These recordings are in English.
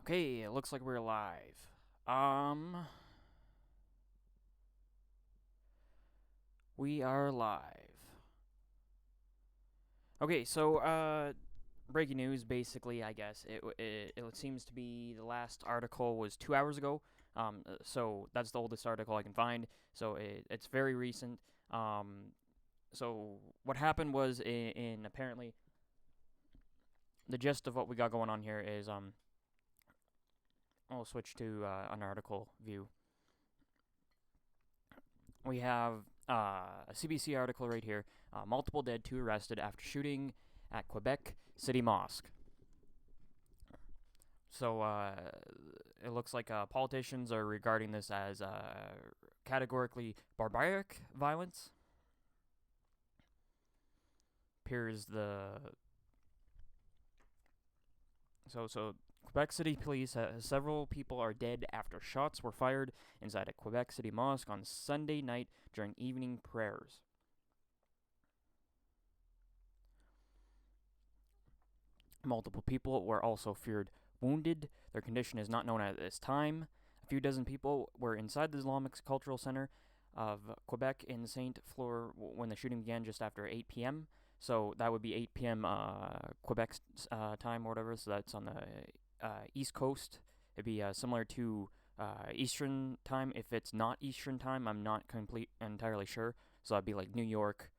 Okay, it looks like we're live. Um, we are live. Okay, so breaking news. Basically, I guess it seems to be the last article was 2 hours ago. So that's the oldest article I can find. So it's very recent. So what happened was in apparently the gist of what we got going on here is I'll switch to an article view. We have a CBC article right here. Multiple dead, two arrested after shooting at Quebec City Mosque. So it looks like politicians are regarding this as categorically barbaric violence. Appears the so Quebec City Police several people are dead after shots were fired inside a Quebec City mosque on Sunday night during evening prayers. Multiple people were also feared wounded. Their condition is not known at this time. A few dozen people were inside the Islamic Cultural Center of Quebec in Saint Flour when the shooting began just after 8 p.m. So that would be 8 p.m. Quebec time or whatever. So that's on the East Coast. It'd be similar to Eastern time. If it's not Eastern time, I'm not entirely sure. So that'd be like New York,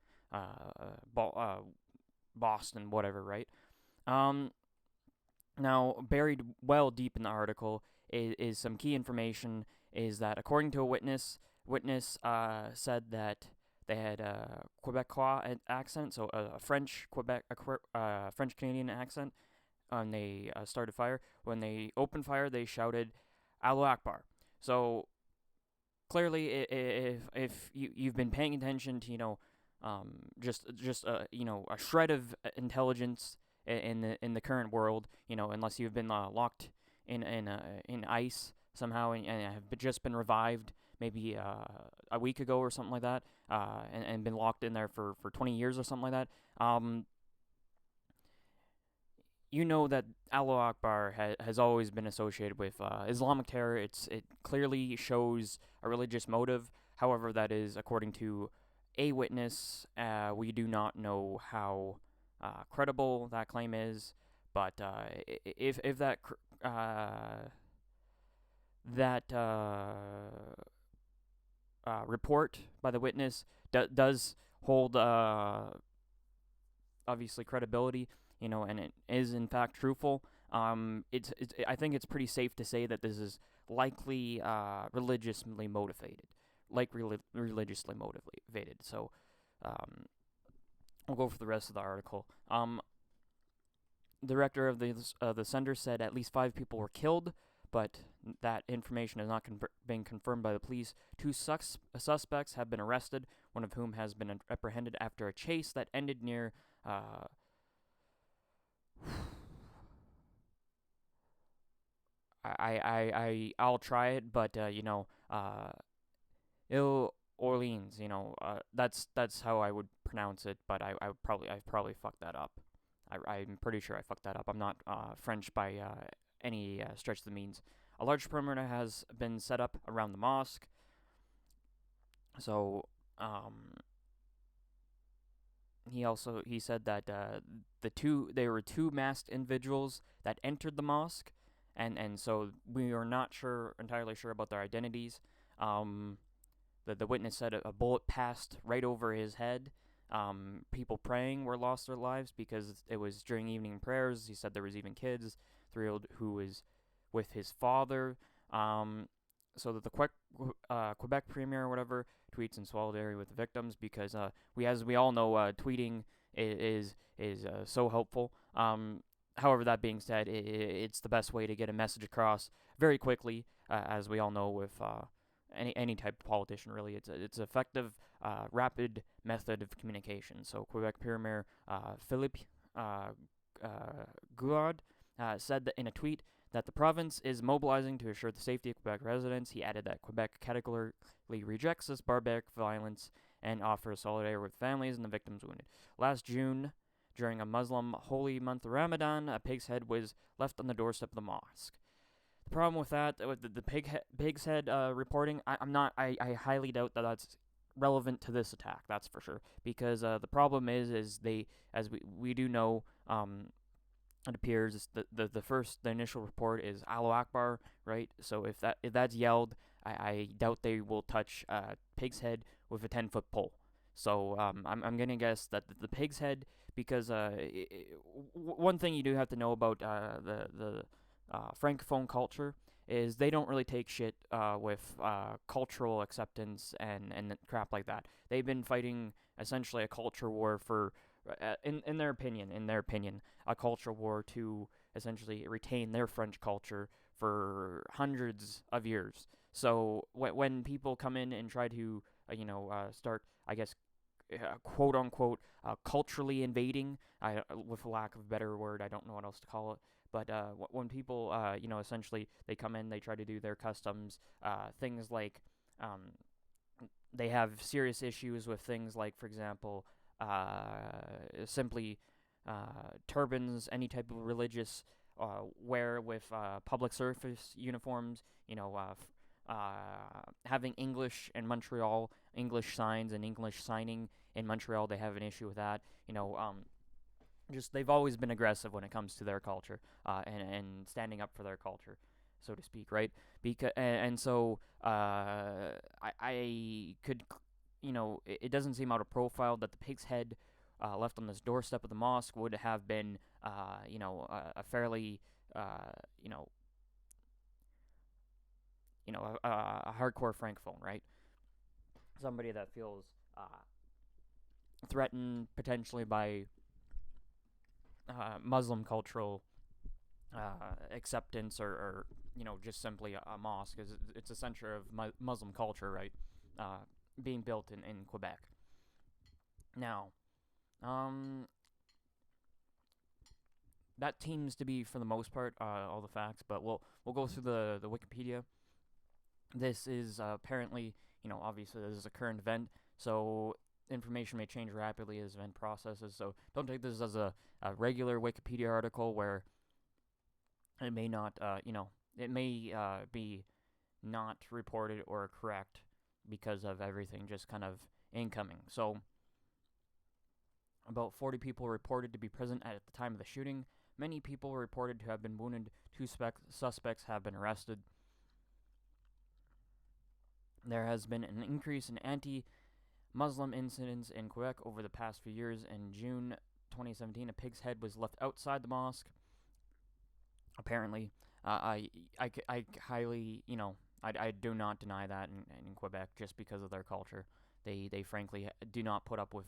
Boston, whatever, right? Um, Now, buried well deep in the article is some key information. Is that according to a witness said that they had a Quebecois accent, so a French French Canadian accent, and they started fire. When they opened fire, they shouted "Allahu Akbar." So clearly, if you've been paying attention to just a shred of intelligence in the current world, unless you've been locked in ice somehow and have just been revived maybe a week ago or something like that, and been locked in there for 20 years or something like that. You know that Allahu Akbar has always been associated with Islamic terror. It clearly shows a religious motive. However, that is according to a witness. We do not know how credible that claim is, but if that report by the witness does hold obviously credibility, and it is in fact truthful. I think it's pretty safe to say that this is likely religiously motivated, religiously motivated. So, I'll go for the rest of the article. The director of the center said at least 5 people were killed, but that information has not been confirmed by the police. Two suspects have been arrested, one of whom has been apprehended after a chase that ended near. I'll try it, but Ill Orleans, that's how I would pronounce it, but I've probably fucked that up. I'm pretty sure I fucked that up. I'm not French by any stretch of the means. A large perimeter has been set up around the mosque. So he said that there were two masked individuals that entered the mosque, and so we are not entirely sure about their identities. The witness said a bullet passed right over his head. People praying were lost their lives because it was during evening prayers. He said there was even kids, 3-year-old who was with his father. So that the Quebec premier or whatever tweets in solidarity with the victims because as we all know, tweeting is so helpful. However, that being said, it's the best way to get a message across very quickly, as we all know with any type of politician. Really, it's an effective, rapid method of communication. So Quebec Premier Philippe Gouard said that in a tweet that the province is mobilizing to assure the safety of Quebec residents. He added that Quebec categorically rejects this barbaric violence and offers solidarity with families and the victims wounded. Last June, during a Muslim holy month Ramadan, a pig's head was left on the doorstep of the mosque. The problem with that, with the pig's head reporting, I'm not. I highly doubt that that's relevant to this attack. That's for sure. Because the problem is they, as we do know, it appears the initial report is Allahu Akbar, right? So if that's yelled, I doubt they will touch pig's head with a 10-foot pole. So I'm gonna guess that the pig's head, because one thing you do have to know about the francophone culture is they don't really take shit with cultural acceptance and crap like that. They've been fighting essentially a culture war for, in their opinion, a culture war to essentially retain their French culture for hundreds of years. So when people come in and try to, start, I guess, quote unquote, culturally invading, with lack of a better word, I don't know what else to call it. But when people, essentially they come in, they try to do their customs, things like, they have serious issues with things like, for example, simply turbans, any type of religious wear with public service uniforms, having English in Montreal, English signs and English signing in Montreal, they have an issue with that. Just they've always been aggressive when it comes to their culture, and standing up for their culture, so to speak, right? Because and so I could, it doesn't seem out of profile that the pig's head left on this doorstep of the mosque would have been, a fairly, a hardcore francophone, right? Somebody that feels threatened potentially by Muslim cultural acceptance, or just simply a mosque, because it's a center of Muslim culture, right? Being built in Quebec. Now, that seems to be, for the most part, all the facts. But we'll go through the Wikipedia. This is apparently, obviously this is a current event, so information may change rapidly as event processes. So don't take this as a regular Wikipedia article where it may not, it may be not reported or correct because of everything just kind of incoming. So about 40 people reported to be present at the time of the shooting. Many people were reported to have been wounded. Two suspects have been arrested. There has been an increase in anti-Muslim incidents in Quebec over the past few years. In June 2017, a pig's head was left outside the mosque. Apparently, I highly, I do not deny that in Quebec, just because of their culture. They frankly do not put up with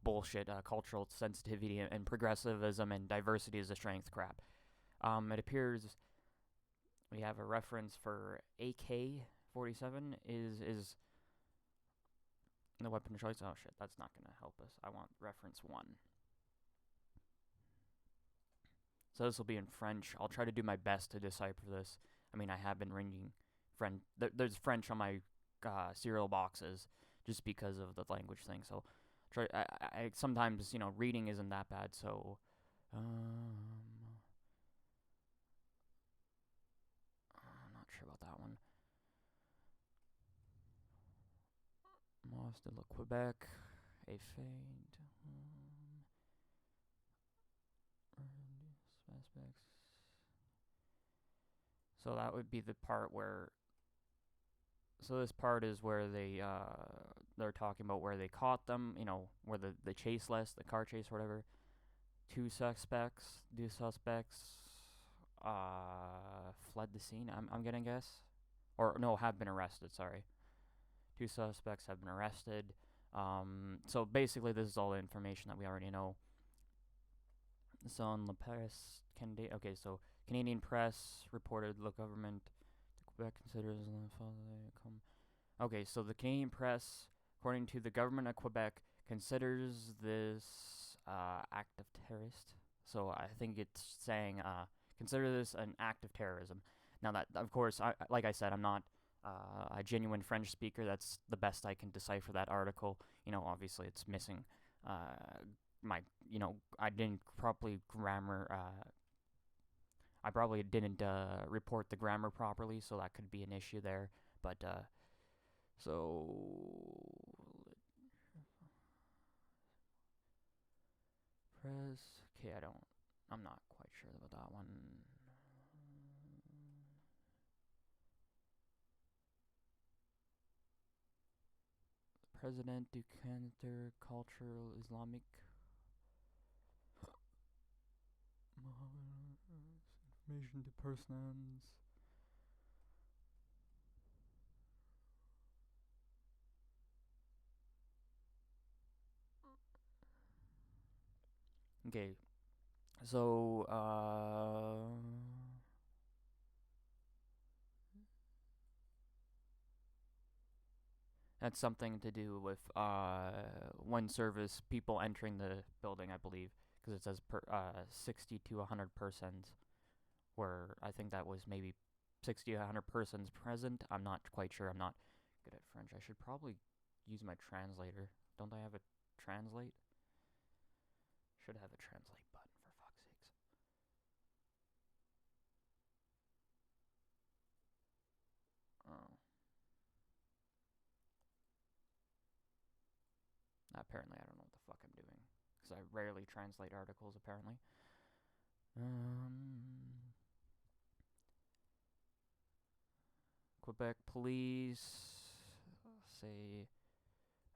bullshit, cultural sensitivity and progressivism and diversity is a strength crap. It appears we have a reference for AK-47 is the weapon of choice. Oh shit, that's not gonna help us. I want reference 1. So this will be in French. I'll try to do my best to decipher this. I mean, I have been reading French. There's French on my cereal boxes just because of the language thing. So I sometimes, reading isn't that bad. So I'm not sure about that one. Mosque de la Quebec, a feint. Suspects. So that would be the part where. So this part is where they're talking about where they caught them. Where the chase list, the car chase, or whatever. Two suspects fled the scene. I'm gonna guess, or no, have been arrested. Sorry, 2 suspects have been arrested. So basically, this is all the information that we already know. So on La Presse, okay, so Canadian press reported the government Quebec considers okay, so the Canadian press, according to the government of Quebec, considers this act of terrorist. So I think it's saying consider this an act of terrorism. Now that, of course, like I said, I'm not a genuine French speaker. That's the best I can decipher that article. Obviously it's missing my, I didn't properly grammar I probably didn't report the grammar properly, so that could be an issue there. But so press. Okay, I don't. I'm not quite sure about that one. President du Canter Cultural Islamic information to persons. Okay, so that's something to do with one service people entering the building, I believe, because it says 60 to 100 persons. Where I think that was maybe 60 to 100 persons present. I'm not quite sure. I'm not good at French. I should probably use my translator. Don't I have a translate? Should have a translate button, for fuck's sakes. Oh. Apparently, I don't know what the fuck I'm doing. Because I rarely translate articles, apparently. Quebec police say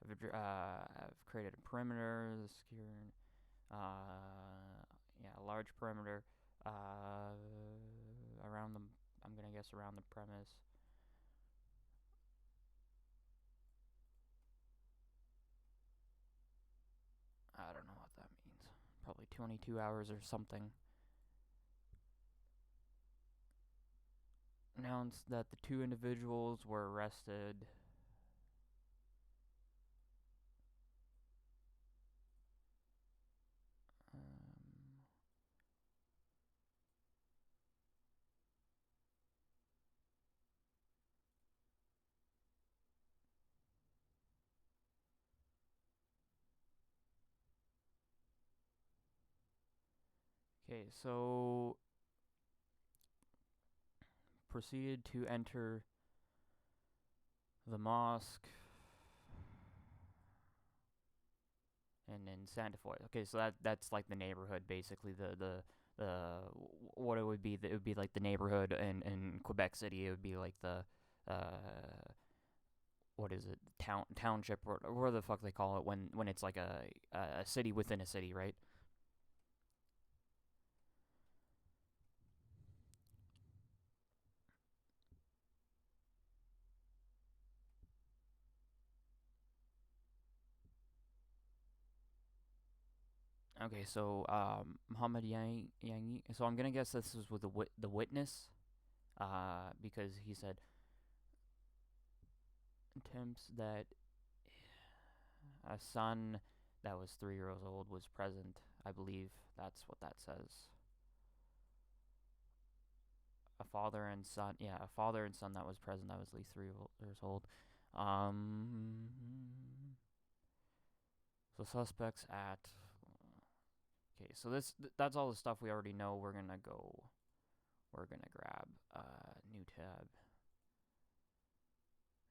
have created a perimeter, secure, a large perimeter around the. I'm gonna guess around the premise. I don't know what that means. Probably 22 hours or something. Announced that the two individuals were arrested. Okay, so proceeded to enter the mosque and in Santa Fe. Okay, so that's like the neighborhood, basically. The what it would be. It would be like the neighborhood in Quebec City. It would be like the what is it, township, or what the fuck they call it when it's like a city within a city, right? Okay, so Muhammad Yangi. So I'm gonna guess this was with the witness, because he said attempts that a son that was 3 years old was present. I believe that's what that says. A father and son. Yeah, a father and son that was present. That was at least 3 years old. Um. So suspects at. Okay, so that's all the stuff we already know. We're gonna go. We're gonna grab new tab.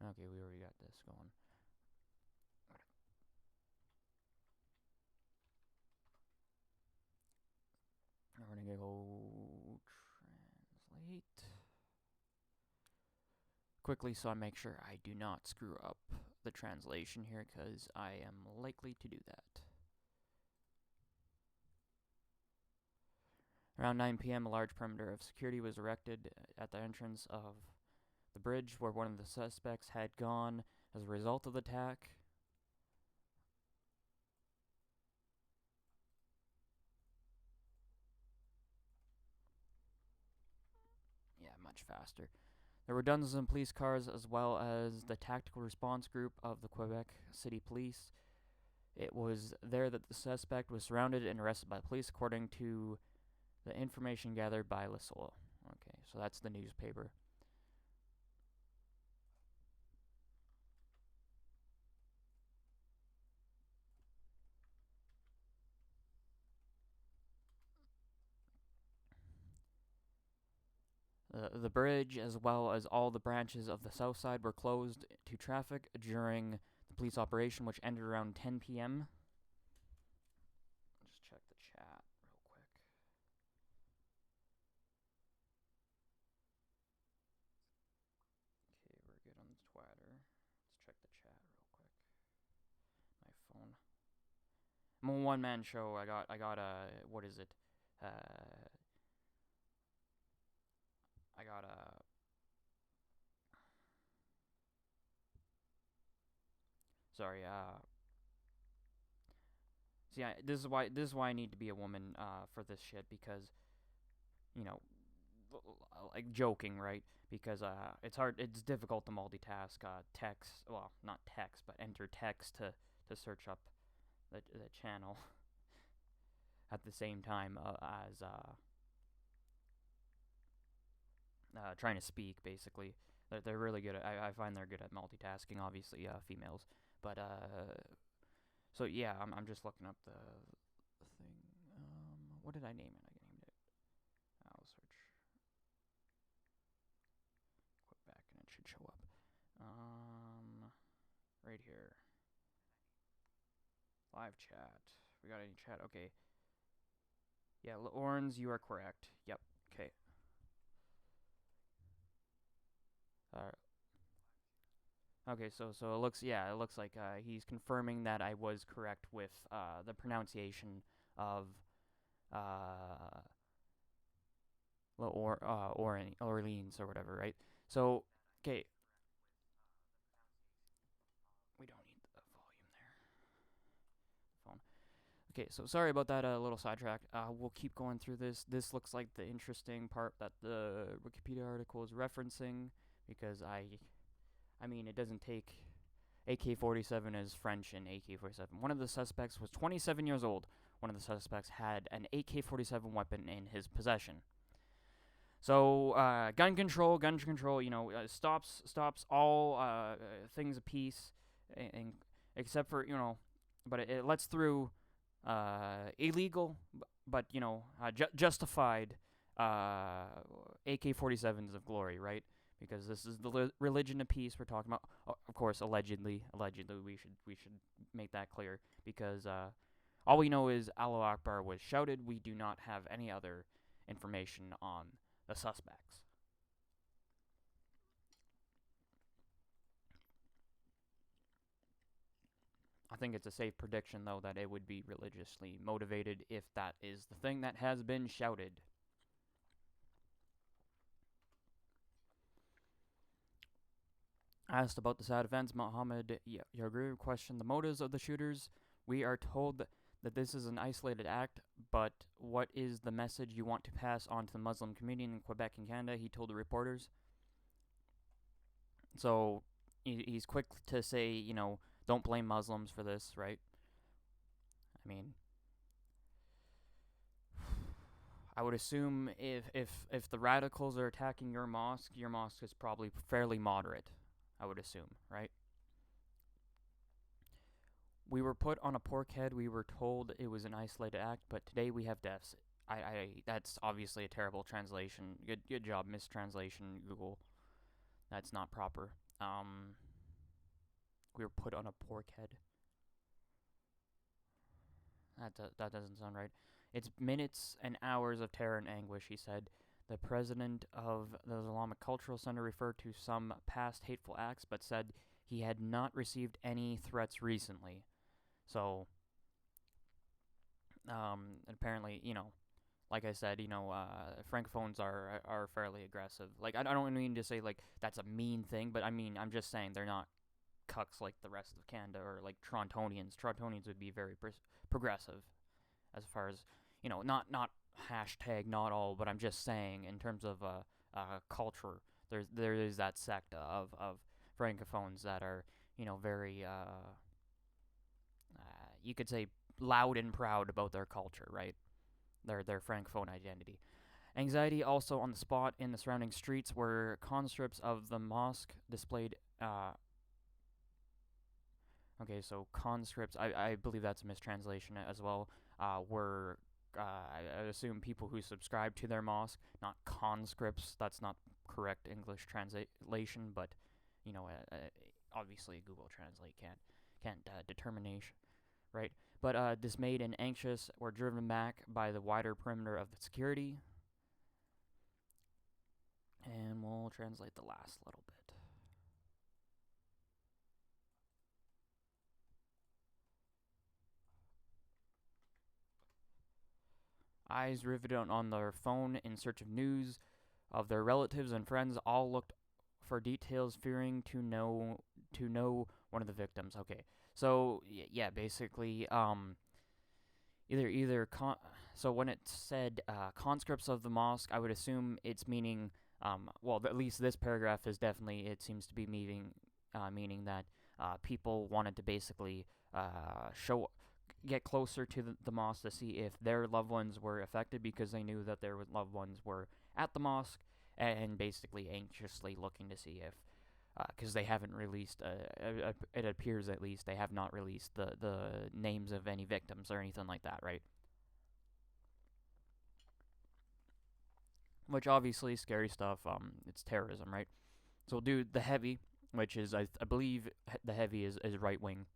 Okay, we already got this going. We're gonna go translate quickly so I make sure I do not screw up the translation here, because I am likely to do that. Around 9 p.m., a large perimeter of security was erected at the entrance of the bridge where one of the suspects had gone as a result of the attack. Yeah, much faster. There were dozens of police cars as well as the tactical response group of the Quebec City Police. It was there that the suspect was surrounded and arrested by police, according to the information gathered by Le Soleil. Okay, so that's the newspaper. The bridge, as well as all the branches of the south side, were closed to traffic during the police operation, which ended around 10 p.m. Just check the chat real quick. Okay, we're good on Twitter. Let's check the chat real quick. My phone. I'm a one-man show. I got what is it? I got sorry. See, this is why I need to be a woman for this shit, because you know, like joking, right? Because it's difficult to multitask text, well, not text, but enter text to search up the channel at the same time as trying to speak. Basically, they're really good at. I find they're good at multitasking. Obviously, females, but so yeah, I'm just looking up the thing. What did I name it? I named it. I'll search Quebec and it should show up. Right here. Live chat. We got any chat? Okay. Yeah, Orange, you are correct. Yep. Okay. Okay, so it looks like he's confirming that I was correct with the pronunciation of uh, Orleans or whatever, right? So, okay, we don't need the volume there. Phone. Okay, so sorry about that little sidetrack. We'll keep going through this. This looks like the interesting part that the Wikipedia article is referencing, because I mean, it doesn't take. AK-47 is French in AK-47. One of the suspects was 27 years old. One of the suspects had an AK-47 weapon in his possession. So, gun control, stops all things of peace, except for, but it lets through illegal, but, justified AK-47s of glory, right? Because this is the religion of peace we're talking about. Of course, allegedly, we should make that clear, because all we know is Allahu Akbar was shouted. We do not have any other information on the suspects. I think it's a safe prediction, though, that it would be religiously motivated if that is the thing that has been shouted. Asked about the sad events, Mohammed Yagru questioned the motives of the shooters. We are told that this is an isolated act, but what is the message you want to pass on to the Muslim community in Quebec and Canada, he told the reporters. So he's quick to say, don't blame Muslims for this, right? I mean, I would assume if the radicals are attacking your mosque is probably fairly moderate, I would assume, right? We were put on a pork head. We were told it was an isolated act, but today we have deaths. That's obviously a terrible translation. Good job, mistranslation, Google. That's not proper. We were put on a pork head. That doesn't sound right. It's minutes and hours of terror and anguish, he said. The president of the Islamic Cultural Center referred to some past hateful acts, but said he had not received any threats recently. So, apparently, like I said, francophones are fairly aggressive. Like, I don't mean to say, like, that's a mean thing, but I'm just saying they're not cucks like the rest of Canada, or like Torontonians. Torontonians would be very progressive, as far as, not hashtag not all, but I'm just saying in terms of culture, there is that sect of francophones that are, very you could say loud and proud about their culture, right? Their francophone identity. Anxiety also on the spot in the surrounding streets, where conscripts of the mosque displayed. Okay, so conscripts, I believe that's a mistranslation as well, were I assume people who subscribe to their mosque, not conscripts. That's not correct English translation, but obviously Google Translate can't determination, right? But dismayed and anxious were driven back by the wider perimeter of the security. And we'll translate the last little bit. Eyes riveted on their phone in search of news of their relatives and friends, all looked for details, fearing to know one of the victims. Okay, so yeah, basically, so when it said conscripts of the mosque, I would assume it's meaning well, at least this paragraph is definitely, it seems to be meaning that people wanted to basically get closer to the mosque to see if their loved ones were affected, because they knew that their loved ones were at the mosque, and basically anxiously looking to see if, because they haven't released, it appears at least, they have not released the names of any victims or anything like that, right? Which obviously scary stuff. It's terrorism, right? So we'll do the heavy, which is I believe the heavy is right wing.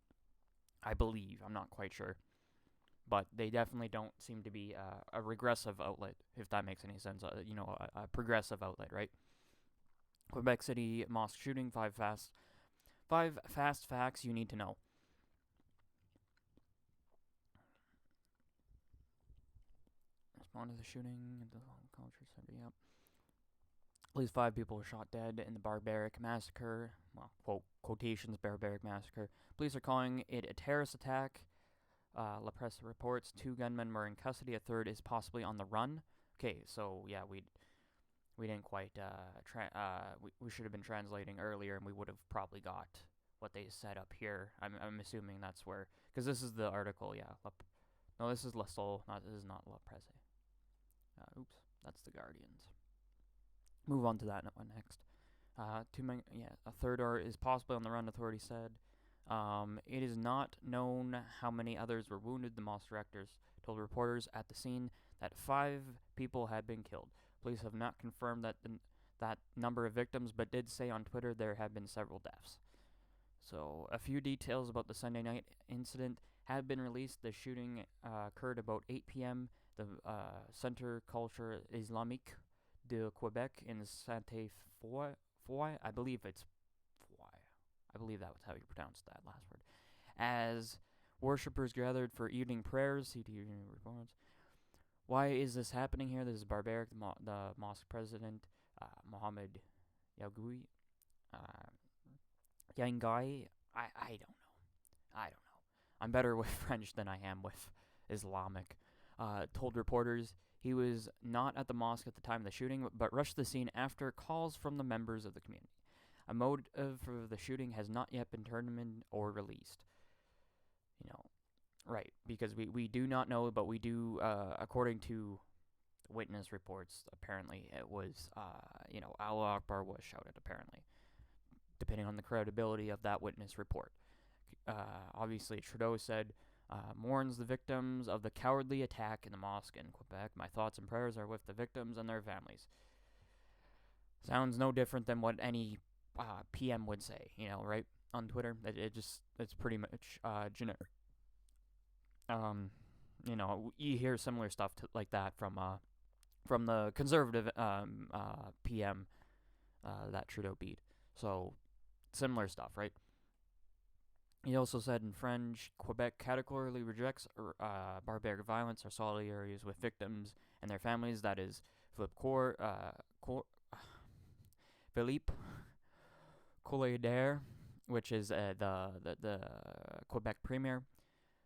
I believe, I'm not quite sure, but they definitely don't seem to be a regressive outlet, if that makes any sense. A progressive outlet, right? Quebec City mosque shooting. Five fast facts you need to know. Respond to the shooting. The culture center. Yep. At least 5 people were shot dead in the barbaric massacre. Well, quotations, barbaric massacre. Police are calling it a terrorist attack. La Presse reports 2 gunmen were in custody. A third is possibly on the run. Okay, so yeah, we didn't quite we should have been translating earlier, and we would have probably got what they said up here. I'm assuming that's where, because this is the article. Yeah, no, this is La Sol. This is not La Presse. Oops, that's the Guardians. Move on to that one next. A third is possibly on the run, authorities said. It is not known how many others were wounded. The mosque directors told reporters at the scene that 5 people had been killed. Police have not confirmed that number of victims, but did say on Twitter there have been several deaths. So a few details about the Sunday night incident have been released. The shooting occurred about 8 p.m. The Centre Culture Islamique de Quebec in Sainte-Foy. I believe it's Foy. I believe that was how you pronounced that last word. As worshippers gathered for evening prayers, CTV reports. Why is this happening here? This is barbaric. The mosque president, Mohammed Yagoui, Yangai. I don't know. I'm better with French than I am with Islamic. Told reporters he was not at the mosque at the time of the shooting, but rushed the scene after calls from the members of the community. A motive for the shooting has not yet been determined or released. Right, because we do not know, but we do, according to witness reports, apparently it was, Allahu Akbar was shouted, apparently, depending on the credibility of that witness report. Obviously, Trudeau said, mourns the victims of the cowardly attack in the mosque in Quebec. My thoughts and prayers are with the victims and their families. Sounds no different than what any PM would say, right? On Twitter. It's pretty much generic. You hear similar stuff like that from the conservative PM that Trudeau beat. So, similar stuff, right? He also said in French, Quebec categorically rejects barbaric violence or solidarities with victims and their families. That is Philippe Collier, which is the Quebec premier.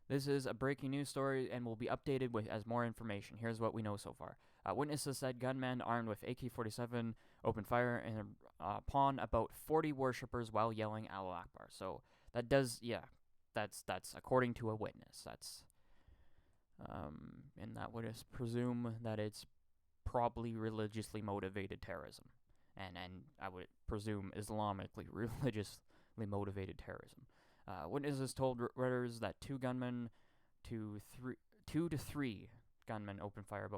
This is a breaking news story and will be updated as more information. Here's what we know so far. Witnesses said gunmen armed with AK-47 opened fire upon about 40 worshippers while yelling Allahu Akbar. So that does, that's according to a witness. That's, and that would presume that it's probably religiously motivated terrorism, and I would presume Islamically religiously motivated terrorism. Witnesses told Reuters that 2 gunmen, 2 to 3 gunmen opened fire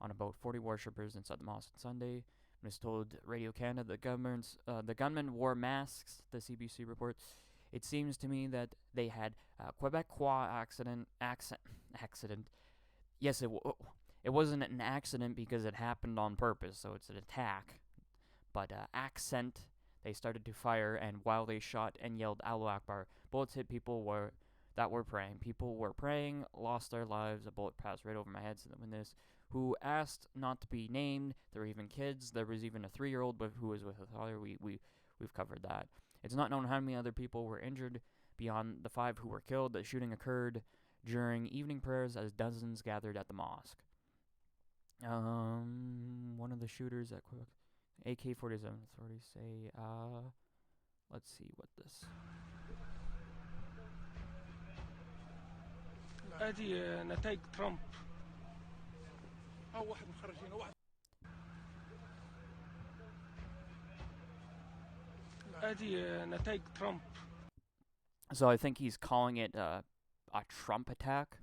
on about 40 worshippers inside the mosque on Sunday. It was told Radio Canada the gunmen wore masks. The CBC reports. It seems to me that they had Quebecois accident. Yes, it wasn't an accident because it happened on purpose, so it's an attack. But accent, they started to fire, and while they shot and yelled Allahu Akbar, bullets hit people that were praying. People were praying, lost their lives. A bullet passed right over my head. So that when this, who asked not to be named, there were even kids. There was even a 3-year-old who was with a father. We've covered that. It's not known how many other people were injured beyond the 5 who were killed. The shooting occurred during evening prayers as dozens gathered at the mosque. One of the shooters at Quebec, AK-47. Authorities say, let's see what this. ادي نتائج ترامب او واحد مخرجين واحد ادي نتائج ترامب. So I think he's calling it a Trump attack.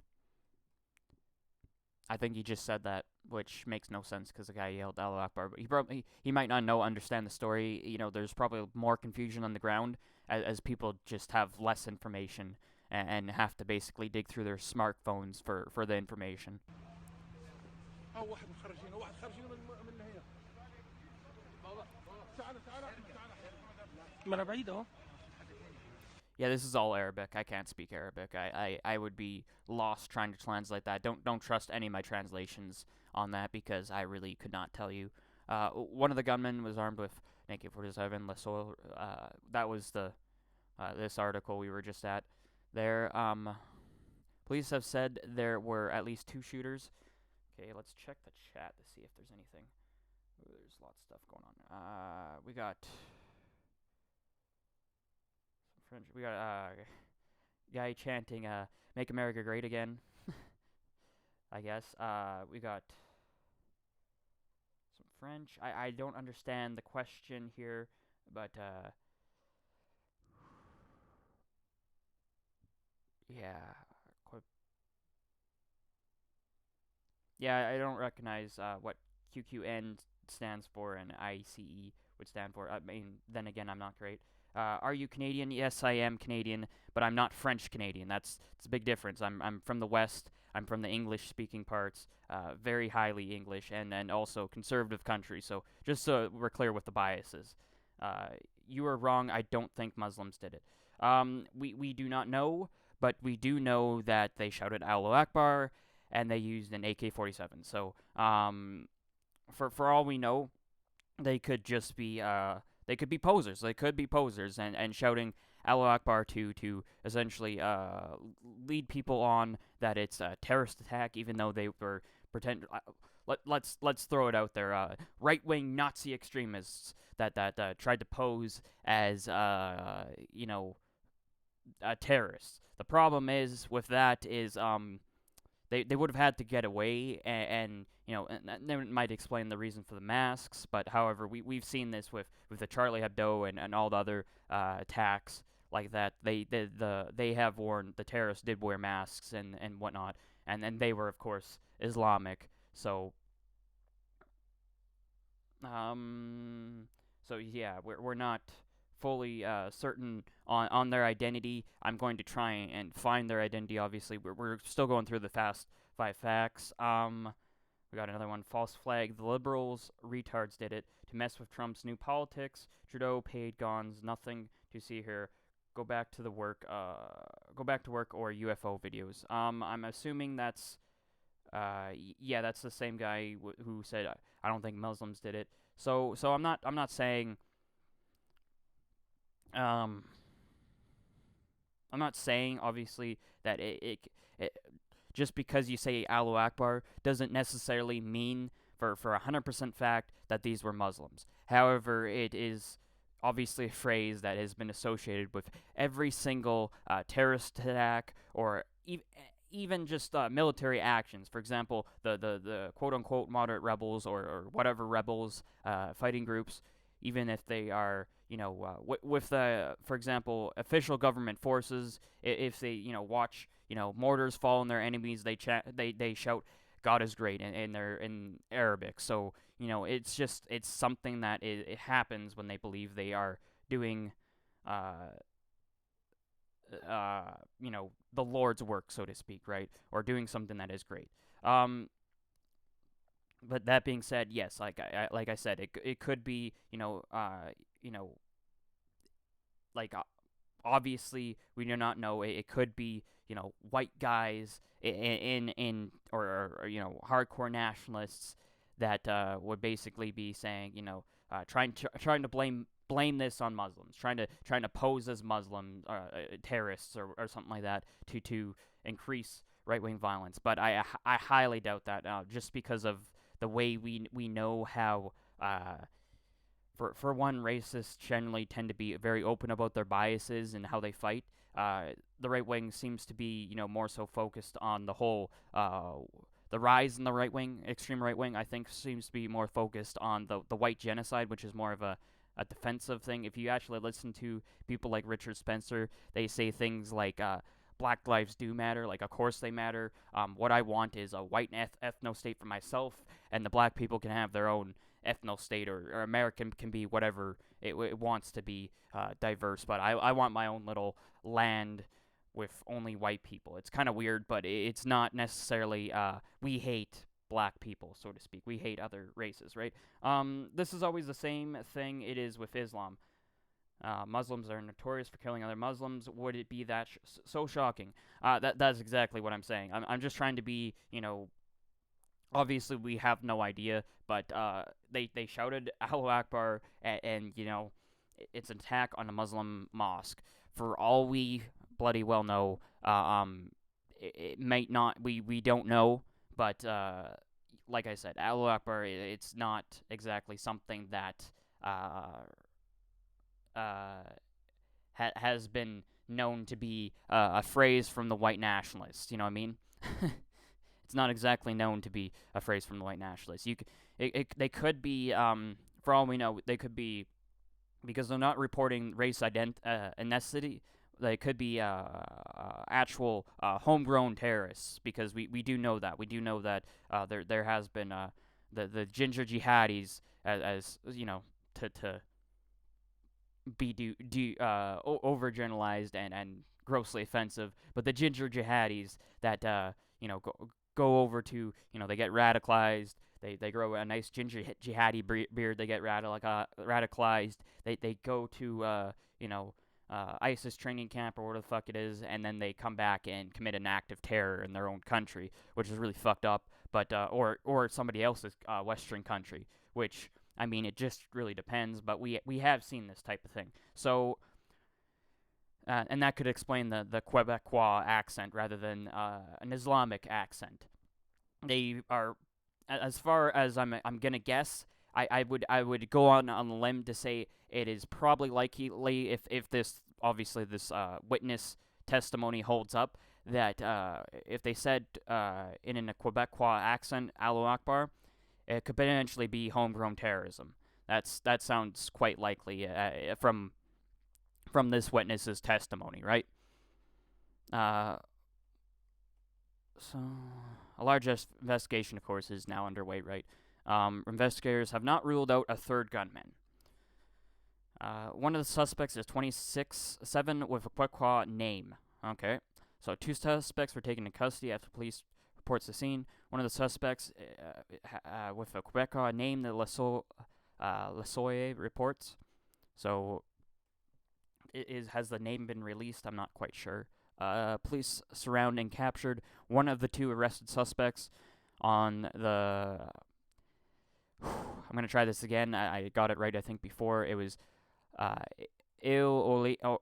I think he just said that, which makes no sense because the guy yelled Allahu Akbar. But he might not understand the story. You know, there's probably more confusion on the ground as people just have less information and have to basically dig through their smartphones for the information. Yeah, this is all Arabic. I can't speak Arabic. I would be lost trying to translate that. Don't trust any of my translations on that because I really could not tell you. One of the gunmen was armed with an AK-47. That was this article we were just at. There, police have said there were at least 2 shooters. Okay, let's check the chat to see if there's anything. Ooh, there's lots of stuff going on. We got some French. We got a guy chanting "Make America Great Again." I guess. We got some French. I don't understand the question here, but yeah, I don't recognize what QQN stands for and ICE would stand for. I mean, then again, I'm not great. Are you Canadian? Yes, I am Canadian, but I'm not French Canadian. That's a big difference. I'm from the West. I'm from the English-speaking parts, very highly English, and also conservative country. So just so we're clear with the biases. You are wrong. I don't think Muslims did it. We do not know, but we do know that they shouted Allahu Akbar, and they used an AK-47. So for all we know, they could just be they could be posers. They could be posers and shouting Allahu Akbar to essentially lead people on that it's a terrorist attack, even though they were let's throw it out there. Right-wing Nazi extremists that tried to pose as terrorists. The problem is with that is they would have had to get away, and they might explain the reason for the masks. But however, we've seen this with the Charlie Hebdo and all the other attacks like that. They have worn, the terrorists did wear masks and whatnot, and they were of course Islamic. So yeah, we're not fully certain on their identity. I'm going to try and find their identity. Obviously, we're still going through the fast 5 facts. We got another one. False flag. The liberals, retards did it to mess with Trump's new politics. Trudeau paid Gons. Nothing to see here. Go back to work or UFO videos. I'm assuming that's that's the same guy who said I don't think Muslims did it. So I'm not saying I'm not saying obviously that it just because you say Allahu Akbar doesn't necessarily mean for 100% fact that these were Muslims. However, it is obviously a phrase that has been associated with every single terrorist attack or even just military actions. For example, the quote-unquote moderate rebels or whatever rebels, fighting groups, even if they are, with the, for example, official government forces, if they, watch, mortars fall on their enemies, they shout, God is great in Arabic. So it's something that it happens when they believe they are doing uh, the Lord's work, so to speak, right? Or doing something that is great. Um, but that being said, yes, like I said, it could be you know like obviously we do not know. It could be white guys in or hardcore nationalists that would basically be saying trying to blame this on Muslims, trying to pose as Muslim terrorists or something like that to increase right wing violence. But I highly doubt that just because of the way we know how. For one, racists generally tend to be very open about their biases and how they fight. The right wing seems to be, more so focused on the whole, the rise in the right wing, extreme right wing. I think seems to be more focused on the white genocide, which is more of a defensive thing. If you actually listen to people like Richard Spencer, they say things like, Black lives do matter. Like, of course they matter. What I want is a white ethno state for myself, and the black people can have their own ethno state, or American can be whatever it wants to be, diverse. But I want my own little land with only white people. It's kind of weird, but it's not necessarily we hate black people, so to speak. We hate other races, right? This is always the same thing it is with Islam. Muslims are notorious for killing other Muslims. Would it be that so shocking? That's exactly what I'm saying. I'm just trying to be, obviously we have no idea, but they shouted Allahu Akbar, and it's an attack on a Muslim mosque. For all we bloody well know, it might not. We don't know, but like I said, Allahu Akbar. It's not exactly something that has been known to be a phrase from the white nationalists. You know what I mean? It's not exactly known to be a phrase from the white nationalists. They could be, for all we know, they could be, because they're not reporting race ethnicity. They could be actual homegrown terrorists, because we do know that. We do know that there has been the ginger jihadis, as to be overgeneralized and grossly offensive, but the ginger jihadis that go over to they get radicalized. They grow a nice ginger jihadi beard. They get radicalized. They go to ISIS training camp or whatever the fuck it is, and then they come back and commit an act of terror in their own country, which is really fucked up. But or somebody else's Western country, which, I mean, it just really depends. But we have seen this type of thing. So. And that could explain the Quebecois accent rather than an Islamic accent. They are, as far as I'm gonna guess, I would go on a limb to say it is probably likely, if this obviously this witness testimony holds up, that if they said in a Quebecois accent Allahu Akbar, it could potentially be homegrown terrorism. That sounds quite likely from this witness's testimony, right? So, a large investigation, of course, is now underway, right? Investigators have not ruled out a third gunman. One of the suspects is 26'7" with a Quebecois name. Okay. So, two suspects were taken into custody after police reports the scene. One of the suspects with a Quebecois name, the Lasoye reports. So, has the name been released? I'm not quite sure. Police surround and captured one of the two arrested suspects on the... I'm going to try this again. I got it right, I think, before. It was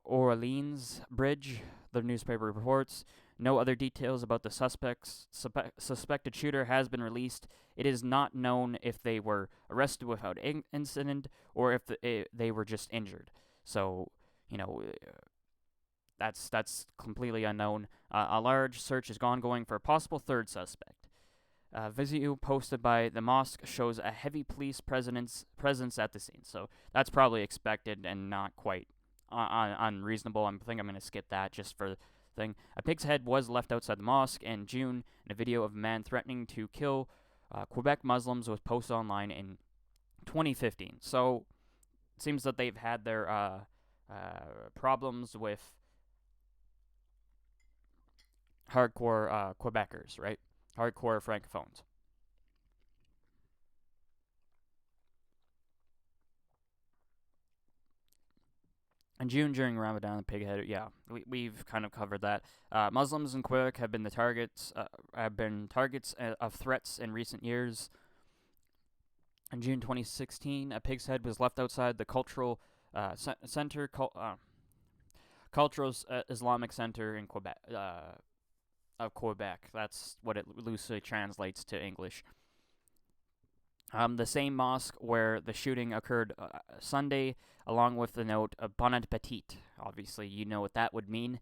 Orleans Bridge, the newspaper reports. No other details about the suspected shooter has been released. It is not known if they were arrested without incident or if they were just injured. So, that's completely unknown. A large search is ongoing for a possible third suspect. A video posted by the mosque shows a heavy police presence at the scene. So that's probably expected and not quite unreasonable. I think I'm going to skip that just for thing. A pig's head was left outside the mosque in June, and a video of a man threatening to kill Quebec Muslims was posted online in 2015. So it seems that they've had their problems with hardcore Quebecers, right? Hardcore francophones. In June, during Ramadan, the pig head. Yeah, we've kind of covered that. Muslims in Quebec have been targets of threats in recent years. In June 2016, a pig's head was left outside the cultural center, cultural Islamic Center in Quebec. Of Quebec. That's what it loosely translates to English. The same mosque where the shooting occurred Sunday, along with the note Bon Appetit. Obviously, you know what that would mean.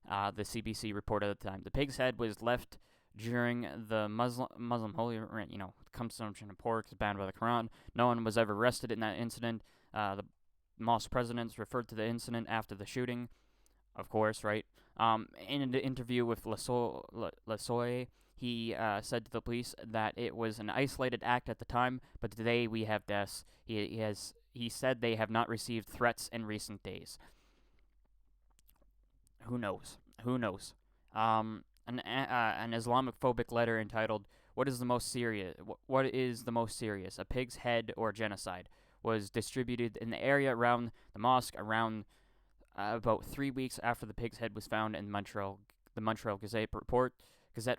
The CBC reported at the time. The pig's head was left during the Muslim holy, consumption of pork is banned by the Quran. No one was ever arrested in that incident. The mosque presidents referred to the incident after the shooting, of course, right? In an interview with Lasoye, he said to the police that it was an isolated act at the time, but today we have deaths. He said they have not received threats in recent days. Who knows? Who knows? An Islamophobic letter entitled "What is the most serious? What is the most serious? A pig's head or genocide?" was distributed in the area around the mosque around about 3 weeks after the pig's head was found in Montreal. The Montreal Gazette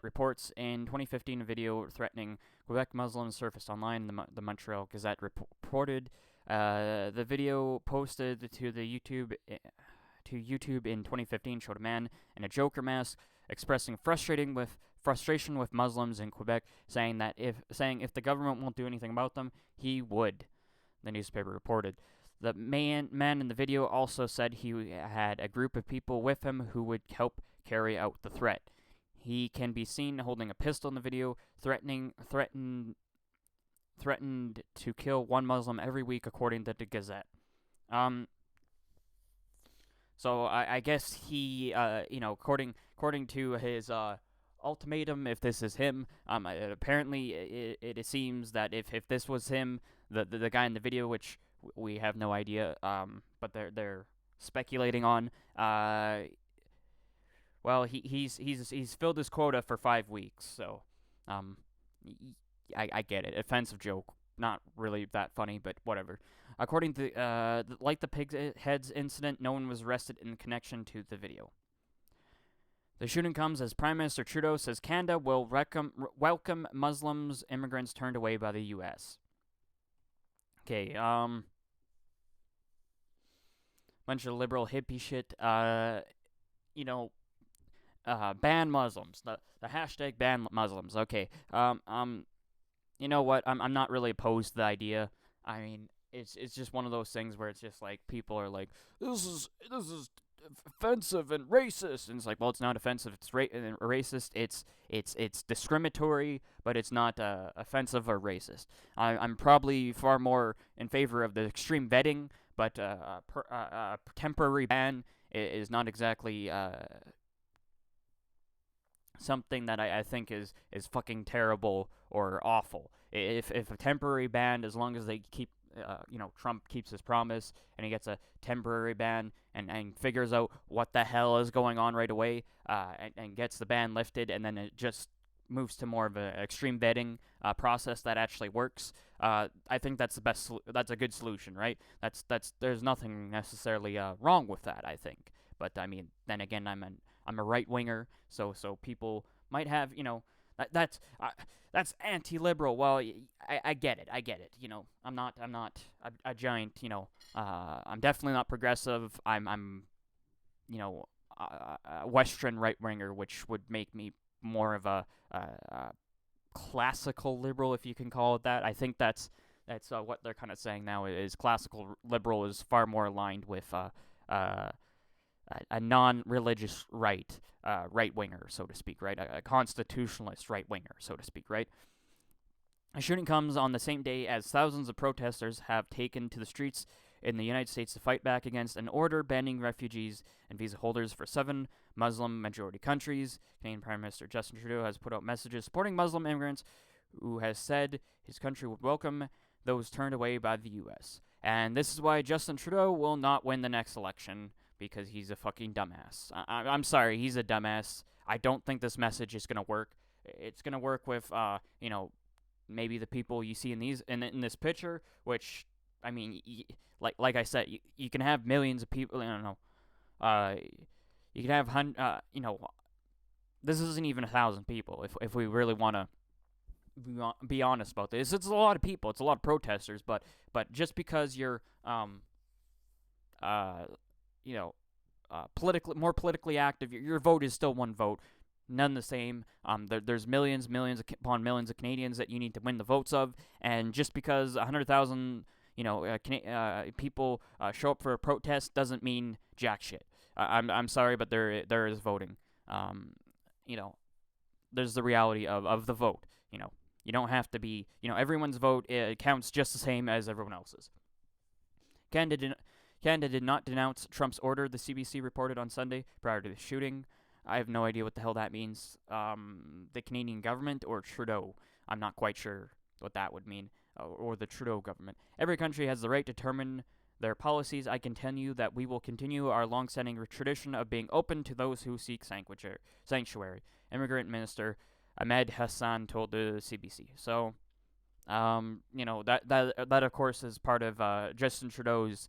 reports in 2015 a video threatening Quebec Muslims surfaced online. The Montreal Gazette reported the video posted to YouTube in 2015 showed a man in a Joker mask expressing frustration with Muslims in Quebec, saying if the government won't do anything about them, he would. The newspaper reported. The man in the video also said he had a group of people with him who would help carry out the threat. He can be seen holding a pistol in the video, threatened to kill one Muslim every week, according to the Gazette. So I guess he, according to his ultimatum, if this is him, apparently it seems that if this was him, the guy in the video, which we have no idea, but they're speculating on, well, he's filled his quota for 5 weeks, so I get it. Offensive joke, not really that funny, but whatever. According to like the pig heads incident, no one was arrested in connection to the video. The shooting comes as Prime Minister Trudeau says Canada will welcome Muslims immigrants turned away by the U.S. Okay, bunch of liberal hippie shit. Ban Muslims. The hashtag ban Muslims. Okay. You know what? I'm not really opposed to the idea. I mean, it's just one of those things where it's just like people are like, this is offensive and racist, and it's like, well, it's not offensive. It's racist. It's discriminatory, but it's not offensive or racist. I'm probably far more in favor of the extreme vetting, but a temporary ban is not exactly something that I think is fucking terrible or awful. If a temporary ban, as long as they keep, Trump keeps his promise and he gets a temporary ban and figures out what the hell is going on right away, and gets the ban lifted, and then it just moves to more of an extreme vetting process that actually works. I think that's the best. That's a good solution, right? That's there's nothing necessarily wrong with that, I think. But I mean, then again, I'm a right winger, so people might have, that's anti-liberal. Well, I get it. I'm not a giant. I'm definitely not progressive. I'm a Western right winger, which would make me more of a classical liberal, if you can call it that. I think that's what they're kind of saying now is classical liberal is far more aligned with a non-religious right winger, so to speak, right? A constitutionalist right winger, so to speak, right? A shooting comes on the same day as thousands of protesters have taken to the streets in the United States to fight back against an order banning refugees and visa holders for 7 Muslim majority countries. Canadian Prime Minister Justin Trudeau has put out messages supporting Muslim immigrants, who has said his country would welcome those turned away by the U.S. And this is why Justin Trudeau will not win the next election, because he's a fucking dumbass. I'm sorry, he's a dumbass. I don't think this message is going to work. It's going to work with, maybe the people you see in this picture, which, I mean, like I said, you can have millions of people. I don't know. You can have this isn't even 1,000 people. If we really want to be honest about this, it's a lot of people. It's a lot of protesters. But just because you're more politically active, your vote is still one vote. None the same. There's millions upon millions of Canadians that you need to win the votes of, and just because 100,000 people show up for a protest doesn't mean jack shit. I'm sorry, but there is voting. There's the reality of the vote. You don't have to be. Everyone's vote counts just the same as everyone else's. Canada did not denounce Trump's order, the CBC reported on Sunday prior to the shooting. I have no idea what the hell that means. The Canadian government or Trudeau? I'm not quite sure what that would mean. Or the Trudeau government. Every country has the right to determine their policies. I can tell you that we will continue our long-standing tradition of being open to those who seek sanctuary. Immigrant Minister Ahmed Hassan told the CBC. So, that of course is part of Justin Trudeau's,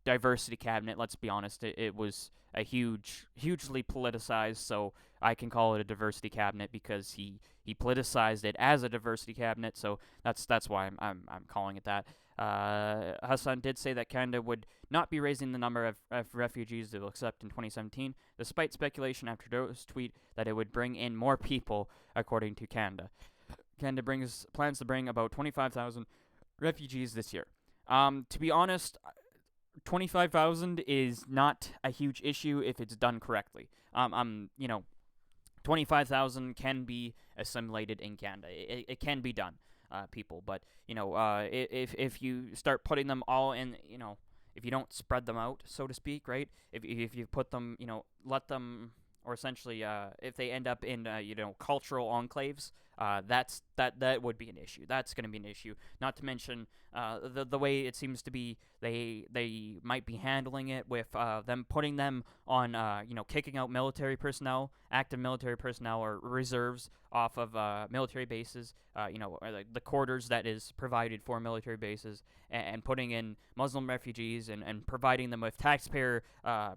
diversity cabinet. Let's be honest, it was a hugely politicized. So I can call it a diversity cabinet because he politicized it as a diversity cabinet. So that's why I'm calling it that. Hassan did say that Canada would not be raising the number of refugees they will accept in 2017, despite speculation after Trudeau's tweet that it would bring in more people, according to Canada. Canada plans to bring about 25,000 refugees this year. To be honest, 25,000 is not a huge issue if it's done correctly. 25,000 can be assimilated in Canada. It can be done, people. But if you start putting them all in, if you don't spread them out, so to speak, right? If you put them, let them, or essentially, if they end up in, cultural enclaves, that would be an issue. That's going to be an issue. Not to mention the way it seems to be, they might be handling it with them putting them on, kicking out military personnel, active military personnel or reserves off of military bases, like the quarters that is provided for military bases, and putting in Muslim refugees and providing them with taxpayer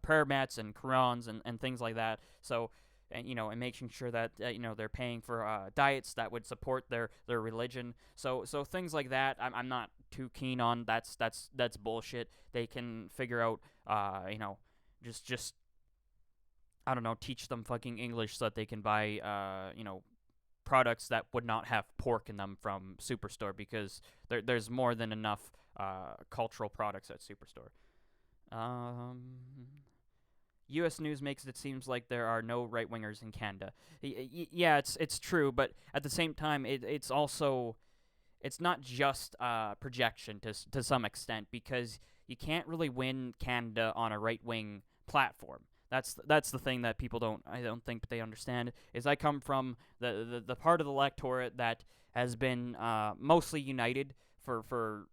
prayer mats and Qurans and things like that. So, and making sure that they're paying for diets that would support their religion. So things like that, I'm not too keen on. That's bullshit. They can figure out, just I don't know, teach them fucking English so that they can buy, products that would not have pork in them from Superstore, because there's more than enough cultural products at Superstore. U.S. News makes it seems like there are no right-wingers in Canada. Yeah, it's true, but at the same time, it's also, it's not just projection to some extent, because you can't really win Canada on a right-wing platform. That's the thing that people I don't think they understand, is I come from the part of the electorate that has been mostly united for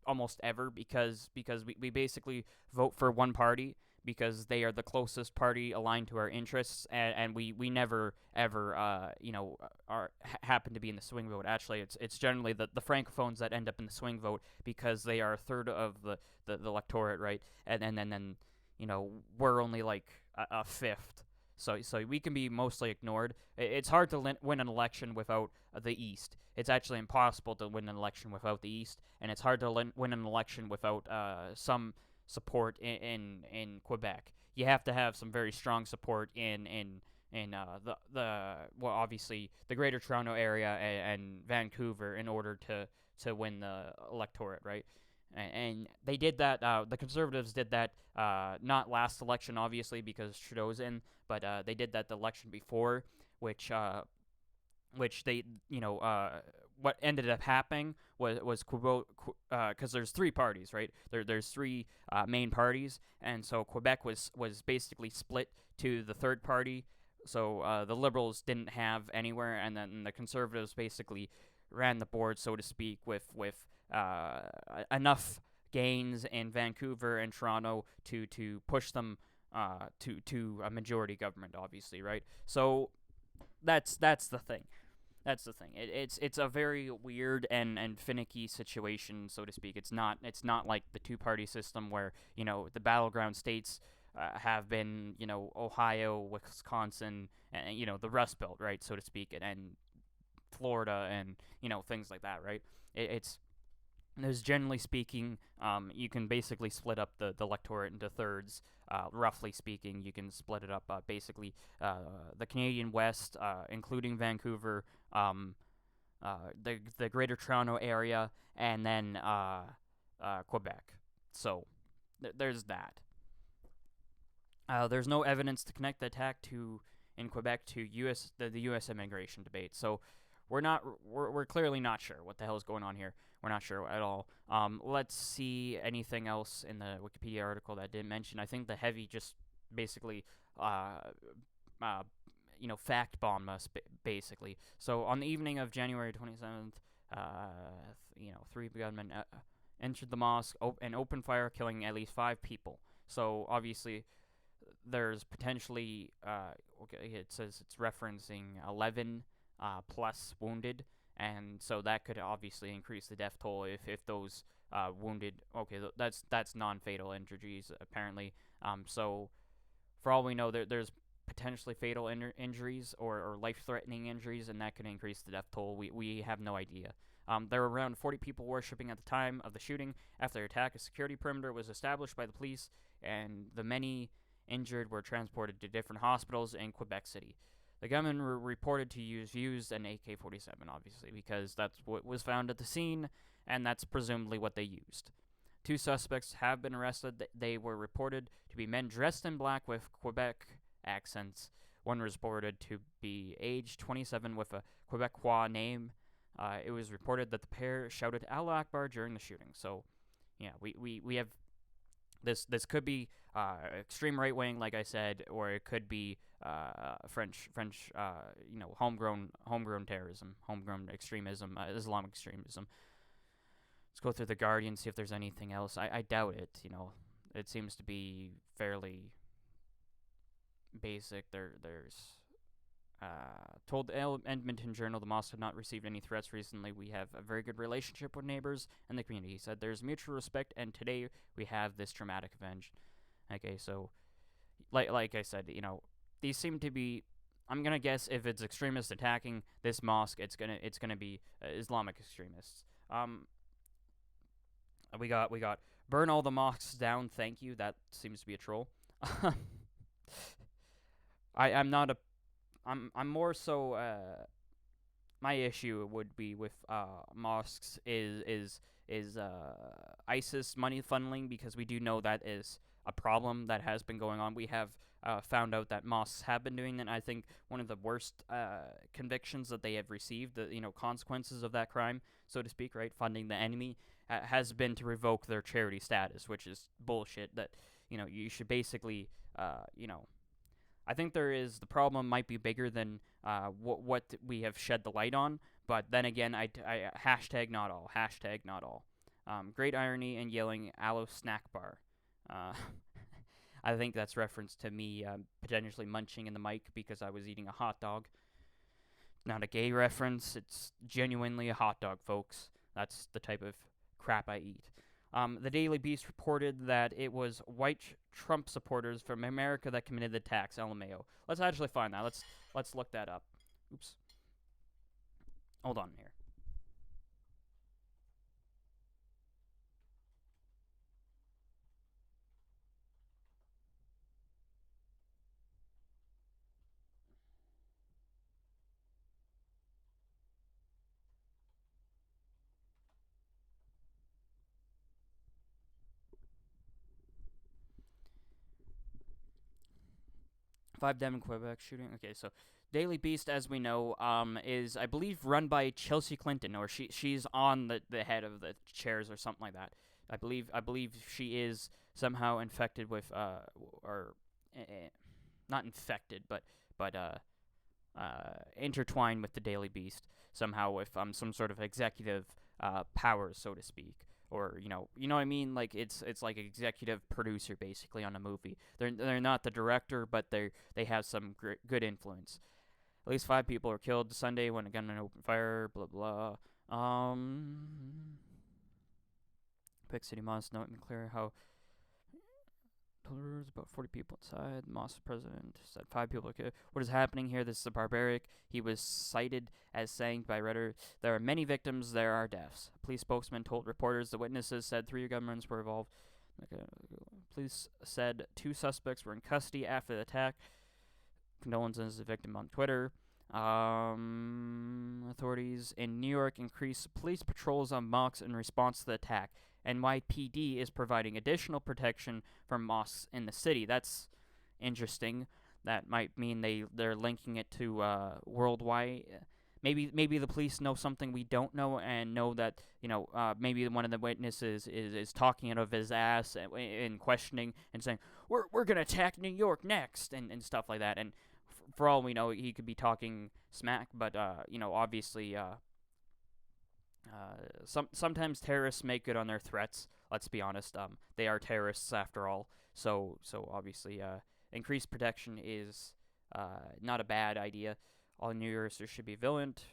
almost ever, because we basically vote for one party because they are the closest party aligned to our interests, and we never ever happen to be in the swing vote. Actually, it's generally the francophones that end up in the swing vote, because they are a third of the electorate, right? And then we're only like a fifth. So we can be mostly ignored. It's hard to win an election without the East. It's actually impossible to win an election without the East, and it's hard to win an election without some support in Quebec. You have to have some very strong support in obviously the Greater Toronto area and Vancouver in order to win the electorate, right? And they did that. The Conservatives did that. Not last election, obviously, because Trudeau's in, but they did that the election before, which they what ended up happening was Quebec, because there's three parties, right? There's three main parties, and so Quebec was basically split to the third party. So the Liberals didn't have anywhere, and then the Conservatives basically ran the board, so to speak, with enough gains in Vancouver and Toronto to push them to a majority government, obviously, right? So that's the thing. That's the thing. It's a very weird and finicky situation, so to speak. It's not like the two party system where the battleground states have been Ohio, Wisconsin, and the Rust Belt, right, so to speak, and Florida and things like that, right? It's there's generally speaking, you can basically split up the electorate into thirds. Roughly speaking, you can split it up basically the Canadian West, including Vancouver, um, the Greater Toronto area, and then Quebec. So there's that. There's no evidence to connect the attack in Quebec to the U.S. immigration debate. So we're clearly not sure what the hell is going on here. We're not sure at all. Let's see anything else in the Wikipedia article that I didn't mention. I think the heavy just basically uh, fact bomb us basically. So on the evening of January 27th, three gunmen entered the mosque and opened fire, killing at least 5 people. So obviously there's potentially it says it's referencing 11 plus wounded, and so that could obviously increase the death toll if those wounded. Okay, that's non-fatal injuries apparently. So for all we know, there's potentially fatal injuries or life-threatening injuries, and that could increase the death toll. We have no idea. There were around 40 people worshipping at the time of the shooting. After the attack, a security perimeter was established by the police, and the many injured were transported to different hospitals in Quebec City. The gunmen were reported to used an AK-47, obviously, because that's what was found at the scene, and that's presumably what they used. 2 suspects have been arrested. They were reported to be men dressed in black with Quebec accents. One was reported to be age 27 with a Quebecois name. It was reported that the pair shouted Allahu Akbar during the shooting. So, yeah, we have this could be extreme right wing, like I said, or it could be French homegrown terrorism, homegrown extremism, Islamic extremism. Let's go through the Guardian, see if there's anything else. I doubt it. It seems to be fairly basic. There's told the Edmonton Journal the mosque had not received any threats recently. We have a very good relationship with neighbors and the community. He said there's mutual respect, and today we have this traumatic event. Okay, so like I said, these seem to be. I'm gonna guess if it's extremists attacking this mosque, it's gonna be Islamic extremists. We got burn all the mosques down. Thank you. That seems to be a troll. I'm not a I'm more so my issue would be with mosques is ISIS money funneling, because we do know that is a problem that has been going on. We have found out that mosques have been doing that. I think one of the worst convictions that they have received, the consequences of that crime, so to speak, right, funding the enemy, has been to revoke their charity status, which is bullshit. That you should basically I think the problem might be bigger than what we have shed the light on, but then again, I hashtag not all, hashtag not all. Great irony in yelling aloe snack bar. I think that's reference to me potentially munching in the mic because I was eating a hot dog. Not a gay reference, it's genuinely a hot dog, folks. That's the type of crap I eat. The Daily Beast reported that it was white Trump supporters from America that committed the attacks. LMAO. Let's actually find that. Let's look that up. Oops. Hold on here. 5 dead in Quebec shooting. Okay, so Daily Beast, as we know, is I believe run by Chelsea Clinton, or she's on the head of the chairs or something like that. I believe she is somehow infected with or not infected, but intertwined with the Daily Beast somehow with some sort of executive powers, so to speak. Or you know what I mean. Like it's like executive producer basically on a movie. They're not the director, but they have some good influence. At least 5 people were killed Sunday when a gunman opened fire. Blah blah. Quebec City Mosque noting clear how pillars, about 40 people inside. The mosque president said 5 people are killed. What is happening here? This is a barbaric. He was cited as saying by Reddit, there are many victims, there are deaths. A police spokesman told reporters the witnesses said 3 gunmen were involved. Police said 2 suspects were in custody after the attack. Condolences to the victim on Twitter. Authorities in New York increased police patrols on mosques in response to the attack. NYPD is providing additional protection for mosques in the city. That's interesting. That might mean they're linking it to worldwide. Maybe the police know something we don't know, and know that maybe one of the witnesses is talking out of his ass and questioning and saying we're gonna attack New York next and stuff like that. And for all we know, he could be talking smack, but obviously. Sometimes terrorists make good on their threats. Let's be honest. They are terrorists after all. So obviously, increased protection is not a bad idea. All New Yorkers should be vigilant.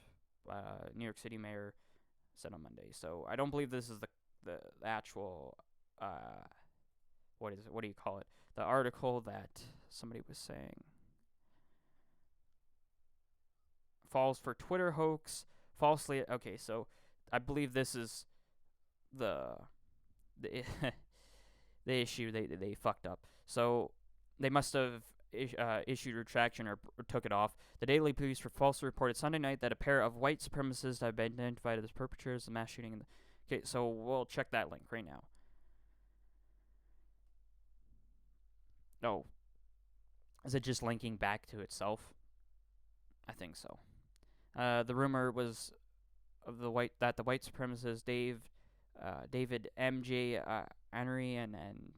New York City mayor said on Monday. So I don't believe this is the actual what is it? What do you call it? The article that somebody was saying. Falls for Twitter hoax. Falsely. Okay, so I believe this is the the issue they fucked up. So they must have issued retraction or took it off. The Daily Beast falsely reported Sunday night that a pair of white supremacists have been identified as perpetrators of the mass shooting. Okay, so we'll check that link right now. Oh, is it just linking back to itself? I think so. The rumor was of the white supremacist David M.J. Henry and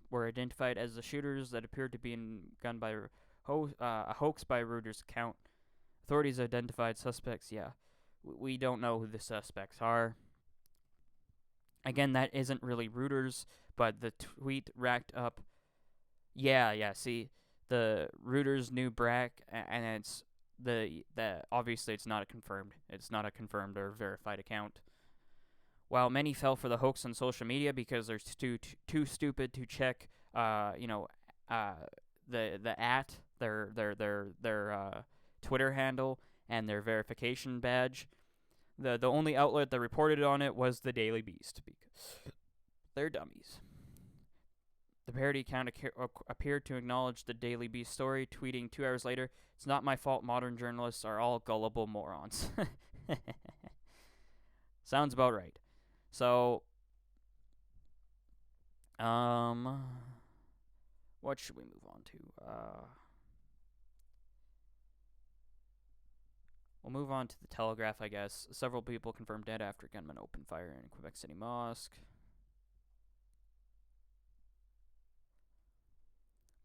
were identified as the shooters that appeared to be gunned by a hoax by Reuters account. Authorities identified suspects. Yeah, we don't know who the suspects are. Again, that isn't really Reuters, but the tweet racked up. Yeah. See, the Reuters new brack, and it's. The obviously it's not a confirmed or verified account. While many fell for the hoax on social media because they're too stupid to check the their Twitter handle and their verification badge, the only outlet that reported on it was the Daily Beast because they're dummies. The parody account appeared to acknowledge the Daily Beast story, tweeting 2 hours later, "It's not my fault modern journalists are all gullible morons." Sounds about right. So, what should we move on to? We'll move on to the Telegraph, I guess. Several people confirmed dead after gunmen opened fire in Quebec City Mosque.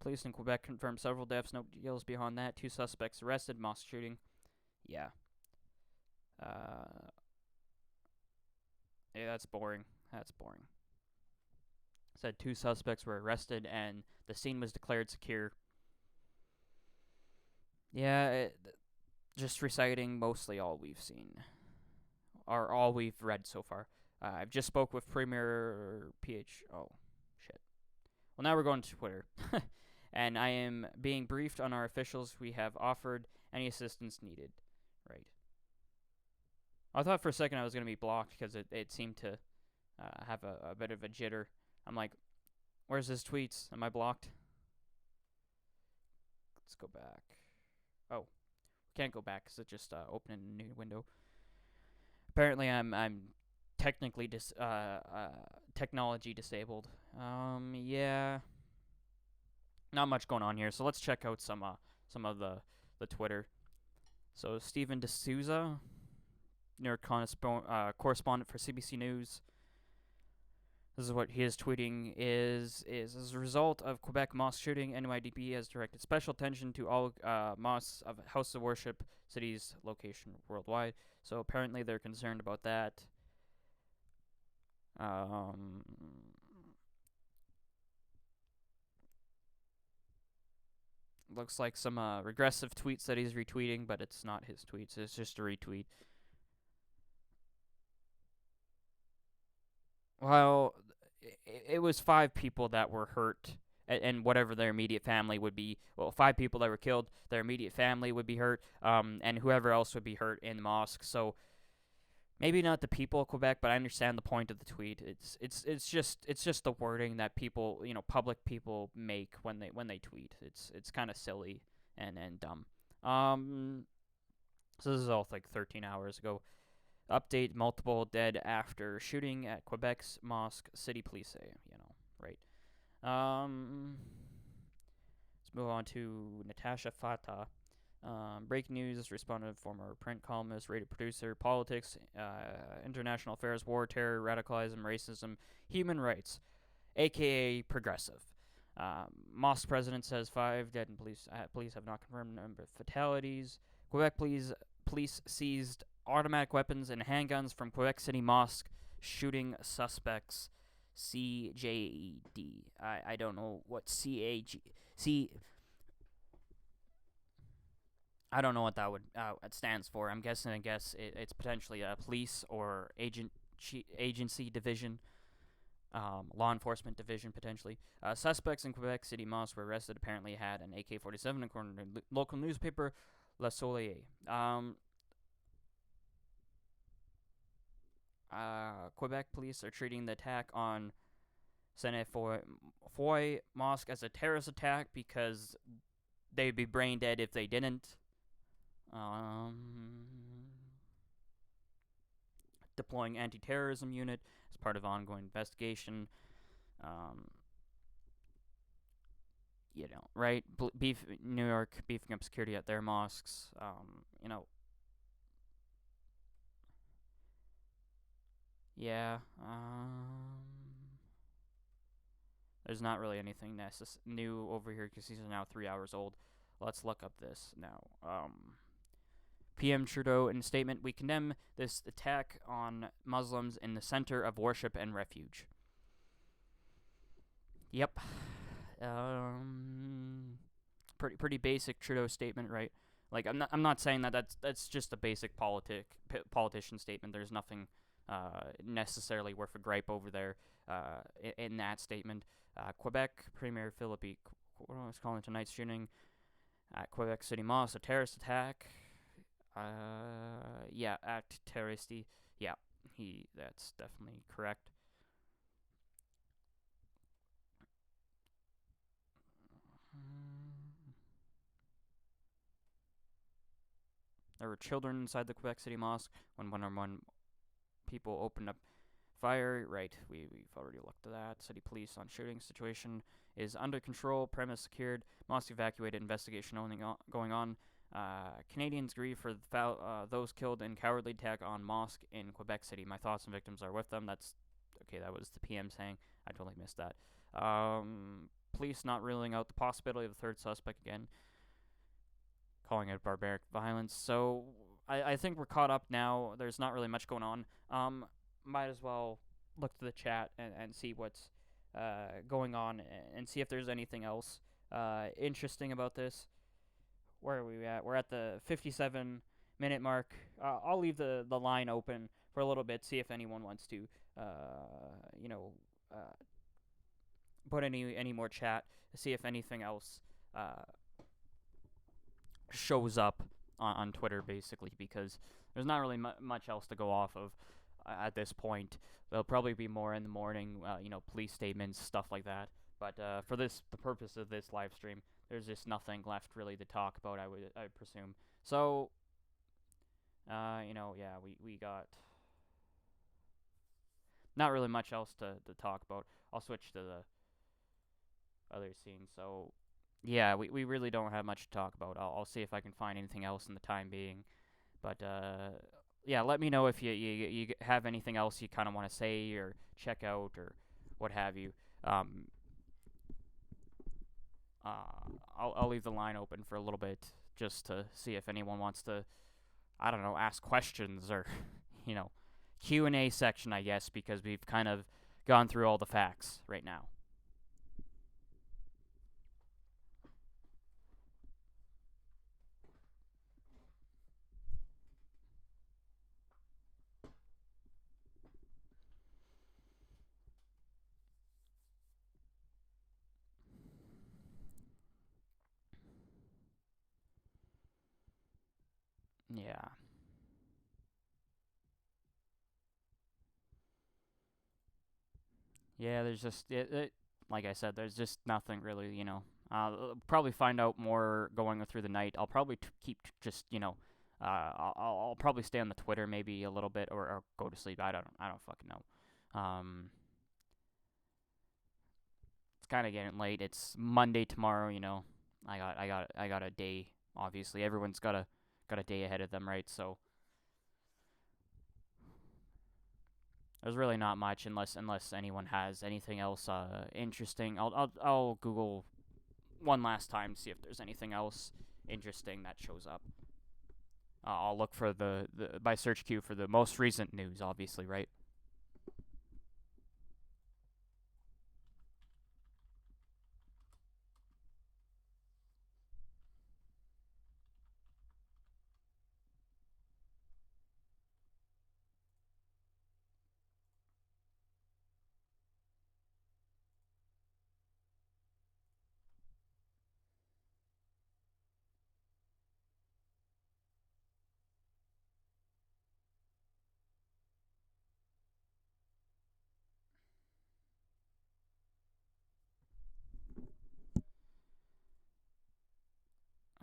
Police in Quebec confirmed several deaths, no details beyond that. 2 suspects arrested, mosque shooting. Yeah. Yeah, that's boring. Said 2 suspects were arrested and the scene was declared secure. Yeah, just reciting mostly all we've seen. Or all we've read so far. I've just spoke with Premier Oh, shit. Well, now we're going to Twitter. And I am being briefed on our officials. We have offered any assistance needed. Right. I thought for a second I was going to be blocked because it seemed to have a bit of a jitter. I'm like, where's his tweets? Am I blocked? Let's go back. Oh, can't go back because it just opened a new window. Apparently I'm technically technology disabled. Yeah. Not much going on here, so let's check out some some of the Twitter. So Stephen D'Souza, New York correspondent for CBC News. This is what he is tweeting: is as a result of Quebec mosque shooting, NYDP has directed special attention to all mosques of house of worship cities location worldwide. So apparently they're concerned about that. Looks like some regressive tweets that he's retweeting, but it's not his tweets. It's just a retweet. Well, it was 5 people that were hurt, and whatever their immediate family would be. Well, 5 people that were killed, their immediate family would be hurt, and whoever else would be hurt in the mosque. So maybe not the people of Quebec, but I understand the point of the tweet. It's just the wording that people, public people make when they tweet. It's kind of silly and dumb. So this is all like 13 hours ago. Update: multiple dead after shooting at Quebec's mosque. City police say, right. Let's move on to Natasha Fatah. Breaking news: responded former print columnist, radio producer, politics, international affairs, war, terror, radicalism, racism, human rights, aka progressive. Mosque president says 5 dead, and police have not confirmed the number of fatalities. Quebec police seized automatic weapons and handguns from Quebec City Mosque shooting suspects. CJD. I don't know what I don't know what that would it stands for. I guess it's potentially a police or agency division, law enforcement division potentially. Suspects in Quebec City Mosque were arrested. Apparently had an AK-47, according to local newspaper Le Soleil. Quebec police are treating the attack on Sainte-Foy Mosque as a terrorist attack because they'd be brain dead if they didn't. Deploying anti-terrorism unit as part of ongoing investigation. Right? New York beefing up security at their mosques. Yeah. There's not really anything new over here because these are now 3 hours old. Let's look up this now. PM Trudeau in a statement: we condemn this attack on Muslims in the center of worship and refuge. Yep. Pretty basic Trudeau statement, right? Like I'm not saying that's just a basic politician statement. There's nothing necessarily worth a gripe over there in that statement. Quebec Premier Philippe was calling tonight's shooting at Quebec City Mosque a terrorist attack. Act terroristi. Yeah, that's definitely correct. There were children inside the Quebec City Mosque when one people opened up fire. Right, we've already looked at that. City police on shooting situation is under control. Premise secured. Mosque evacuated. Investigation going on. Canadians grieve for those killed in cowardly attack on mosque in Quebec City. My thoughts and victims are with them. That's okay. That was the PM saying. I totally missed that. Police not ruling out the possibility of a third suspect again, calling it barbaric violence. So I think we're caught up now. There's not really much going on. Might as well look to the chat and see what's going on and see if there's anything else interesting about this. Where are we at? We're at the 57-minute mark. I'll leave the line open for a little bit, see if anyone wants to, put any more chat, see if anything else shows up on Twitter, basically, because there's not really much else to go off of at this point. There'll probably be more in the morning, police statements, stuff like that. But for the purpose of this live stream, there's just nothing left really to talk about, I presume. So, we got not really much else to talk about. I'll switch to the other scene. So, yeah, we really don't have much to talk about. I'll see if I can find anything else in the time being. But yeah, let me know if you have anything else you kind of want to say or check out or what have you. Um, I'll leave the line open for a little bit just to see if anyone wants to, I don't know, ask questions or you know, Q&A section, I guess, because we've kind of gone through all the facts right now. Yeah. Yeah, there's just like I said, there's just nothing really, probably find out more going through the night. I'll probably keep just, I'll probably stay on the Twitter maybe a little bit or go to sleep. I don't fucking know. It's kind of getting late. It's Monday tomorrow, I got a day. Obviously, everyone's got a day ahead of them, right? So there's really not much unless anyone has anything else interesting. I'll Google one last time to see if there's anything else interesting that shows up. I'll look for the by search queue for the most recent news, obviously, right?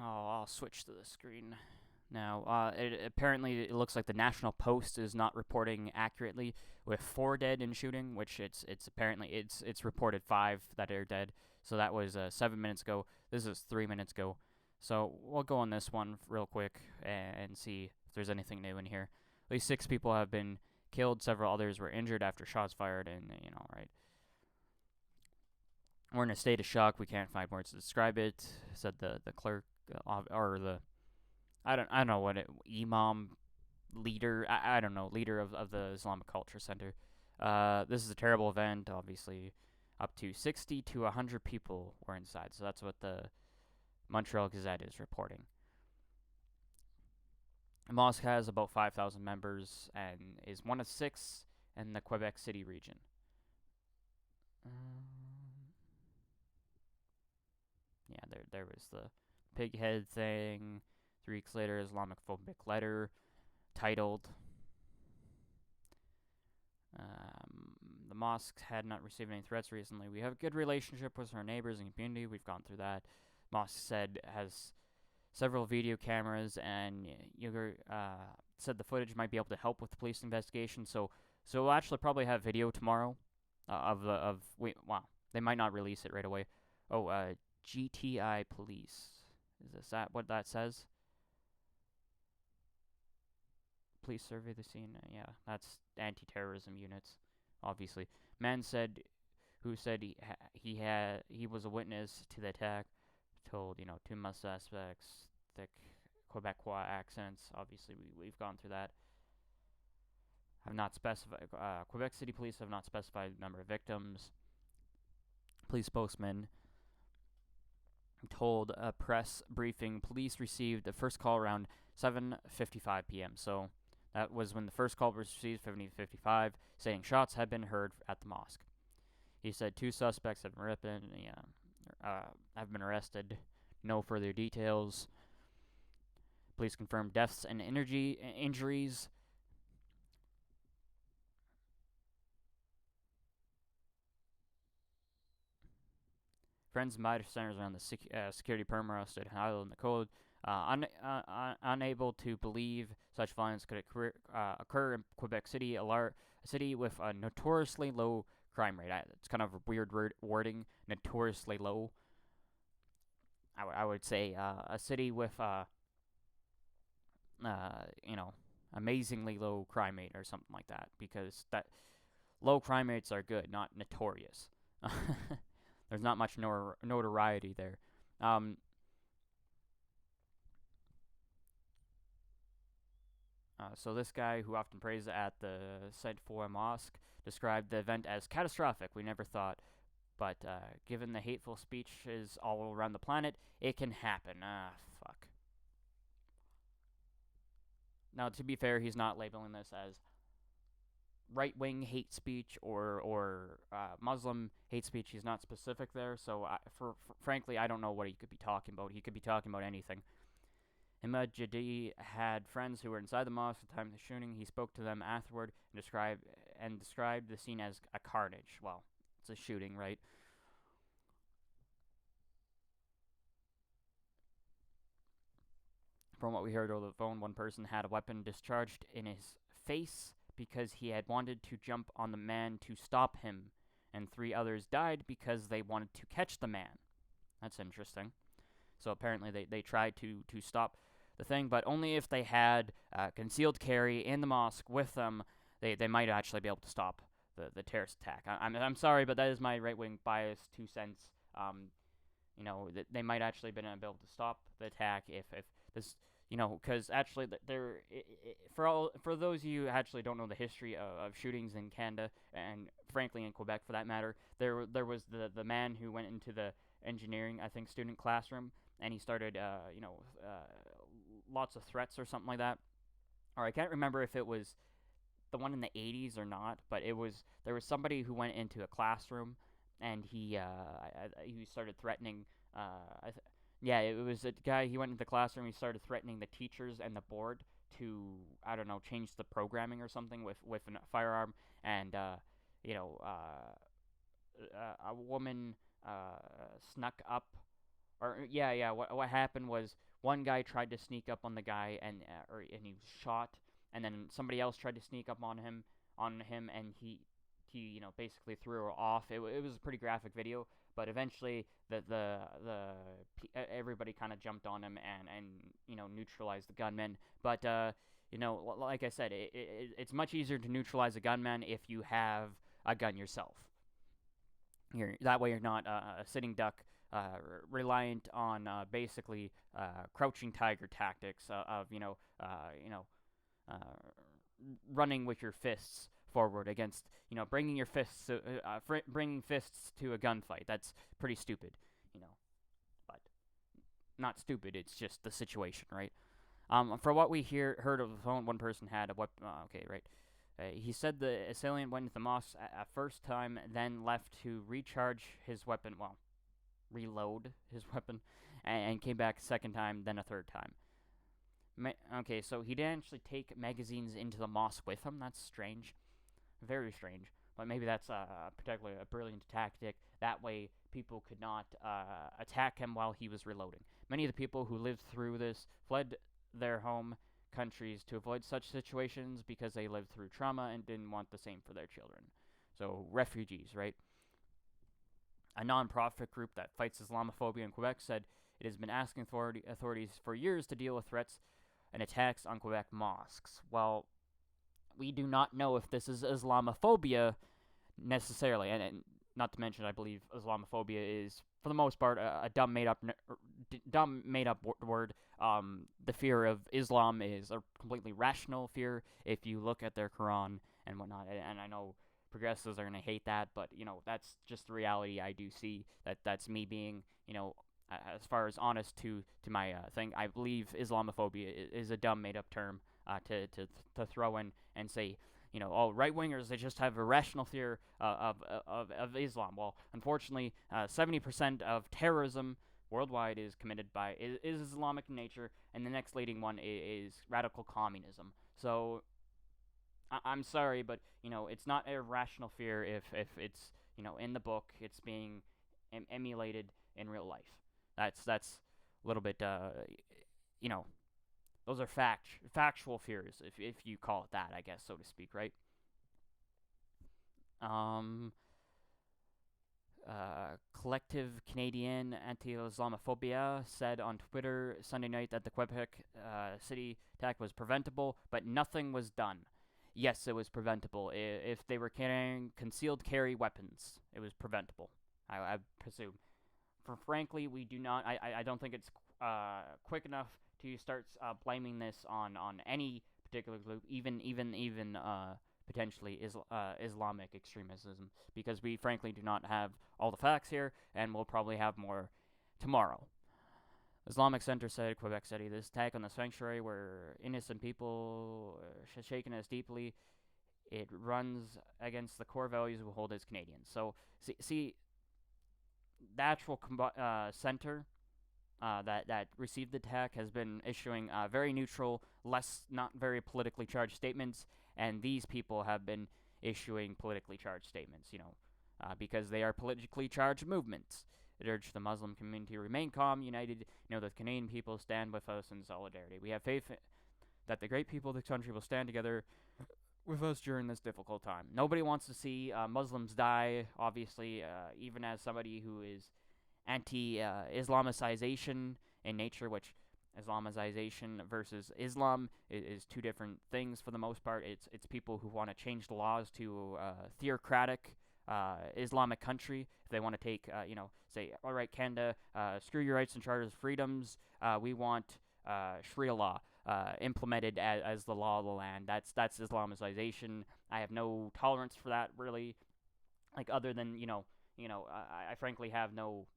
Oh, I'll switch to the screen now. Apparently it looks like the National Post is not reporting accurately with 4 dead in shooting, which it's apparently it's reported 5 that are dead. So that was 7 minutes ago. This is 3 minutes ago. So we'll go on this one real quick and see if there's anything new in here. At least 6 people have been killed. Several others were injured after shots fired, and right. We're in a state of shock. We can't find words to describe it," said the clerk or the I don't know what imam leader. I don't know, leader of the Islamic Culture Center. This is a terrible event. Obviously, up to 60 to 100 people were inside. So that's what the Montreal Gazette is reporting. The mosque has about 5,000 members and is one of 6 in the Quebec City region. Yeah, there was the pig head thing. 3 weeks later, Islamophobic letter titled, "The mosque had not received any threats recently. We have a good relationship with our neighbors and community. We've gone through that." Mosque said has several video cameras, and Yuger said the footage might be able to help with the police investigation. So we'll actually probably have video tomorrow wait, wow, they might not release it right away. Oh, GTI police. Is that what that says? Police survey the scene. Yeah, that's anti-terrorism units, obviously. Man said, who said he was a witness to the attack, told 2 month suspects, thick Quebecois accents. Obviously, we've gone through that. Have not specified. Quebec City Police have not specified the number of victims. Police spokesman told a press briefing police received the first call around 7:55 p.m. So that was when the first call was received, 7:55, saying shots had been heard at the mosque. He said 2 suspects have been arrested. No further details. Police confirmed deaths and injuries. Friends and bystanders around the security perimeter stood high in the cold, unable to believe such violence could occur in Quebec City, a city with a notoriously low crime rate. It's kind of a weird wording, notoriously low. I would say a city with you know, amazingly low crime rate or something like that, because that low crime rates are good, not notorious. There's not much notoriety there. Um, so this guy, who often prays at the Saint Four Mosque, described the event as catastrophic. We never thought, but given the hateful speeches all around the planet, it can happen. Fuck. Now, to be fair, he's not labeling this as right-wing hate speech or Muslim hate speech. He's not specific there, so frankly, I don't know what he could be talking about. He could be talking about anything. Imad Jadi had friends who were inside the mosque at the time of the shooting. He spoke to them afterward and described the scene as a carnage. Well, it's a shooting, right? From what we heard over the phone, one person had a weapon discharged in his face because he had wanted to jump on the man to stop him, and 3 others died because they wanted to catch the man. That's interesting. So apparently they tried to stop the thing, but only if they had concealed carry in the mosque with them, they might actually be able to stop the terrorist attack. I'm sorry, but that is my right-wing bias, 2 cents. You know, they might actually have been able to stop the attack if this, you know, because actually for those of you who actually don't know the history of shootings in Canada, and frankly in Quebec for that matter, there was the man who went into the engineering, I think, student classroom, and he started lots of threats or something like that. Or I can't remember if it was the one in the 80s or not, but there was somebody who went into a classroom and he started threatening. Yeah, it was a guy. He went into the classroom. He started threatening the teachers and the board to, I don't know, change the programming or something with a firearm. And you know, a woman snuck up. Or yeah. What happened was one guy tried to sneak up on the guy and he was shot, and then somebody else tried to sneak up on him, and he basically threw her off. It was a pretty graphic video, but eventually everybody kind of jumped on him and neutralized the gunman. But like I said, it's much easier to neutralize a gunman if you have a gun yourself. That way you're not a sitting duck, reliant on basically crouching tiger tactics of running with your fists forward against, bringing your fists bringing fists to a gunfight. That's pretty stupid, but not stupid. It's just the situation, right? For what we heard of the phone, one person had a weapon. Okay, right. He said the assailant went into the mosque a first time, then left to recharge his weapon. Well, reload his weapon, and came back a second time, then a third time. Okay, so he didn't actually take magazines into the mosque with him. That's strange. Very strange. But maybe that's particularly a brilliant tactic. That way, people could not attack him while he was reloading. Many of the people who lived through this fled their home countries to avoid such situations because they lived through trauma and didn't want the same for their children. So, refugees, right? A non-profit group that fights Islamophobia in Quebec said it has been asking authorities for years to deal with threats and attacks on Quebec mosques. Well, we do not know if this is Islamophobia necessarily, and not to mention, I believe Islamophobia is, for the most part, a dumb made up word. The fear of Islam is a completely rational fear if you look at their Quran and whatnot. And I know progressives are gonna hate that, but that's just the reality I do see. That's me being as far as honest to my thing. I believe Islamophobia is a dumb made up term to throw in and say, all right wingers, they just have a rational fear of Islam. Well, unfortunately, 70% of terrorism worldwide is committed by is Islamic in nature, and the next leading one is radical communism. So I'm sorry, but it's not a rational fear if it's in the book, it's being emulated in real life. That's a little bit those are factual fears, if you call it that, I guess, so to speak, right? Collective Canadian Anti-Islamophobia said on Twitter Sunday night that the Quebec city attack was preventable, but nothing was done. Yes, it was preventable. If they were carrying concealed carry weapons, it was preventable, I presume. Frankly, we do not. I don't think it's quick enough to start blaming this on any particular group, even potentially Islamic extremism, because we frankly do not have all the facts here, and we'll probably have more tomorrow. Islamic Center said, Quebec City, this attack on the sanctuary where innocent people shaken us deeply. It runs against the core values we hold as Canadians. So, see the actual center that received the attack has been issuing very neutral, not very politically charged statements, and these people have been issuing politically charged statements, because they are politically charged movements. It urged the Muslim community to remain calm, united, the Canadian people stand with us in solidarity. We have faith that the great people of this country will stand together with us during this difficult time. Nobody wants to see Muslims die, obviously, even as somebody who is anti-Islamicization in nature, which Islamicization versus Islam is two different things for the most part. It's people who want to change the laws to theocratic Islamic country. If they want to take, say, all right, Canada, screw your rights and charters, freedoms. We want Sharia law implemented as the law of the land. That's Islamicization. I have no tolerance for that, really. Like, other than I frankly have no.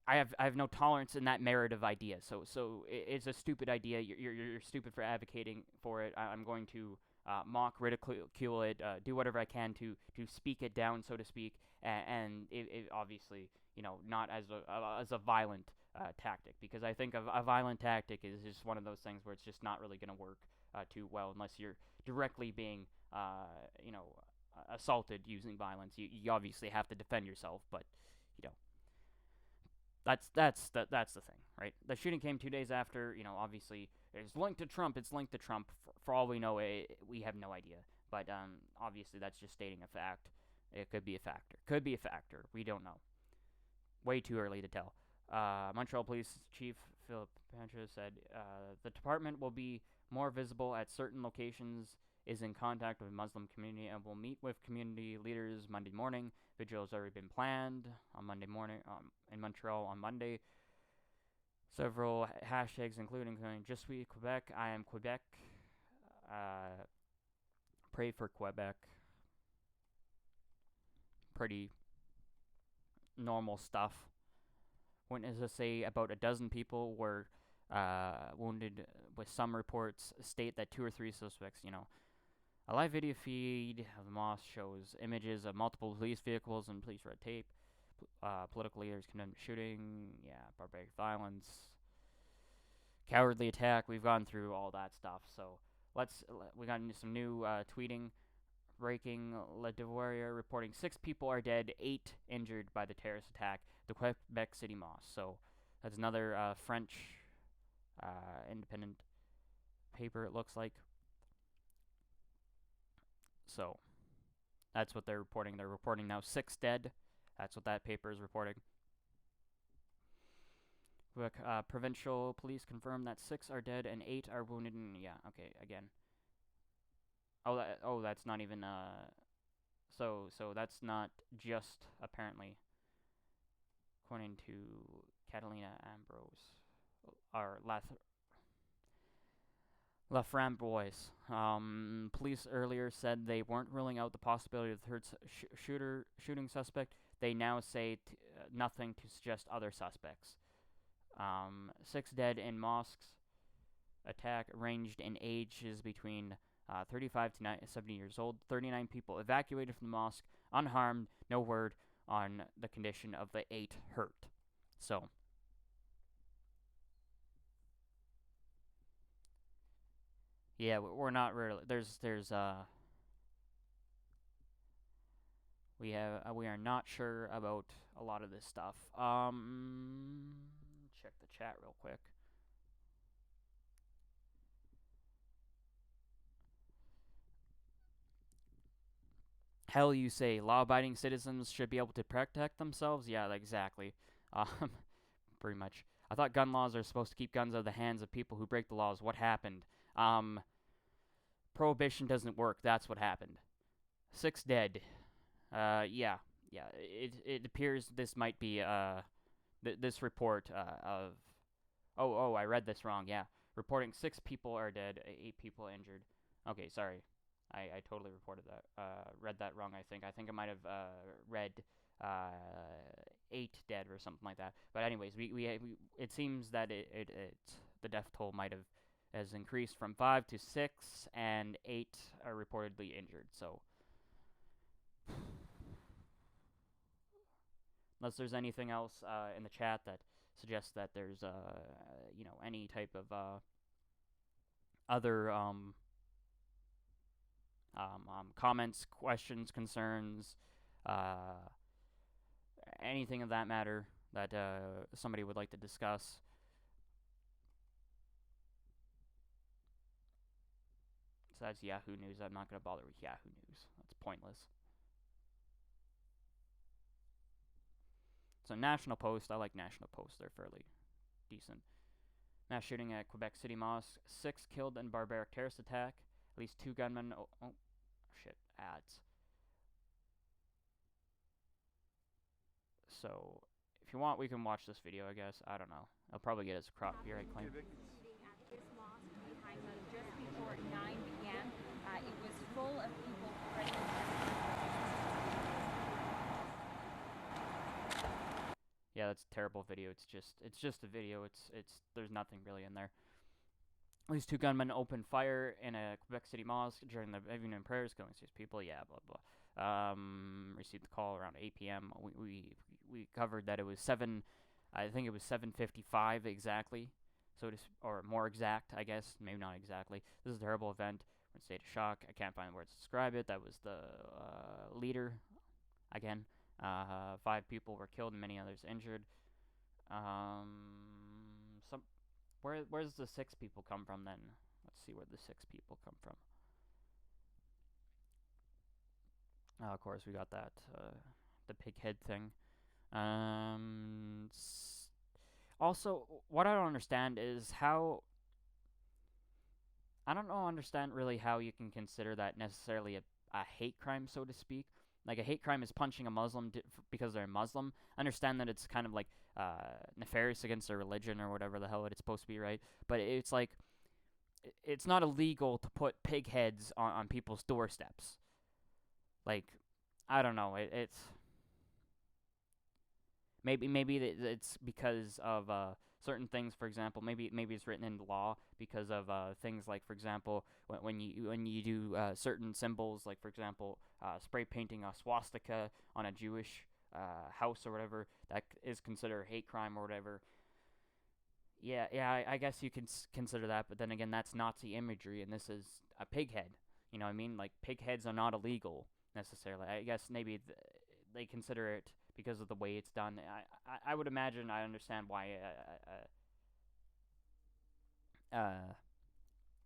I have no tolerance in that merit of idea. So it's a stupid idea. You're stupid for advocating for it. I'm going to mock, ridicule it, do whatever I can to speak it down, so to speak, and it obviously not as a violent tactic, because I think a violent tactic is just one of those things where it's just not really going to work too well unless you're directly being assaulted using violence. You obviously have to defend yourself, but that's the thing, right? The shooting came 2 days after. Obviously it's linked to Trump. It's linked to Trump. For all we know, we have no idea. But obviously that's just stating a fact. It could be a factor. We don't know. Way too early to tell. Montreal Police Chief Philip Pancha said the department will be more visible at certain locations, is in contact with the Muslim community, and will meet with community leaders Monday morning. Vigil has already been planned on Monday morning in Montreal on Monday. Several hashtags including Je suis Quebec, I am Quebec, pray for Quebec. Pretty normal stuff. Witnesses say about a dozen people were wounded, with some reports state that 2 or 3 suspects, A live video feed of the mosque shows images of multiple police vehicles and police red tape. Political leaders condemned the shooting. Barbaric violence. Cowardly attack. We've gone through all that stuff. So we got some new tweeting. Breaking Le Devoirier reporting 6 people are dead, 8 injured by the terrorist attack. The Quebec City Mosque. So that's another French independent paper, it looks like. So that's what they're reporting. They're reporting now 6 dead. That's what that paper is reporting. Quebec provincial police confirm that 6 are dead and 8 are wounded. Again. That's not even so that's not just, apparently, according to Catalina Ambrose or Laframboise. Police earlier said they weren't ruling out the possibility of the third shooting suspect. They now say nothing to suggest other suspects. 6 dead in Mosque's attack ranged in ages between 35 to 70 years old. 39 people evacuated from the mosque unharmed. No word on the condition of the 8 hurt. So yeah, we're not really. We are not sure about a lot of this stuff. Check the chat real quick. hell you say? Law-abiding citizens should be able to protect themselves? Yeah, exactly. Um, pretty much. I thought gun laws are supposed to keep guns out of the hands of people who break the laws. What happened? Prohibition doesn't work. That's what happened. 6 dead. Yeah. It appears this might be, this report, of... Oh, I read this wrong, yeah. Reporting 6 people are dead, 8 people injured. Okay, sorry. I totally read that wrong, I think. I think I might have, read, 8 dead or something like that. But anyways, it seems that the death toll has increased from 5 to 6, and 8 are reportedly injured, so... Unless there's anything else, in the chat that suggests that there's, any type of, other, comments, questions, concerns, anything of that matter that, somebody would like to discuss. Besides Yahoo News, I'm not going to bother with Yahoo News. That's pointless. So National Post, I like National Post. They're fairly decent. Mass shooting at Quebec City Mosque. 6 killed in barbaric terrorist attack. At least 2 gunmen. Oh, shit. Ads. So, if you want, we can watch this video, I guess. I don't know. I'll probably get us a copyright claim. This mosque behind them just before 9 began. It was full of people present. Yeah, that's a terrible video. It's just a video. There's nothing really in there. At least 2 gunmen opened fire in a Quebec City mosque during the evening prayers, killing 6 people. Yeah, blah blah. Received the call around 8 p.m. We covered that it was 7. I think it was 7:55 exactly. So or more exact, I guess. Maybe not exactly. This is a terrible event. We're in a state of shock. I can't find words to describe it. That was the leader. Again. 5 people were killed and many others injured. Where's the 6 people come from then? Let's see where the 6 people come from. Of course, we got that, the pig head thing. Also, what I don't understand is how... I don't understand really how you can consider that necessarily a hate crime, so to speak. Like, a hate crime is punching a Muslim because they're a Muslim. I understand that it's kind of, like, nefarious against their religion or whatever the hell it's supposed to be, right? But it's, like, it's not illegal to put pig heads on people's doorsteps. Like, I don't know. It's... Maybe it's because of certain things. For example, maybe it's written into law because of things like, for example, when you do certain symbols, like for example, spray painting a swastika on a Jewish house or whatever, that is considered a hate crime or whatever. Yeah, I guess you can consider that, but then again, that's Nazi imagery, and this is a pig head. You know what I mean? Like, pig heads are not illegal necessarily. I guess maybe they consider it because of the way it's done. I would imagine I understand why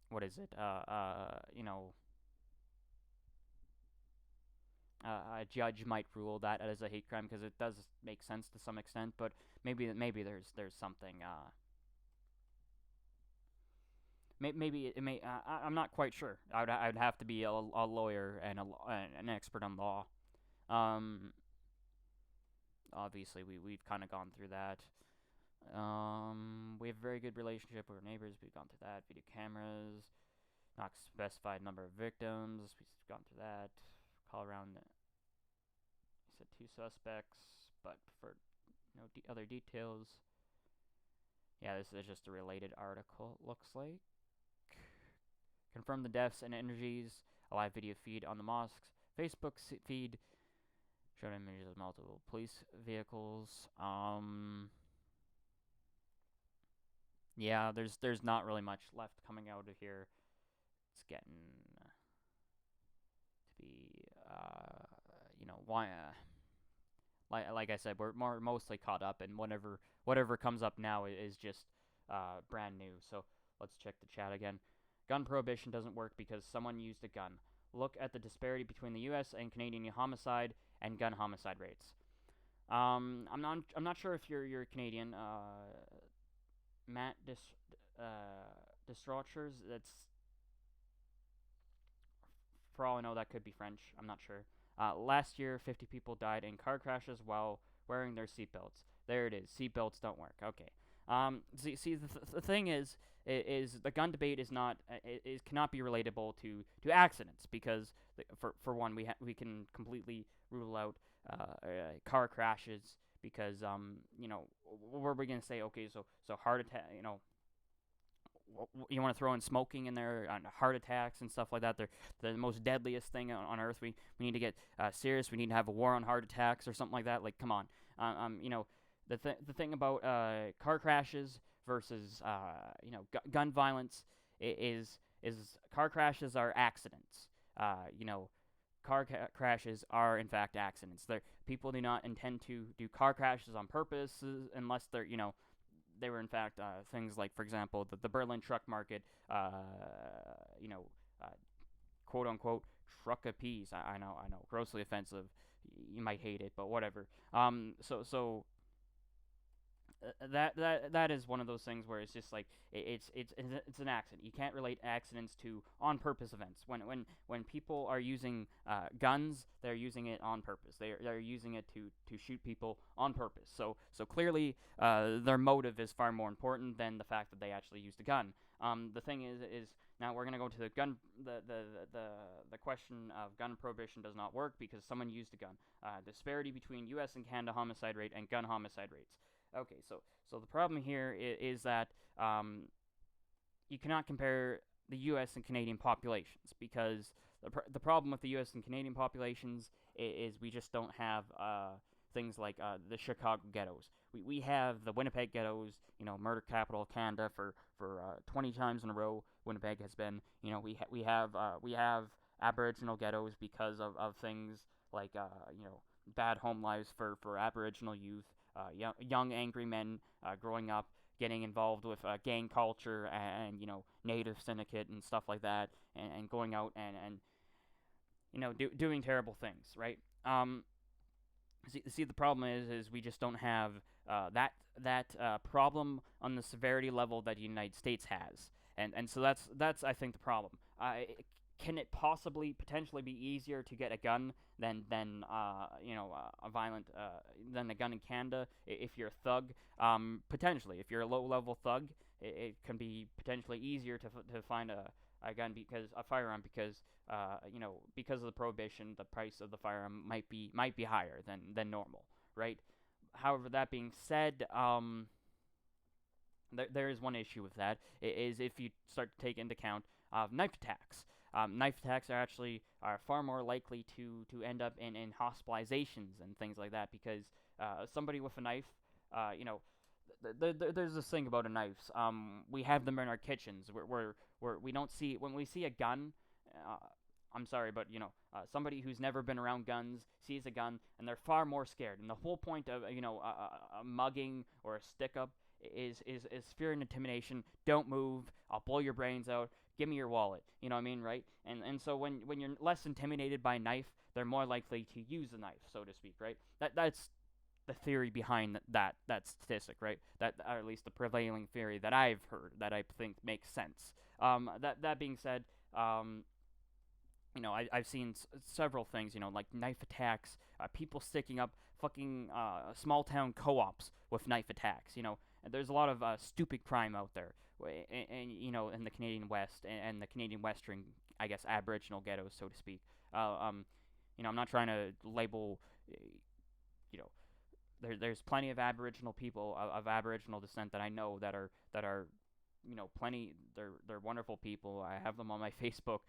what is it? A judge might rule that as a hate crime because it does make sense to some extent, but maybe there's something maybe it may I'm not quite sure. I'd have to be a lawyer and an expert on law. Obviously, we've kind of gone through that. We have a very good relationship with our neighbors. We've gone through that. Video cameras, not specified number of victims. We've gone through that. Call around. I said 2 suspects, but for other details. Yeah, this is just a related article. It looks like. Confirm the deaths and injuries. A live video feed on the mosque's Facebook feed. Showed images of multiple police vehicles. Yeah, there's not really much left coming out of here. It's getting to be why like I said, we're mostly caught up, and whatever comes up now is just brand new. So let's check the chat again. Gun prohibition doesn't work because someone used a gun. look at the disparity between the U.S. and Canadian homicide and gun homicide rates. I'm not sure if you're Canadian. Matt Distrauchers. That's, for all I know, that could be French. I'm not sure. Last year, 50 people died in car crashes while wearing their seatbelts. There it is. Seatbelts don't work. Okay. The thing is the gun debate is not is cannot be relatable to accidents, because for one, we can completely rule out car crashes, because what are we gonna say? Okay, so heart attack, you want to throw in smoking in there, heart attacks and stuff like that. They're the most deadliest thing on earth. We need to get serious. We need to have a war on heart attacks or something like that. Like, come on. The thing about car crashes versus gun violence is car crashes are accidents. Crashes are in fact accidents. People do not intend to do car crashes on purpose, unless they were in fact things like, for example, the Berlin truck market, quote unquote truck of peace. I know, grossly offensive. You might hate it, but whatever. So that is one of those things where it's just like it's an accident. You can't relate accidents to on purpose events. When people are using guns, they're using it on purpose. They're using it to shoot people on purpose. So clearly their motive is far more important than the fact that they actually used a gun. The thing is now we're gonna go to the gun. The question of gun prohibition does not work because someone used a gun. Disparity between U.S. and Canada homicide rate and gun homicide rates. Okay, so the problem here is that you cannot compare the U.S. and Canadian populations, because the problem with the U.S. and Canadian populations is we just don't have things like the Chicago ghettos. We have the Winnipeg ghettos, murder capital of Canada for 20 times in a row. Winnipeg has been, we have Aboriginal ghettos because of things like bad home lives for Aboriginal youth. Young angry men growing up, getting involved with gang culture and native syndicate and stuff like that, and going out and doing terrible things, right? See, the problem is we just don't have that problem on the severity level that the United States has, and so that's I think the problem. Can it potentially be easier to get a gun than a violent than a gun in Canada if you're a thug? Potentially, if you're a low-level thug, it can be potentially easier to find a gun, because a firearm, because because of the prohibition, the price of the firearm might be higher than normal, right? However, that being said, there is one issue with that. Is if you start to take into account knife attacks. Knife attacks are far more likely to end up in hospitalizations and things like that, because somebody with a knife, there's this thing about knives. We have them in our kitchens. We don't see, when we see a gun. I'm sorry, but somebody who's never been around guns sees a gun and they're far more scared. And the whole point of a mugging or a stick up is fear and intimidation. Don't move. I'll blow your brains out. Give me your wallet. You know what I mean, right? And so when you're less intimidated by a knife, they're more likely to use the knife, so to speak, right? That's the theory behind that statistic, right? That, or at least the prevailing theory that I've heard, that I think makes sense. That being said, I've seen several things, like knife attacks, people sticking up fucking small town co-ops with knife attacks, and there's a lot of stupid crime out there, and in the Canadian West and the Canadian Western, I guess, Aboriginal ghettos, so to speak. I'm not trying to label, there's plenty of Aboriginal people of Aboriginal descent that I know that are plenty. They're wonderful people. I have them on my Facebook.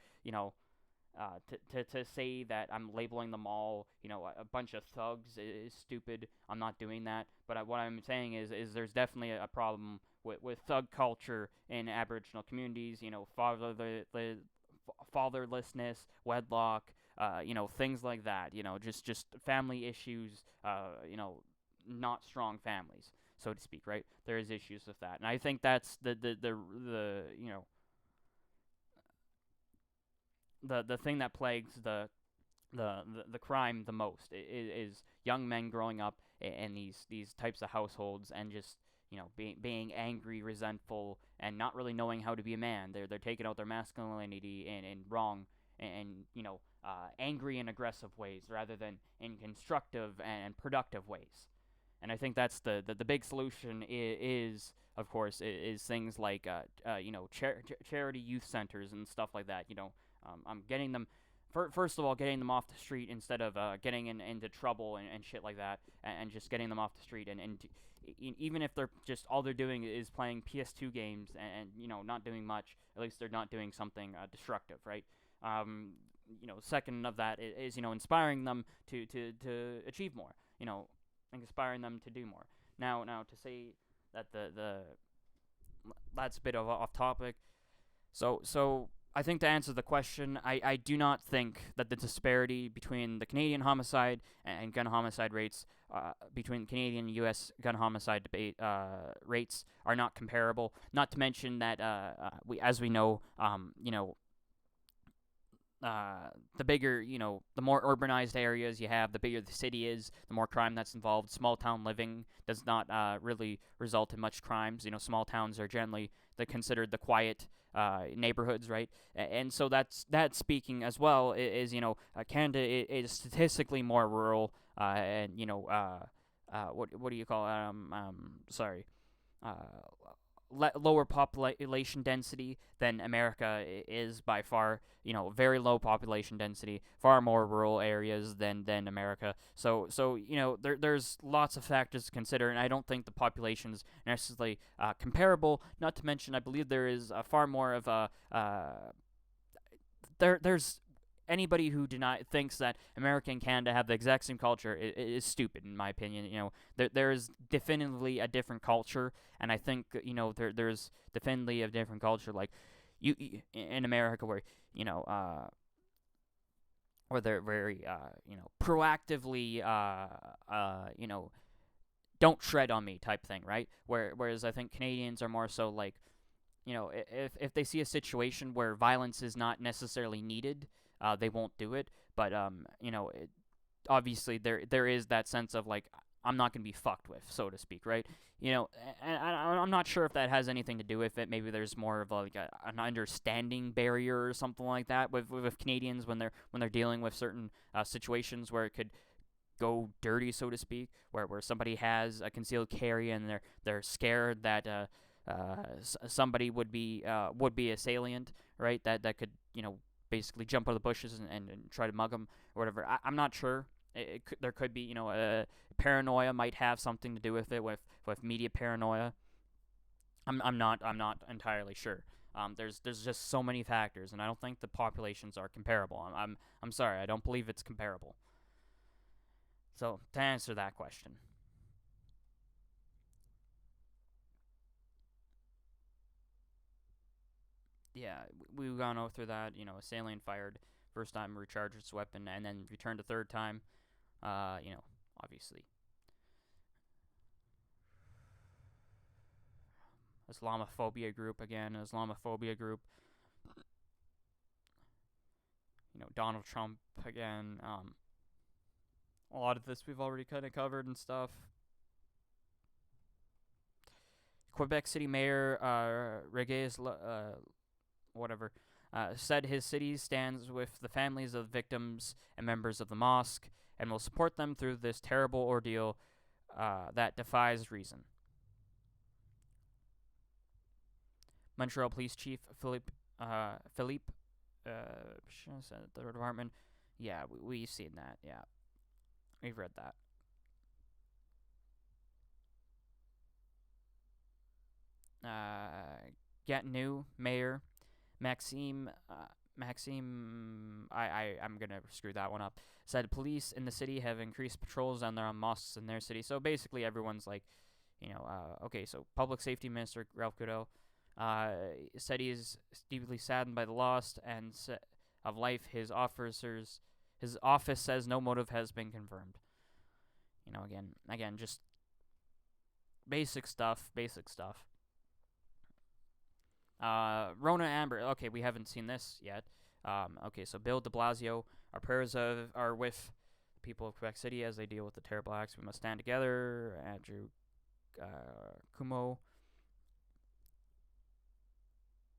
To say that I'm labeling them all, a bunch of thugs is stupid. I'm not doing that. But what I'm saying is there's definitely a problem with thug culture in Aboriginal communities. Fatherlessness, wedlock, things like that. Just family issues. Not strong families, so to speak. Right? There is issues with that, and I think that's the the thing that plagues the crime the most is young men growing up in these types of households and just being angry, resentful, and not really knowing how to be a man. They're taking out their masculinity in wrong and angry and aggressive ways rather than in constructive and productive ways. And I think that's the big solution is of course is things like charity youth centers and stuff like that. I'm getting them first of all, getting them off the street instead of getting into trouble and shit like that, and just getting them off the street, and even if they're just all they're doing is playing PS2 games and not doing much, at least they're not doing something destructive, right? Second of that is inspiring them to achieve more, inspiring them to do more. Now to say that the that's a bit of off topic. So I think to answer the question, I do not think that the disparity between the Canadian homicide and gun homicide rates, between Canadian and U.S. gun homicide debate rates, are not comparable. Not to mention that as we know, the bigger, the more urbanized areas you have, the bigger the city is, the more crime that's involved. Small town living does not really result in much crimes. Small towns are generally considered the quiet neighborhoods, right? And so that's speaking as well is Canada is statistically more rural, and what do you call it? Sorry. Lower population density than America is by far. Very low population density, far more rural areas than America. So there's lots of factors to consider, and I don't think the population's necessarily comparable. Not to mention, I believe there is far more of a there's anybody who thinks that America and Canada have the exact same culture is stupid, in my opinion. There is definitively a different culture, and I think there's definitively a different culture, like you in America where where they're very proactively don't tread on me type thing, right? Whereas I think Canadians are more so like if they see a situation where violence is not necessarily needed, they won't do it. But obviously there is that sense of like, I'm not going to be fucked with, so to speak, right? And I'm not sure if that has anything to do with it. Maybe there's more of an understanding barrier or something like that with Canadians when they're dealing with certain situations where it could go dirty, so to speak, where somebody has a concealed carry and they're scared that somebody would be assailant, right? That could basically jump out of the bushes and try to mug them or whatever. I'm not sure. There could be paranoia might have something to do with it, with media paranoia. I'm not entirely sure. There's just so many factors, and I don't think the populations are comparable. I'm sorry, I don't believe it's comparable. So to answer that question. Yeah, we've gone through that. Assailant fired first time, recharged its weapon, and then returned a third time. Obviously, Islamophobia group again. Islamophobia group. Donald Trump again. A lot of this we've already kind of covered and stuff. Quebec City Mayor Regis whatever, said his city stands with the families of victims and members of the mosque and will support them through this terrible ordeal that defies reason. Montreal Police Chief Philippe the department. Yeah, we've seen that. Yeah, we've read that. Gatineau Mayor Maxime, I'm gonna screw that one up, said police in the city have increased patrols on their mosques in their city. So basically, everyone's like, okay. So Public Safety Minister Ralph Goodell said he is deeply saddened by the loss and of life. His office says no motive has been confirmed. Again, just basic stuff. Rona Amber. Okay, we haven't seen this yet. Okay, so Bill de Blasio. Our prayers are with the people of Quebec City as they deal with the terrible acts. We must stand together. Andrew Cuomo.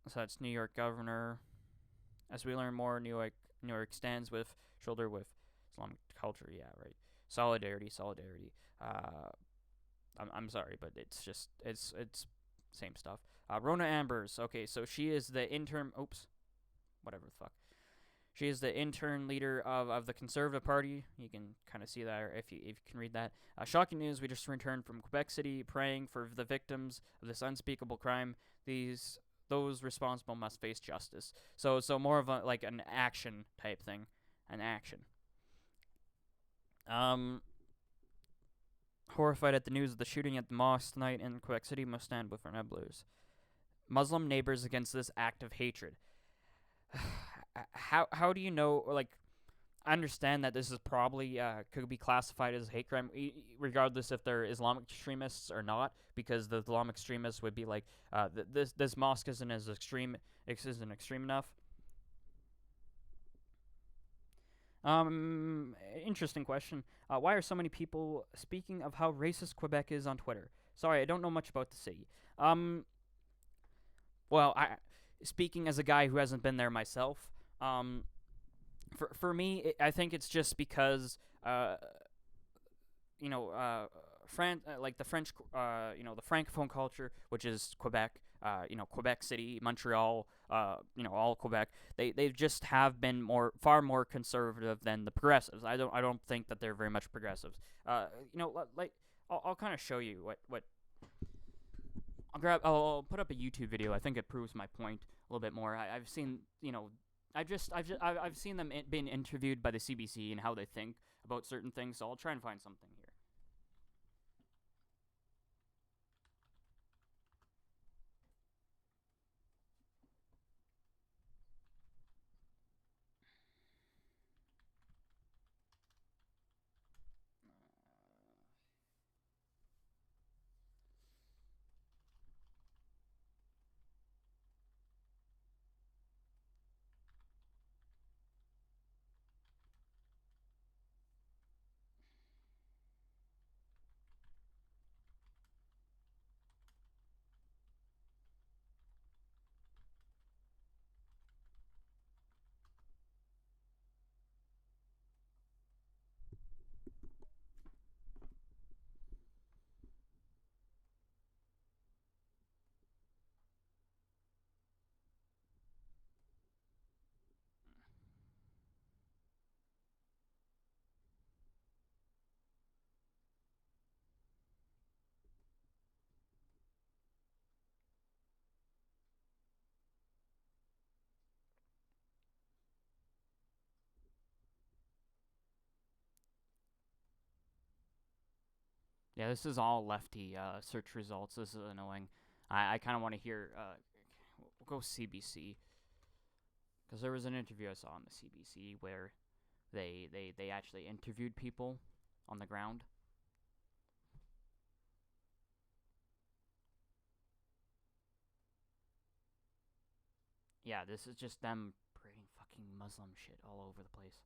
So that's New York governor. As we learn more, New York stands with shoulder with Islamic culture. Yeah, right. Solidarity. I'm sorry, but it's just it's same stuff. Rona Ambers. Okay, so she is the intern. Oops, whatever the fuck. She is the intern leader of the Conservative Party. You can kind of see that if you can read that. Shocking news: we just returned from Quebec City, praying for the victims of this unspeakable crime. Those responsible must face justice. So more of a like an action type thing, an action. Horrified at the news of the shooting at the mosque tonight in Quebec City, must stand with our neighbors. Muslim neighbors against this act of hatred. How do you know? Or like, I understand that this is probably could be classified as a hate crime, regardless if they're Islamic extremists or not, because the Islamic extremists would be like, this mosque isn't extreme enough. Interesting question. Why are so many people speaking of how racist Quebec is on Twitter? Sorry, I don't know much about the city. Well, speaking as a guy who hasn't been there myself, for me, I think it's just because, like the French, the Francophone culture, which is Quebec, Quebec City, Montreal, all Quebec. They just have been far more conservative than the progressives. I don't think that they're very much progressives. Like I'll kind of show you what. I'll put up a YouTube video. I think it proves my point a little bit more. I've seen, I've seen them being interviewed by the CBC and how they think about certain things. So I'll try and find something here. Yeah, this is all lefty search results. This is annoying. I kind of want to hear. We'll go CBC, because there was an interview I saw on the CBC where they actually interviewed people on the ground. Yeah, this is just them parading fucking Muslim shit all over the place.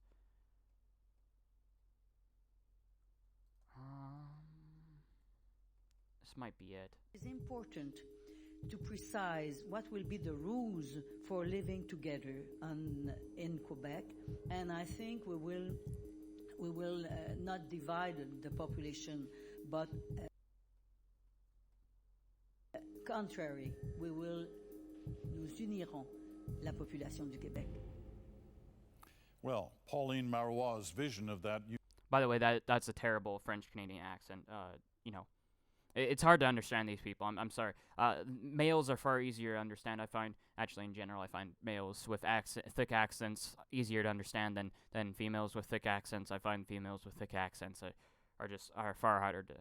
This might be it. It's important to precise what will be the rules for living together in Quebec, and I think we will not divide the population, but contrary, nous unirons la population du Québec. Well, Pauline Marois' vision of that. By the way, that's a terrible French-Canadian accent. It's hard to understand these people. I'm sorry. Males are far easier to understand, I find. Actually, in general, I find males with thick accents easier to understand than females with thick accents. I find females with thick accents are far harder to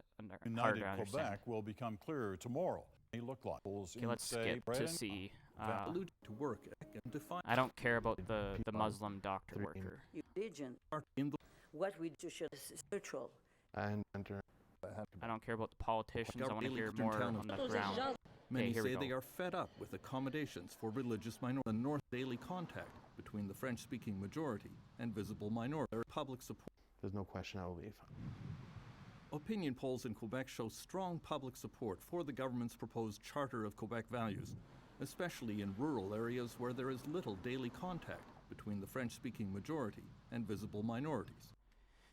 United understand. Quebec will become clearer tomorrow. They look like. Okay, let's skip to see. To work and define. I don't care about the Muslim doctor worker. Religion. What we do is spiritual. I don't care about the politicians. I want to hear more on the ground. Many here we say go. they are fed up with accommodations for religious minorities. The North daily contact between the French-speaking majority and visible minority. Public support. There's no question, I believe. Opinion polls in Quebec show strong public support for the government's proposed Charter of Quebec Values, especially in rural areas where there is little daily contact between the French-speaking majority and visible minorities.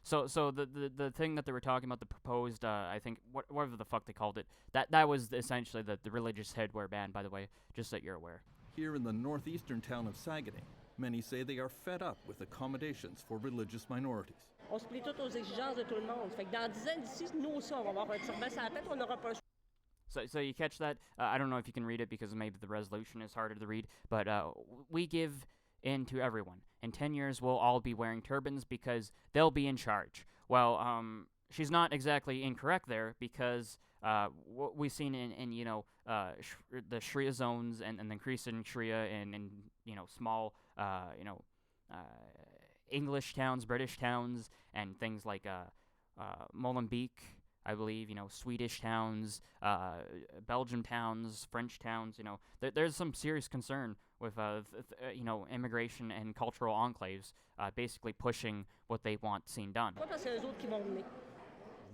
So the thing that they were talking about, the proposed, I think, whatever the fuck they called it, that was essentially the religious headwear ban, by the way, just so you're aware. Here in the northeastern town of Saguenay, many say they are fed up with accommodations for religious minorities. On se plie tout aux exigences de tout le monde. Fait que dans 10 ans d'ici, nous aussi, on va avoir un turban sur la tête, on n'aura pas le choix. So you catch that? I don't know if you can read it because maybe the resolution is harder to read, but we give in to everyone. In 10 years, we'll all be wearing turbans because they'll be in charge. Well, she's not exactly incorrect there because what we've seen in the Sharia zones and the increase in Sharia in small English towns, British towns, and things like Molenbeek, I believe, Swedish towns, Belgium towns, French towns, there's some serious concern with, immigration and cultural enclaves basically pushing what they want seen done. Pas parce que c'est eux autres qui vont venir.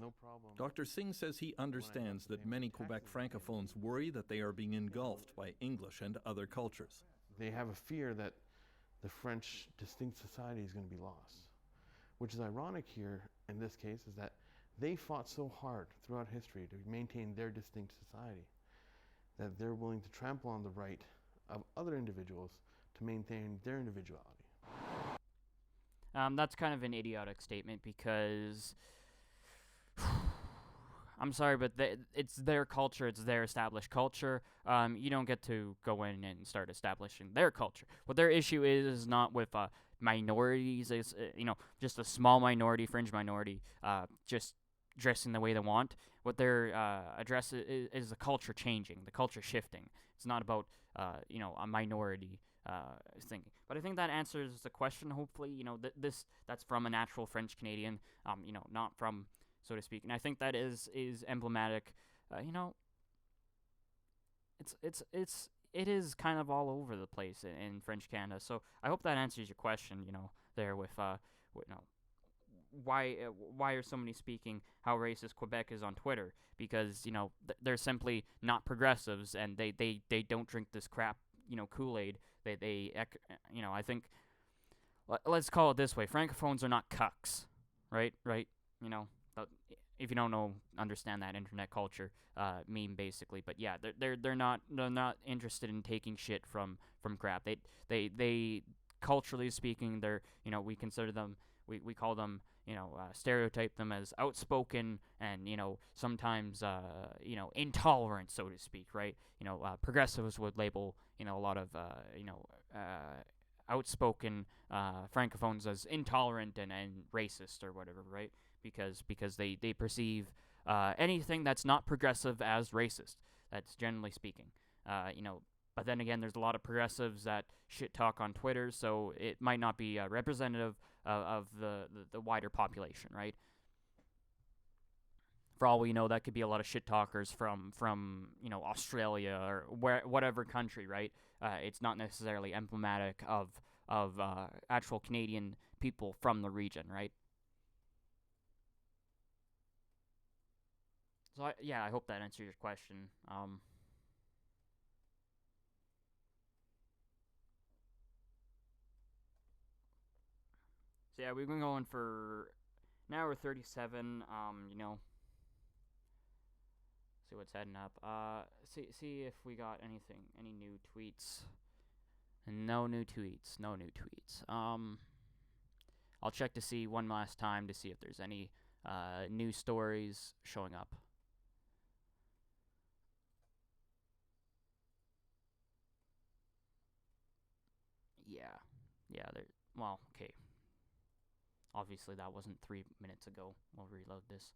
No problem. Dr. Singh says he understands that many Quebec francophones worry that they are being engulfed by English and other cultures. They have a fear that the French distinct society is going to be lost. Which is ironic here in this case is that they fought so hard throughout history to maintain their distinct society that they're willing to trample on the right of other individuals to maintain their individuality. That's kind of an idiotic statement because I'm sorry, but it's their culture, it's their established culture. You don't get to go in and start establishing their culture. What their issue is not with minorities, is just a small minority, fringe minority, just dressing the way they want. What their address is the culture changing, the culture shifting. It's not about a minority thing. But I think that answers the question. Hopefully, that's from a natural French Canadian, not from, so to speak. And I think that is emblematic. It is kind of all over the place in French Canada. So I hope that answers your question. There with why are so many speaking how racist Quebec is on Twitter? Because they're simply not progressives and they don't drink this crap Kool-Aid. I think let's call it this way: francophones are not cucks, right? If you don't understand that internet culture meme basically, but yeah, they're not interested in taking shit from crap. They culturally speaking, they're we consider them, we call them, stereotype them as outspoken and sometimes intolerant, so to speak, right? Progressives would label a lot of outspoken francophones as intolerant and racist or whatever, right? Because they perceive anything that's not progressive as racist. That's generally speaking, But then again, there's a lot of progressives that shit talk on Twitter, so it might not be representative of the wider population, right? For all we know, that could be a lot of shit talkers from Australia or whatever country, right? It's not necessarily emblematic of actual Canadian people from the region, right? So I hope that answers your question. So yeah, we've been going for an hour 37. See what's heading up. See if we got any new tweets. No new tweets. I'll check to see one last time to see if there's any news stories showing up. Yeah, okay. Obviously that wasn't 3 minutes ago. We'll reload this.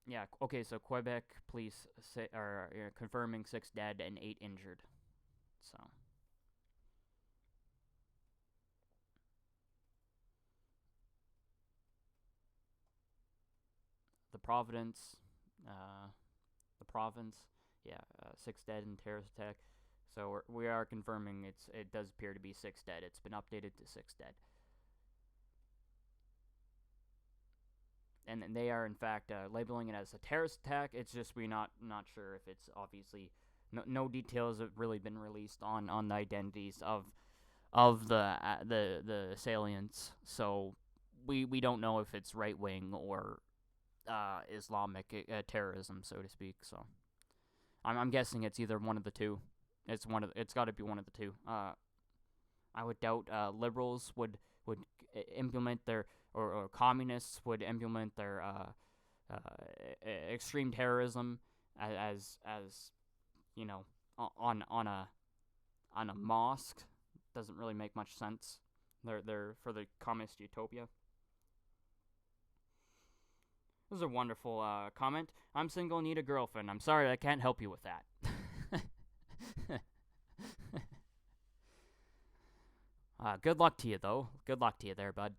Yeah, okay, so Quebec police are confirming 6 dead and 8 injured. So the Providence, the province. Yeah, 6 dead in terrorist attack. So we are confirming it does appear to be 6 dead. It's been updated to 6 dead. And they are in fact labeling it as a terrorist attack. It's just we're not sure if it's obviously no details have really been released on the identities of the assailants. So we don't know if it's right wing or Islamic terrorism, so to speak. So I'm guessing it's either one of the two. It's got to be one of the two. I would doubt liberals would implement their or communists would implement their extreme terrorism as you know on a mosque. Doesn't really make much sense. They're for the communist utopia. This is a wonderful comment. I'm single, need a girlfriend. I'm sorry, I can't help you with that. Good luck to you, though. Good luck to you there, bud.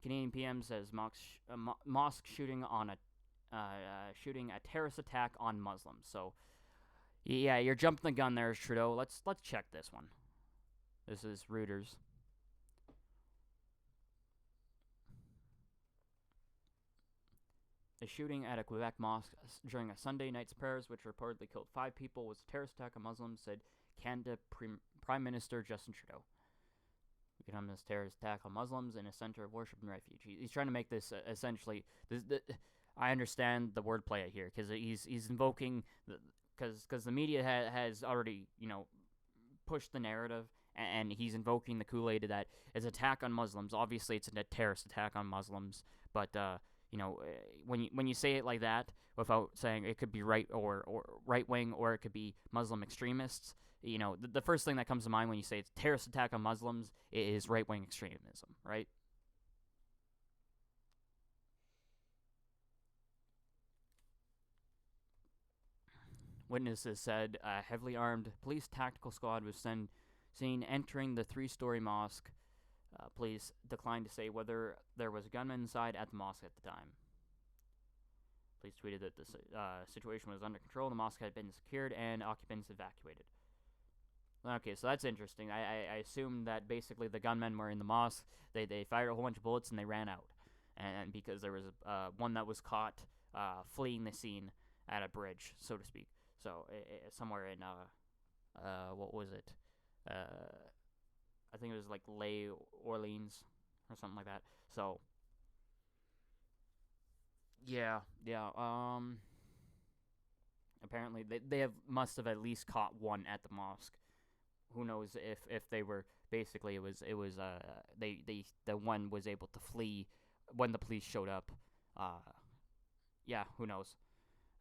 Canadian PM says mosque shooting on shooting a terrorist attack on Muslims. So, yeah, you're jumping the gun there, Trudeau. Let's check this one. This is Reuters. The shooting at a Quebec mosque during a Sunday night's prayers, which reportedly killed 5 people, was a terrorist attack on Muslims, said Canada Prime Minister Justin Trudeau. We can have this terrorist attack on Muslims in a center of worship and refuge. He's trying to make this essentially. I understand the wordplay here because he's invoking because the media has already pushed the narrative and he's invoking the Kool-Aid that it's an attack on Muslims. Obviously, it's a terrorist attack on Muslims, but when you say it like that without saying it could be right or right wing or it could be Muslim extremists, the first thing that comes to mind when you say it's a terrorist attack on Muslims is right wing extremism, right? Witnesses said a heavily armed police tactical squad was seen entering the 3-story mosque. Police declined to say whether there was a gunman inside at the mosque at the time. Police tweeted that the situation was under control, the mosque had been secured, and occupants evacuated. Okay, so that's interesting. I assume that basically the gunmen were in the mosque, they fired a whole bunch of bullets, and they ran out. And because there was one that was caught fleeing the scene at a bridge, so to speak. So, somewhere in, what was it? I think it was like Les Orleans or something like that. So, yeah. Apparently they must have at least caught one at the mosque. Who knows if they were basically it was the one was able to flee when the police showed up. Yeah, who knows?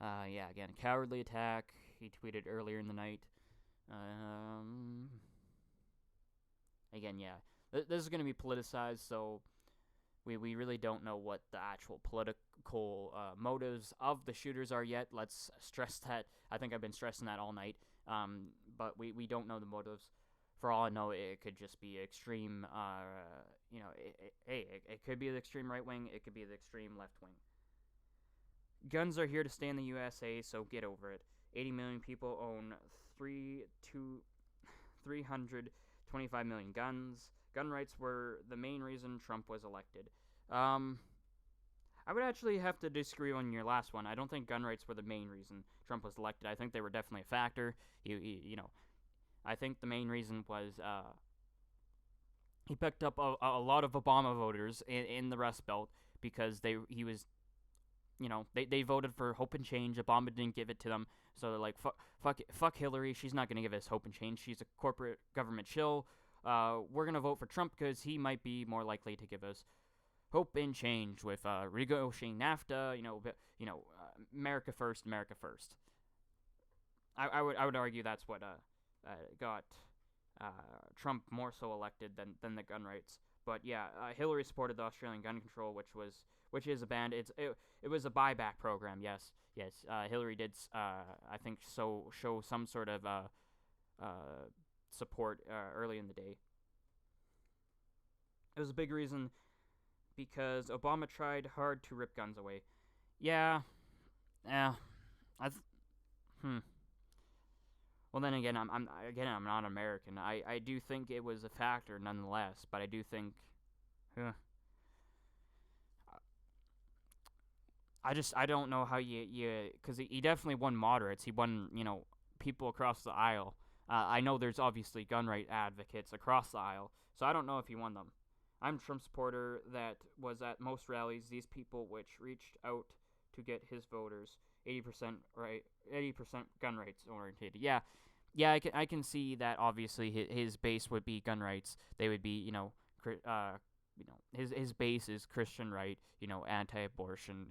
Yeah, again, cowardly attack. He tweeted earlier in the night. Again, yeah, this is going to be politicized, so we really don't know what the actual political motives of the shooters are yet. Let's stress that. I think I've been stressing that all night. But we don't know the motives. For all I know, it could just be extreme. It could be the extreme right wing. It could be the extreme left wing. Guns are here to stay in the USA, so get over it. 80 million people own 325 million guns. Gun rights were the main reason Trump was elected. I would actually have to disagree on your last one. I don't think gun rights were the main reason Trump was elected. I think they were definitely a factor. I think the main reason was he picked up a lot of Obama voters in the Rust Belt because they voted for hope and change. Obama didn't give it to them, so they're like, fuck Hillary. She's not gonna give us hope and change. She's a corporate government shill. We're gonna vote for Trump because he might be more likely to give us hope and change with renegotiating NAFTA. America first, America first. I would argue that's what got Trump more so elected than the gun rights. But yeah, Hillary supported the Australian gun control, which is a ban. It was a buyback program. Yes. Hillary did I think show some sort of support early in the day. It was a big reason because Obama tried hard to rip guns away. Yeah, yeah. Hmm. Well, then again, I'm not American. I do think it was a factor nonetheless, but I do think, huh, I don't know how because he definitely won moderates. He won, people across the aisle. I know there's obviously gun right advocates across the aisle, so I don't know if he won them. I'm a Trump supporter that was at most rallies. These people which reached out to get his voters 80% right, 80% gun rights oriented. Yeah, yeah, I can see that. Obviously, his base would be gun rights. They would be, his base is Christian right, anti-abortion,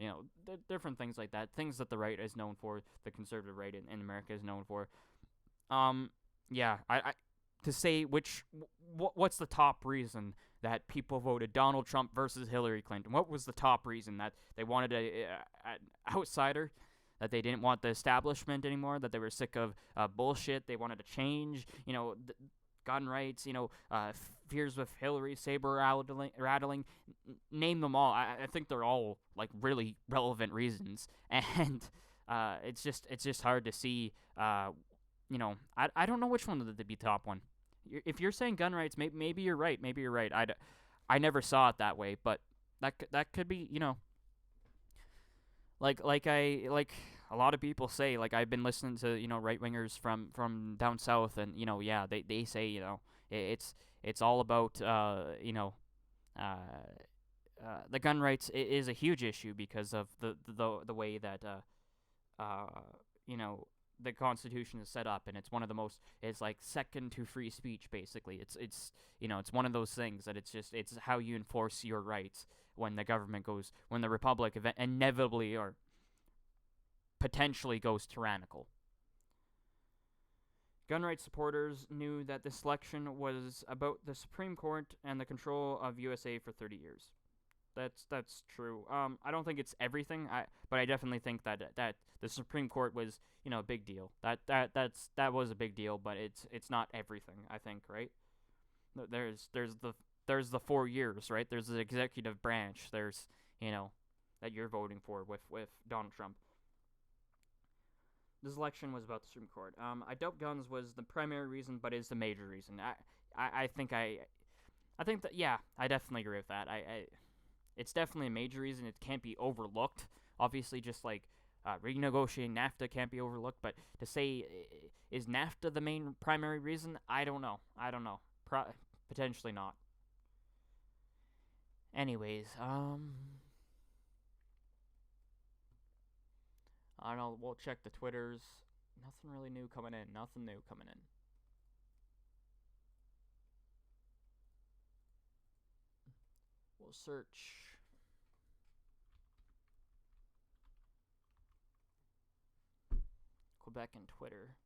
different things like that. Things that the right is known for, the conservative right in America is known for. Yeah, I to say what's the top reason that people voted Donald Trump versus Hillary Clinton? What was the top reason that they wanted an outsider? That they didn't want the establishment anymore, that they were sick of bullshit, they wanted to change, gun rights, fears with Hillary, saber rattling, name them all. I think they're all like really relevant reasons, and it's just hard to see. I don't know which one would be top one. If you're saying gun rights, maybe you're right. Maybe you're right. I never saw it that way, but that could be, like a lot of people say, like I've been listening to right wingers from down south, and yeah, they say it's all about the gun rights is a huge issue because of the way that the Constitution is set up, and it's one of the most, it's like second to free speech basically. It's one of those things that it's how you enforce your rights when the republic inevitably or potentially goes tyrannical. Gun rights supporters knew that this election was about the Supreme Court and the control of USA for 30 years. That's true. I don't think it's everything. But I definitely think that the Supreme Court was a big deal. That was a big deal, but it's not everything. I think, right? There's the 4 years, right? There's the executive branch. There's that you're voting for with Donald Trump. This election was about the Supreme Court. I doubt guns was the primary reason, but is the major reason. I think that, yeah, I definitely agree with that. It's definitely a major reason. It can't be overlooked. Obviously, just like renegotiating NAFTA can't be overlooked. But to say, is NAFTA the main primary reason? I don't know. Potentially not. Anyways, I don't know. We'll check the Twitters. Nothing really new coming in. Nothing new coming in. We'll search. Quebec and Twitter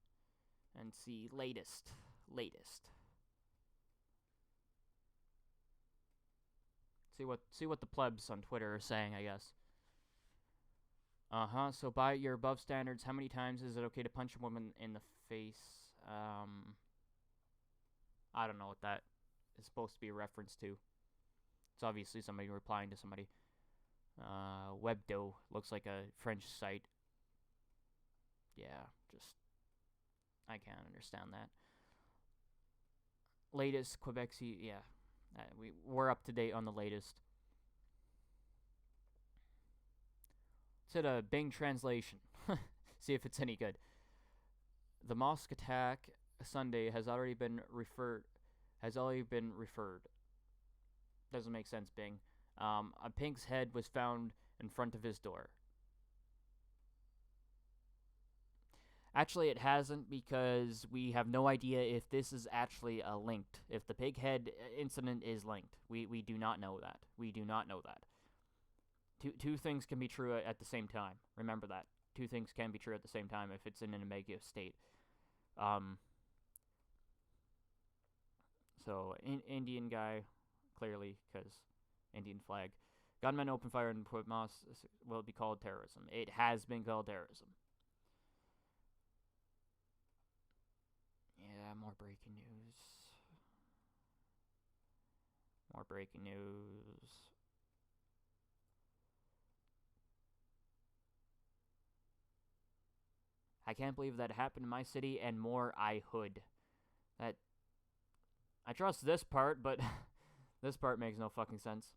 and see latest. See what the plebs on Twitter are saying, I guess. So by your above standards, how many times is it okay to punch a woman in the face? I don't know what that is supposed to be a reference to. It's obviously somebody replying to somebody. Webdo looks like a French site. Yeah, I can't understand that. Latest Quebec, yeah. We're up to date on the latest. It's at a Bing translation. See if it's any good. The mosque attack Sunday has already been referred. Doesn't make sense, Bing. A pink's head was found in front of his door. Actually, it hasn't, because we have no idea if this is actually linked. If the pig head incident is linked. We do not know that. Two things can be true at the same time. Remember that. Two things can be true at the same time if it's in an ambiguous state. So, Indian guy, clearly, because Indian flag. Gunmen open fire in Mosque will be called terrorism. It has been called terrorism. Yeah, more breaking news. I can't believe that happened in my city, and more I hood. That I trust this part, but this part makes no fucking sense.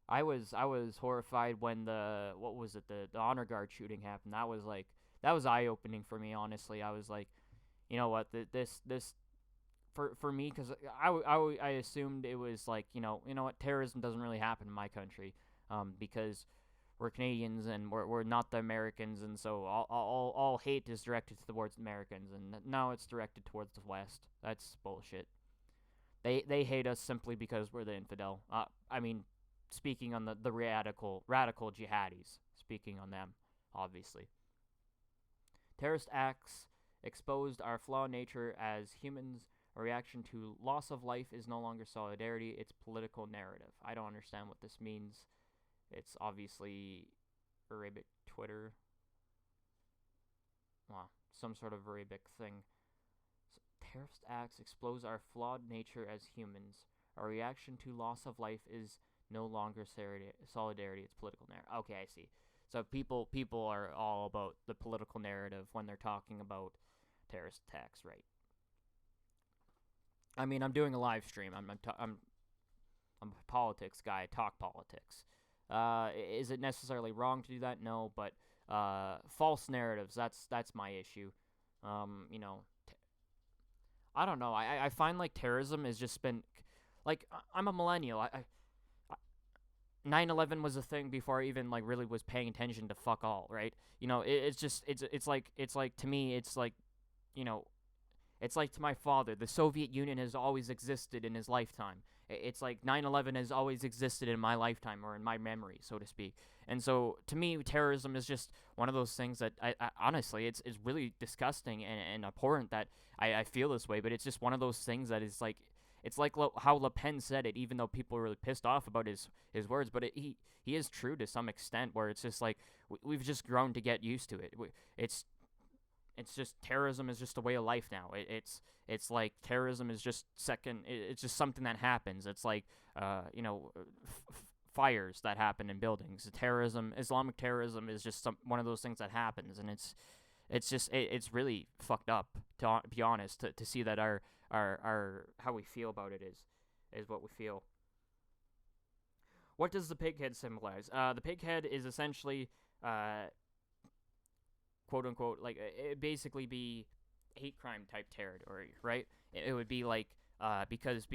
I was horrified when the honor guard shooting happened. That was eye opening for me, honestly. I was like, you know what, this for me, because I assumed it was like, you know what, terrorism doesn't really happen in my country, because we're Canadians and we're not the Americans, and so all hate is directed towards Americans, and now it's directed towards the West. That's bullshit. They hate us simply because we're the infidel. I mean, speaking on the radical jihadis, speaking on them, obviously. Terrorist acts exposed our flawed nature as humans. A reaction to loss of life is no longer solidarity, it's political narrative. I don't understand what this means. It's obviously Arabic Twitter. Well, some sort of Arabic thing. So, terrorist acts expose our flawed nature as humans. A reaction to loss of life is no longer solidarity, it's political narrative. Okay, I see. So people are all about the political narrative when they're talking about terrorist attacks, right? I mean, I'm doing a live stream. I'm a politics guy. I talk politics. Is it necessarily wrong to do that? No, but false narratives. That's my issue. You know, I don't know. I find like terrorism has just been like I'm a millennial. 9/11 was a thing before I even like really was paying attention to fuck all, right? You know, it's like to me it's like, you know, it's like to my father, the Soviet Union has always existed in his lifetime. It's like 9/11 has always existed in my lifetime, or in my memory, so to speak. And so to me, terrorism is just one of those things that I honestly, it's really disgusting and abhorrent that I feel this way, but it's just one of those things that is like, it's like how Le Pen said it, even though people are really pissed off about his words, but he is true to some extent, where it's just like we've just grown to get used to it. It's just terrorism is just a way of life now. It's like terrorism is just it's just something that happens. It's like you know, fires that happen in buildings. Islamic terrorism is just one of those things that happens, and it's really fucked up, to be honest, to see that our how we feel about it is what we feel. What does the pig head symbolize? The pig head is essentially quote unquote, like it basically be hate crime type territory, right? It would be like because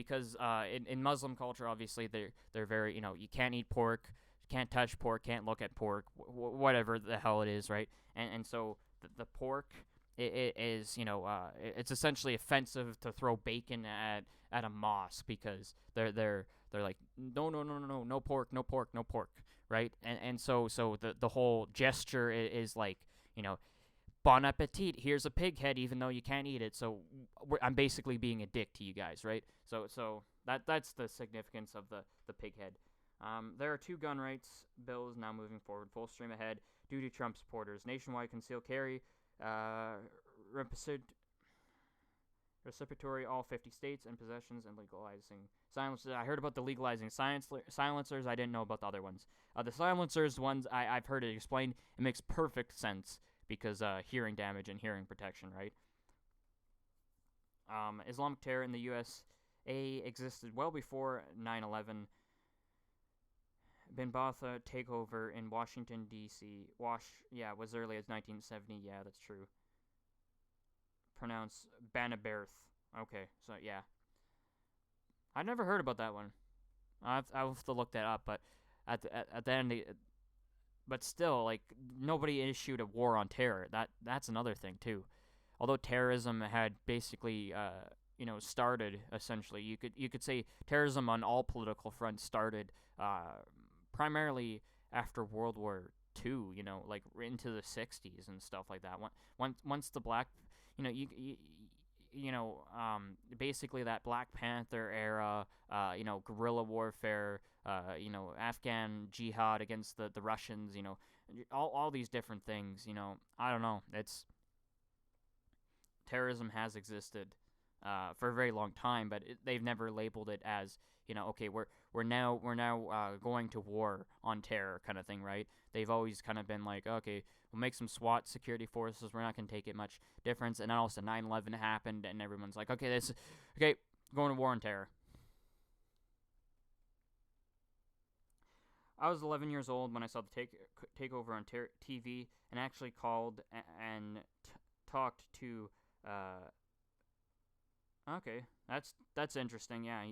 in Muslim culture, obviously they're very, you know, you can't eat pork, can't touch pork, can't look at pork, whatever the hell it is, right? And so the pork it is, you know, it's essentially offensive to throw bacon at a mosque, because they're like no pork, right? And so the whole gesture is like, you know, bon appetit, here's a pig head, even though you can't eat it. So I'm basically being a dick to you guys, right? So that's the significance of the pig head. There are 2 gun rights bills now moving forward, full stream ahead, due to Trump supporters. Nationwide concealed carry, reciprocatory all 50 states, and possessions, and legalizing silencers. I heard about the legalizing silencers. I didn't know about the other ones. The silencers ones, I've heard it explained. It makes perfect sense, because hearing damage and hearing protection, right? Islamic terror in the USA existed well before 9/11. Bin Batha takeover in Washington, D.C. Was early as 1970. Yeah, that's true. Pronounce Banaberth. Okay, so yeah. I never heard about that one. I'll have to look that up, but at the end, but still, like, nobody issued a war on terror. That's another thing too. Although terrorism had basically, you know, started essentially, you could say terrorism on all political fronts started primarily after World War II. You know, like into the 60s and stuff like that. Once the black, you know, you know, basically that Black Panther era, you know, guerrilla warfare, you know, Afghan jihad against the Russians, you know, all these different things, you know, I don't know, terrorism has existed for a very long time, but they've never labeled it as, okay, we're now going to war on terror kind of thing, right? They've always kind of been like, okay, we'll make some SWAT security forces. We're not going to take it much difference. And then all of a sudden 9/11 happened, and everyone's like, okay, going to war on terror. I was 11 years old when I saw the takeover on TV, and actually called and talked to. Okay, that's interesting. Yeah,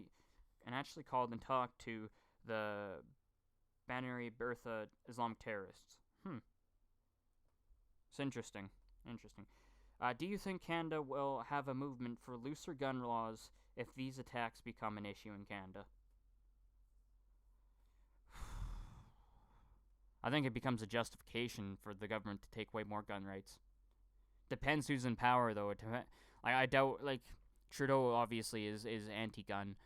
and actually called and talked to the Banneri Bertha Islamic terrorists. It's interesting. Do you think Canada will have a movement for looser gun laws if these attacks become an issue in Canada? I think it becomes a justification for the government to take away more gun rights. Depends who's in power, though. I doubt, Trudeau obviously is anti-gun,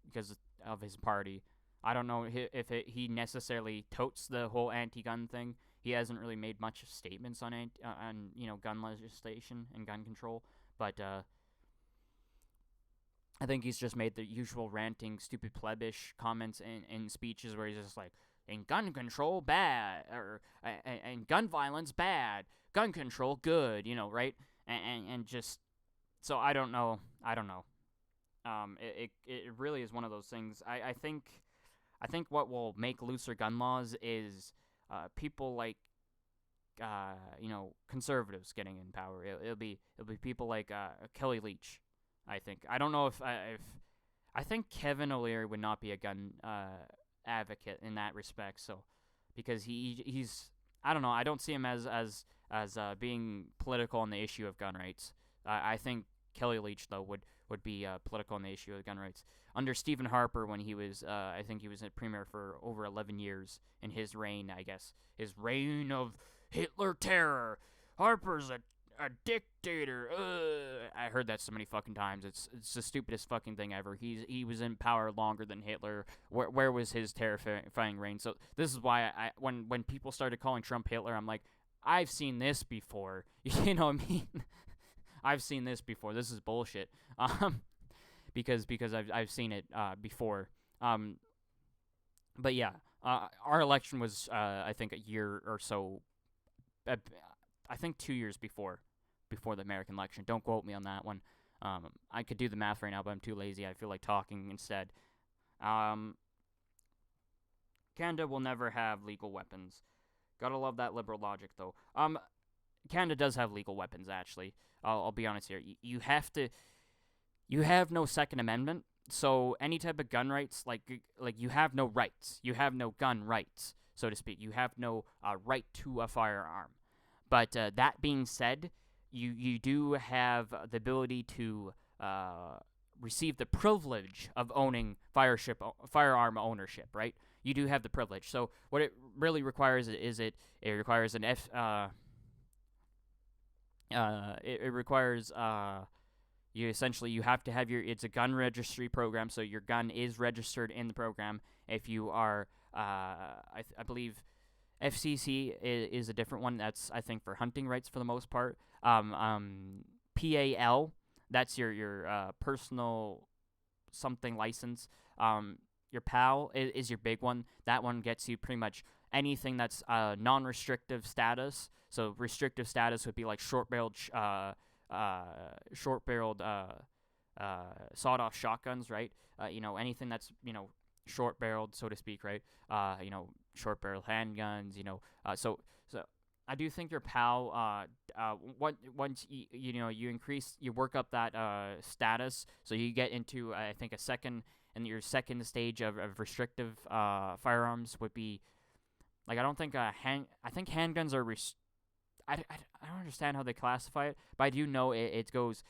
because of his party. I don't know if he necessarily totes the whole anti-gun thing. He hasn't really made much statements on gun legislation and gun control, but I think he's just made the usual ranting, stupid plebish comments in speeches where he's just like, "And gun control bad," or "and gun violence bad, gun control good," right? And just, so I don't know. It really is one of those things. I think what will make looser gun laws is people like conservatives getting in power. It'll be people like Kelly Leach. I don't know if I think Kevin O'Leary would not be a gun advocate in that respect. So because he's I don't know. I don't see him as being political on the issue of gun rights. I think Kelly Leach though would be political on the issue of gun rights. Under Stephen Harper, when he was, I think he was a premier for over 11 years in his reign, his reign of Hitler terror. Harper's a dictator. I heard that so many fucking times. It's the stupidest fucking thing ever. He was in power longer than Hitler. Where was his terrifying reign? So this is why when people started calling Trump Hitler, I'm like, I've seen this before. You know what I mean? I've seen this before. This is bullshit. Because I've seen it before. But yeah, our election was I think a year or so. I think 2 years before the American election. Don't quote me on that one. I could do the math right now, but I'm too lazy. I feel like talking instead. Canada will never have legal weapons. Gotta love that liberal logic, though. Canada does have legal weapons, actually. I'll be honest here. You have no Second Amendment, so any type of gun rights, like you have no rights. You have no gun rights, so to speak. You have no right to a firearm. But that being said, you do have the ability to receive the privilege of owning firearm ownership, right? You do have the privilege. So what it really requires it requires an it requires you have to have it's a gun registry program, so your gun is registered in the program. If you are I believe FCC is a different one. That's, I think, for hunting rights for the most part. PAL, that's your personal something license. Your PAL is your big one. That one gets you pretty much anything that's non-restrictive status. So restrictive status would be like short-barreled sawed-off shotguns, right? Anything that's short-barreled, so to speak, right? Short-barrel handguns, so I do think your PAL, once you work up that status, so you get into I think your second stage of restrictive firearms would be like, I don't think I think handguns are I don't understand how they classify it, but I do know it goes,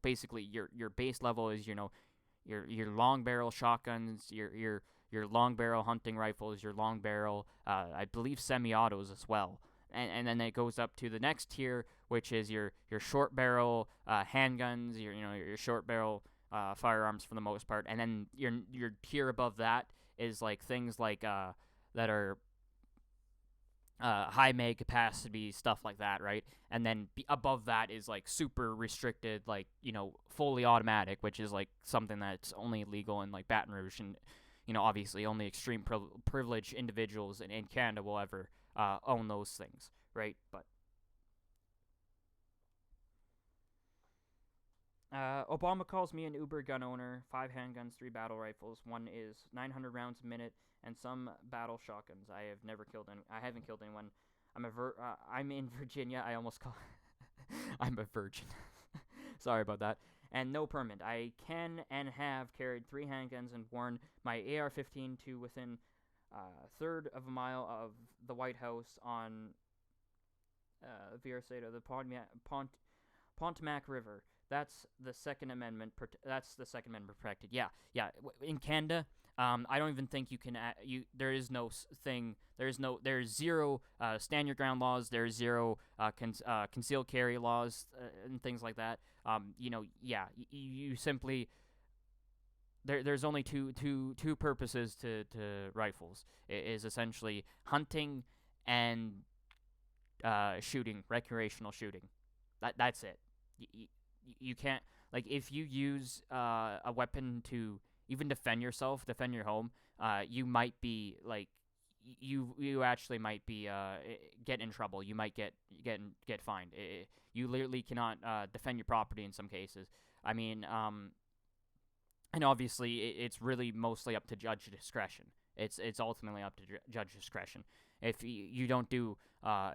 basically your base level is your long barrel shotguns, your long barrel hunting rifles, your long barrel I believe semi-autos as well, and then it goes up to the next tier, which is your short barrel handguns, your short barrel firearms for the most part, and then your tier above that is like things like that are high mag capacity stuff like that, right? And then above that is like super restricted, like fully automatic, which is like something that's only legal in like Baton Rouge, and obviously only extreme privileged individuals in Canada will ever own those things, right? But Obama calls me an Uber gun owner. 5 handguns, 3 battle rifles. One is 900 rounds a minute, and some battle shotguns. I have never killed any. I haven't killed anyone. I'm in Virginia. I almost call. I'm a virgin. Sorry about that. And no permit. I can and have carried 3 handguns and worn my AR-15 to within a third of a mile of the White House on the Pontomac River. That's the Second Amendment. That's the Second Amendment protected. Yeah. In Canada, I don't even think you can. There is no thing. There's zero stand your ground laws. There's zero concealed carry laws and things like that. You simply. There's only two purposes to rifles. It is essentially hunting and shooting, recreational shooting. That's it. You can't, like, if you use a weapon to even defend yourself, defend your home, you might be like you actually might be get in trouble. You might get fined. You literally cannot defend your property in some cases. I mean, and obviously it's really mostly up to judge discretion. It's ultimately up to judge discretion. If you don't do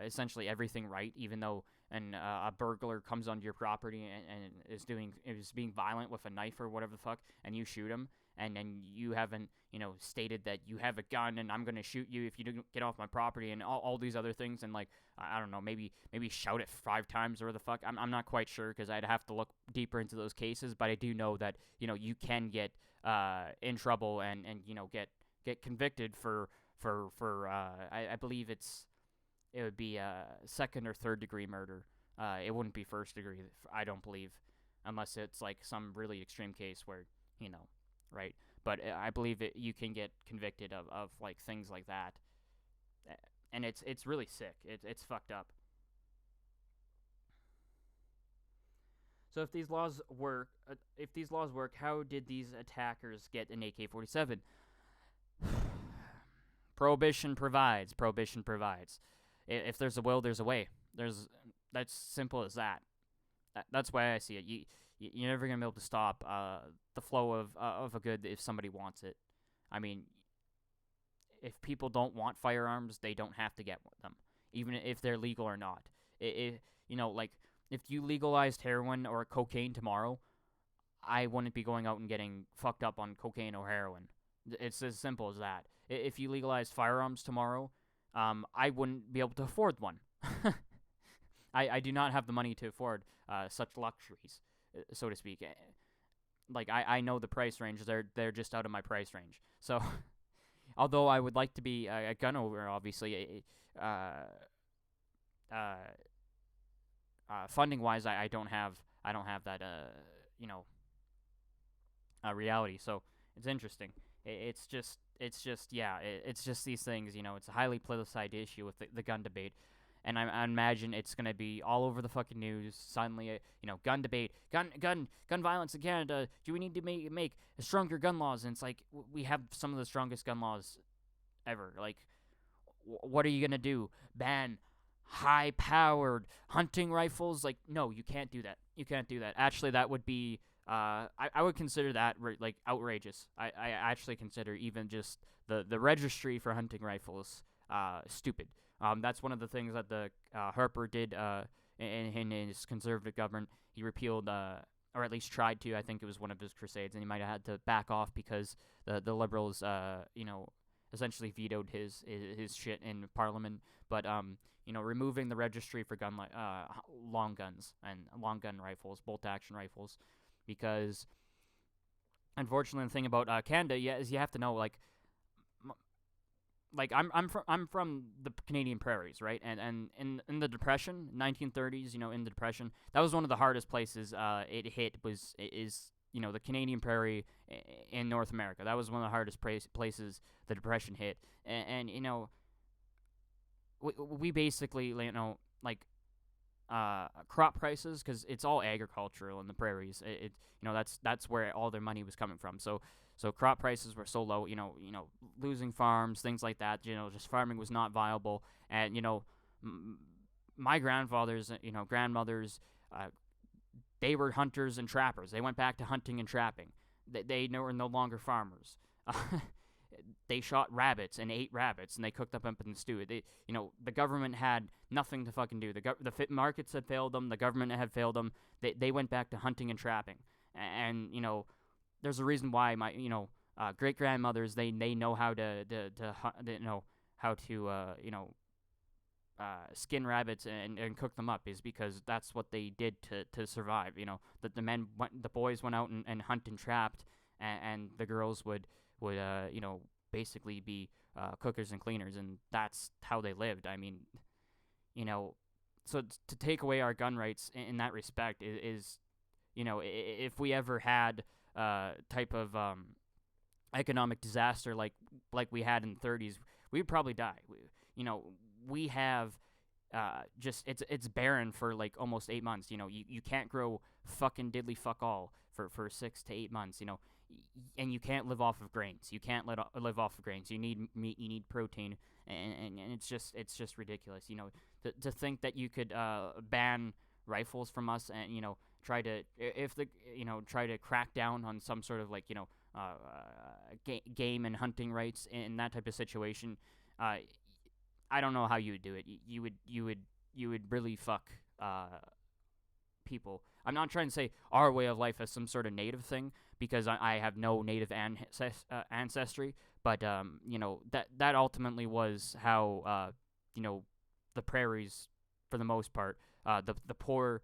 essentially everything right, even though a burglar comes onto your property and is being violent with a knife or whatever the fuck, and you shoot him, and then you haven't stated that you have a gun and I'm gonna shoot you if you don't get off my property, and all these other things, and like I don't know, maybe shout it 5 times or whatever the fuck. I'm not quite sure because I'd have to look deeper into those cases, but I do know that you can get in trouble and get convicted for I believe it would be 2nd or 3rd degree murder. It wouldn't be 1st degree, I don't believe, unless it's like some really extreme case where, right? But I believe you can get convicted of like things like that, and it's really sick. It's fucked up. So if these laws work, how did these attackers get an AK-47? Prohibition provides. If there's a will, there's a way. That's simple as that. That's why I see it. You're never gonna be able to stop the flow of a good if somebody wants it. I mean, if people don't want firearms, they don't have to get them, even if they're legal or not. Like if you legalized heroin or cocaine tomorrow, I wouldn't be going out and getting fucked up on cocaine or heroin. It's as simple as that. If you legalized firearms tomorrow, I wouldn't be able to afford one. I do not have the money to afford such luxuries, so to speak. Like I know the price range; they're just out of my price range. So, although I would like to be a gun owner, obviously, funding wise, I don't have that reality. So it's interesting. It's just these things. It's a highly politicized issue with the gun debate. And I imagine it's gonna be all over the fucking news. Suddenly, gun debate, gun violence in Canada. Do we need to make stronger gun laws? And it's like we have some of the strongest gun laws ever. Like, what are you gonna do? Ban high-powered hunting rifles? Like, no, you can't do that. You can't do that. Actually, that would be. I would consider that like outrageous. I actually consider even just the registry for hunting rifles stupid. That's one of the things that the Harper did in his conservative government. He repealed, or at least tried to. I think it was one of his crusades, and he might have had to back off because the liberals, essentially vetoed his shit in Parliament. But removing the registry for long guns and long gun rifles, bolt action rifles, because unfortunately the thing about Canada, is you have to know I'm from the Canadian prairies, right? And in the Depression, 1930s, in the Depression, that was one of the hardest places it hit is the Canadian prairie in North America. That was one of the hardest places the Depression hit. And we basically, you know, like crop prices, because it's all agricultural in the prairies. You know, that's where all their money was coming from. So crop prices were so low. You know, losing farms, things like that. You know, just farming was not viable. And you know, my grandfathers, you know, grandmothers, they were hunters and trappers. They went back to hunting and trapping. They were no longer farmers. They shot rabbits and ate rabbits, and they cooked them up in the stew. You know, the government had nothing to fucking do. The markets had failed them. The government had failed them. They went back to hunting and trapping. And you know, there's a reason why my, you know, great grandmothers, they know how to you know, how to skin rabbits and cook them up, is because that's what they did to survive. You know, that the boys went out and hunt and trapped, and the girls would you know, basically be cookers and cleaners, and that's how they lived. I mean, you know, so to take away our gun rights in that respect is you know, if we ever had type of economic disaster like we had in the 30s, we'd probably die. You know, we have just it's barren for like almost 8 months. You know, you can't grow fucking diddly fuck all for 6 to 8 months. You know, and you can't live off of grains. You can't live off of grains. You need meat. You need protein, and it's just ridiculous. You know, to think that you could ban rifles from us, and you know, try to try to crack down on some sort of like, you know, game and hunting rights in that type of situation. I don't know how you would do it. You would really fuck people. I'm not trying to say our way of life as some sort of native thing, because I have no native ancestry, but you know, that ultimately was how you know, the prairies, for the most part, the poor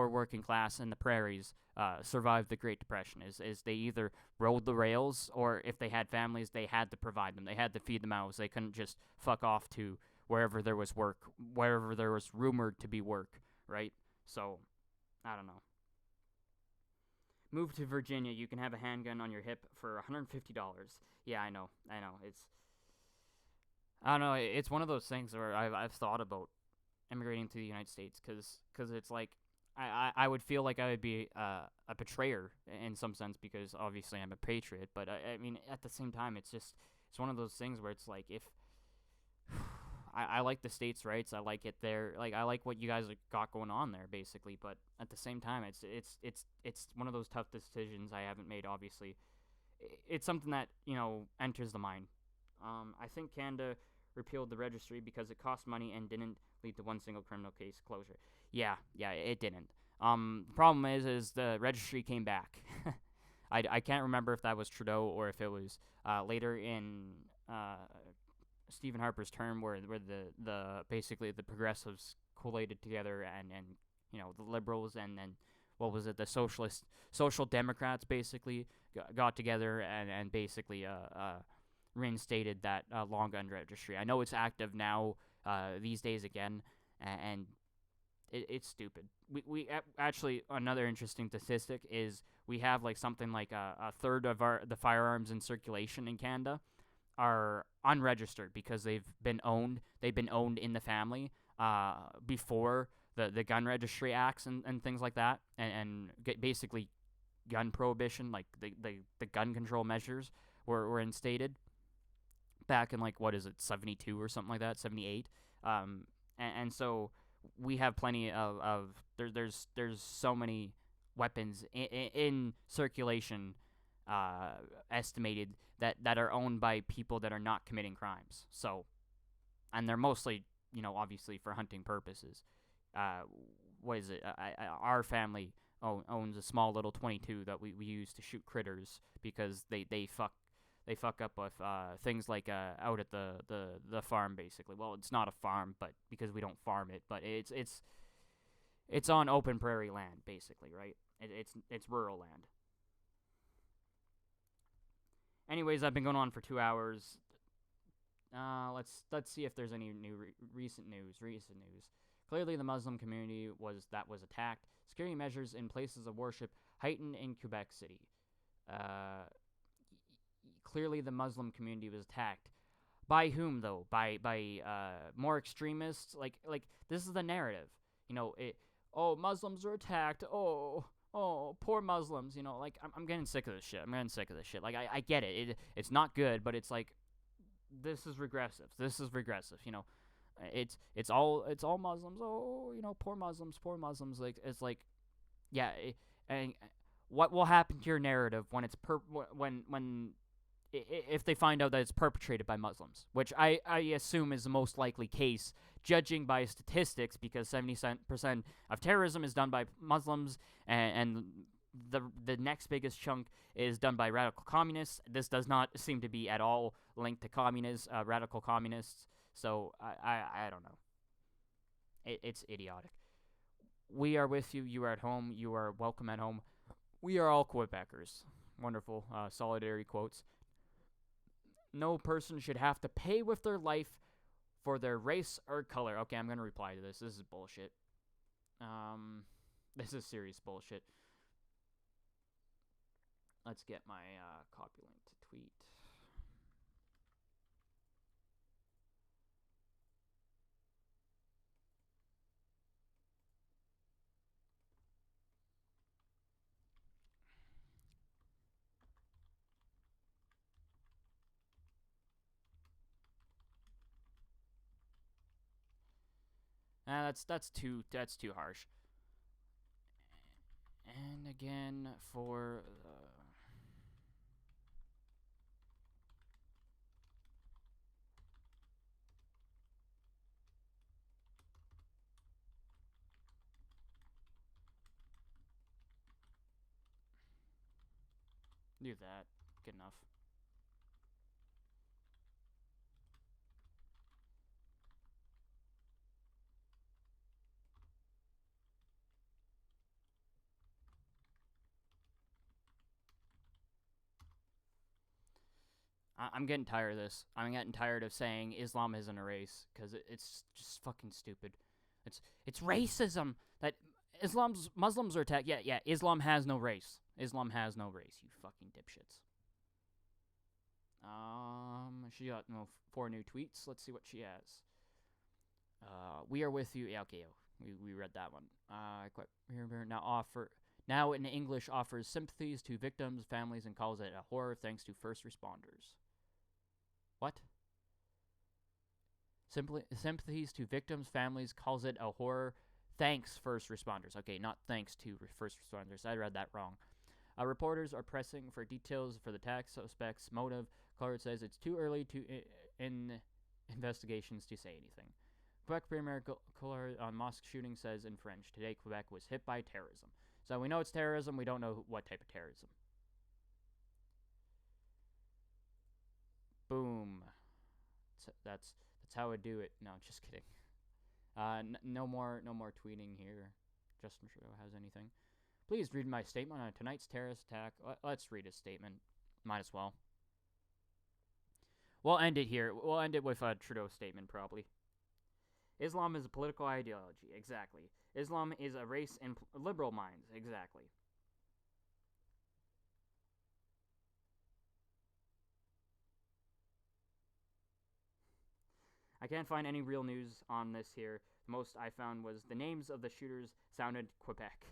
working class in the prairies survived the Great Depression. Is they either rode the rails, or if they had families, they had to provide them. They had to feed the mouths. They couldn't just fuck off to wherever there was work, wherever there was rumored to be work, right? So, I don't know. Move to Virginia, you can have a handgun on your hip for $150. Yeah, I know. I don't know. It's one of those things where I've thought about immigrating to the United States, because it's like, I would feel like I would be a betrayer in some sense, because obviously I'm a patriot, but I mean, at the same time, it's one of those things where it's like, if I like the states' rights, I like it there, like I like what you guys got going on there, basically, but at the same time, it's one of those tough decisions I haven't made. Obviously, it's something that, you know, enters the mind. I think Canada repealed the registry because it cost money and didn't lead to one single criminal case closure. Yeah, it didn't. The problem is the registry came back. I can't remember if that was Trudeau or if it was later in Stephen Harper's term, where the basically the progressives collated together, and you know, the liberals, and then what was it, the social democrats basically got together and basically reinstated that long gun registry. I know it's active now these days again, and it's stupid. We actually, another interesting statistic is we have like something like a third of the firearms in circulation in Canada are unregistered, because they've been owned in the family before the gun registry acts and things like that, and basically gun prohibition, like the gun control measures were instated back in, like, what is it, 72 or something like that, 78. And so we have plenty of there's so many weapons in circulation, estimated, that are owned by people that are not committing crimes. So, and they're mostly, you know, obviously for hunting purposes. What is it? Our family owns a small little 22 that we use to shoot critters, because they fuck up with things like out at the farm, basically. Well, it's not a farm, but because we don't farm it, but it's on open prairie land, basically, right? It's rural land. Anyways, I've been going on for 2 hours. Let's see if there's any recent news. Clearly, the Muslim community was attacked. Security measures in places of worship heightened in Quebec City. Clearly, the Muslim community was attacked By whom though? By more extremists? Like this is the narrative. You know, oh, Muslims are attacked. Oh, poor Muslims. You know, like I'm getting sick of this shit. Like I get it. It's not good, but it's like this is regressive. You know, it's all Muslims. Oh, you know, poor Muslims. Like it's like, yeah. And what will happen to your narrative when it's when if they find out that it's perpetrated by Muslims, which I assume is the most likely case, judging by statistics, because 70% of terrorism is done by Muslims, and the next biggest chunk is done by radical communists. This does not seem to be at all linked to radical communists, so I don't know. It's idiotic. We are with you. You are at home. You are welcome at home. We are all Quebecers. Wonderful solidarity quotes. No person should have to pay with their life for their race or color. Okay, I'm going to reply to this. This is bullshit. This is serious bullshit. Let's get my copy link to tweet. That's too harsh. And again for do that. Good enough. I'm getting tired of this. I'm getting tired of saying Islam isn't a race, because it's just fucking stupid. It's racism that Muslims are attacked. Yeah. Islam has no race. Islam has no race. You fucking dipshits. She got 4 new tweets. Let's see what she has. We are with you. Yeah, okay. We read that one. Now in English offers sympathies to victims, families, and calls it a horror thanks to first responders. What? Sympathies to victims, families, calls it a horror. Thanks, first responders. Okay, not thanks to first responders. I read that wrong. Reporters are pressing for details for the attack suspect's motive. Clark says it's too early in investigations to say anything. Quebec Premier Collard on Mosque shooting says in French, today Quebec was hit by terrorism. So we know it's terrorism. We don't know what type of terrorism. Boom. That's how I do it. No, just kidding. No more tweeting here. Justin Trudeau has anything. Please read my statement on tonight's terrorist attack. Let's read his statement. Might as well. We'll end it here. We'll end it with a Trudeau statement, probably. Islam is a political ideology. Exactly. Islam is a race in liberal minds. Exactly. I can't find any real news on this here. The most I found was the names of the shooters sounded Quebec.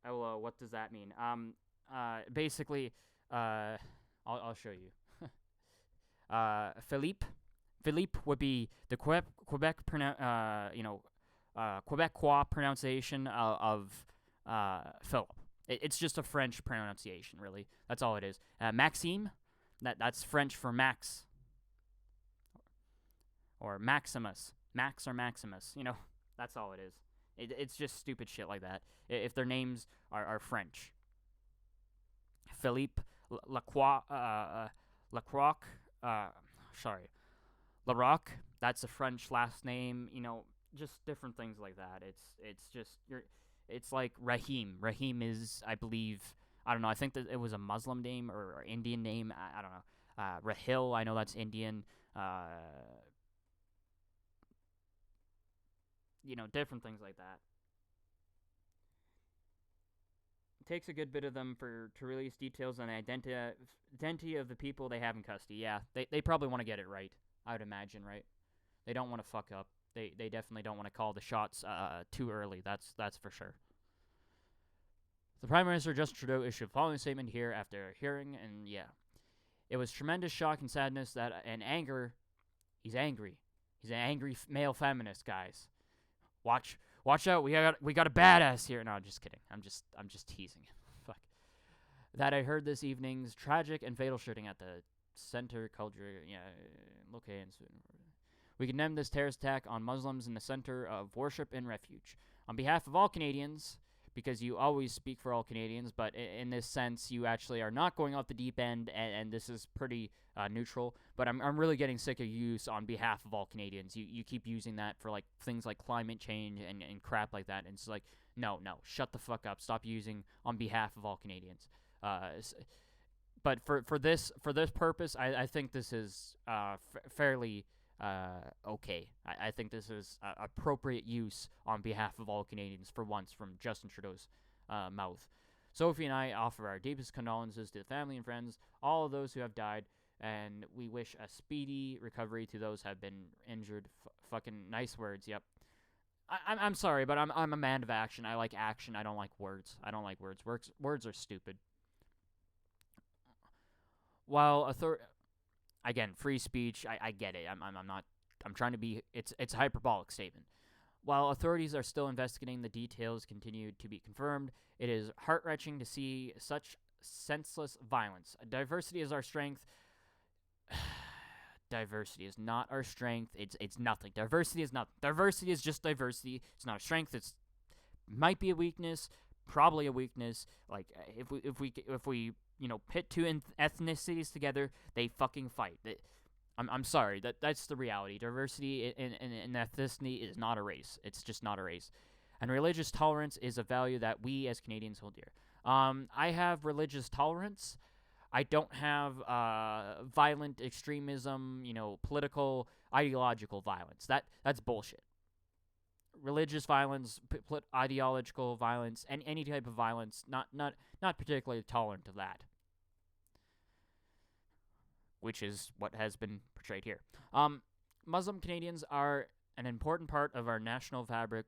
Oh, what does that mean? Basically, I'll show you. Philippe would be the Quebecois pronunciation of Philip. It's just a French pronunciation, really. That's all it is. Maxime, that's French for Max. Or Maximus. Max or Maximus. You know, that's all it is. It's just stupid shit like that. If their names are French. Philippe Larocque, that's a French last name, you know, just different things like that. It's like Rahim. Rahim is, I believe, I don't know, I think that it was a Muslim name or Indian name, I don't know. Rahil, I know that's Indian. You know, different things like that. takes a good bit of them to release details on the identity of the people they have in custody. Yeah, they probably want to get it right, I would imagine, right? They don't want to fuck up. They definitely don't want to call the shots too early. That's for sure. The Prime Minister Justin Trudeau issued the following statement here after a hearing, and yeah, it was tremendous shock and sadness and anger. He's angry. He's an angry male feminist, guys. Watch out. We got a badass here. No, just kidding. I'm just teasing. Fuck. That I heard this evening's tragic and fatal shooting at the center culture. Yeah, located. We condemn this terrorist attack on Muslims in the center of worship and refuge. On behalf of all Canadians, because you always speak for all Canadians, but in this sense, you actually are not going off the deep end, and this is pretty neutral. But I'm really getting sick of use on behalf of all Canadians. You keep using that for like things like climate change and crap like that, and it's like, no, shut the fuck up. Stop using on behalf of all Canadians. But for this purpose, I think this is fairly okay. I think this is appropriate use on behalf of all Canadians for once from Justin Trudeau's mouth. Sophie and I offer our deepest condolences to the family and friends, all of those who have died, and we wish a speedy recovery to those who have been injured. Fucking nice words, yep. I'm sorry, but I'm a man of action. I like action. I don't like words. Words are stupid. While again, free speech, I get it. I'm trying to be, it's a hyperbolic statement. While authorities are still investigating, the details continue to be confirmed. It is heart-wrenching to see such senseless violence. Diversity is our strength. Diversity is not our strength. It's nothing. Diversity is nothing. Diversity is just diversity. It's not a strength. It's might be a weakness. Probably a weakness. Like if we pit two ethnicities together, they fucking fight. I'm sorry. That's the reality. Diversity in ethnicity is not a race. It's just not a race. And religious tolerance is a value that we as Canadians hold dear. I have religious tolerance. I don't have violent extremism, political, ideological violence. That's bullshit. Religious violence, ideological violence, and any type of violence, not particularly tolerant of that. Which is what has been portrayed here. Muslim Canadians are an important part of our national fabric.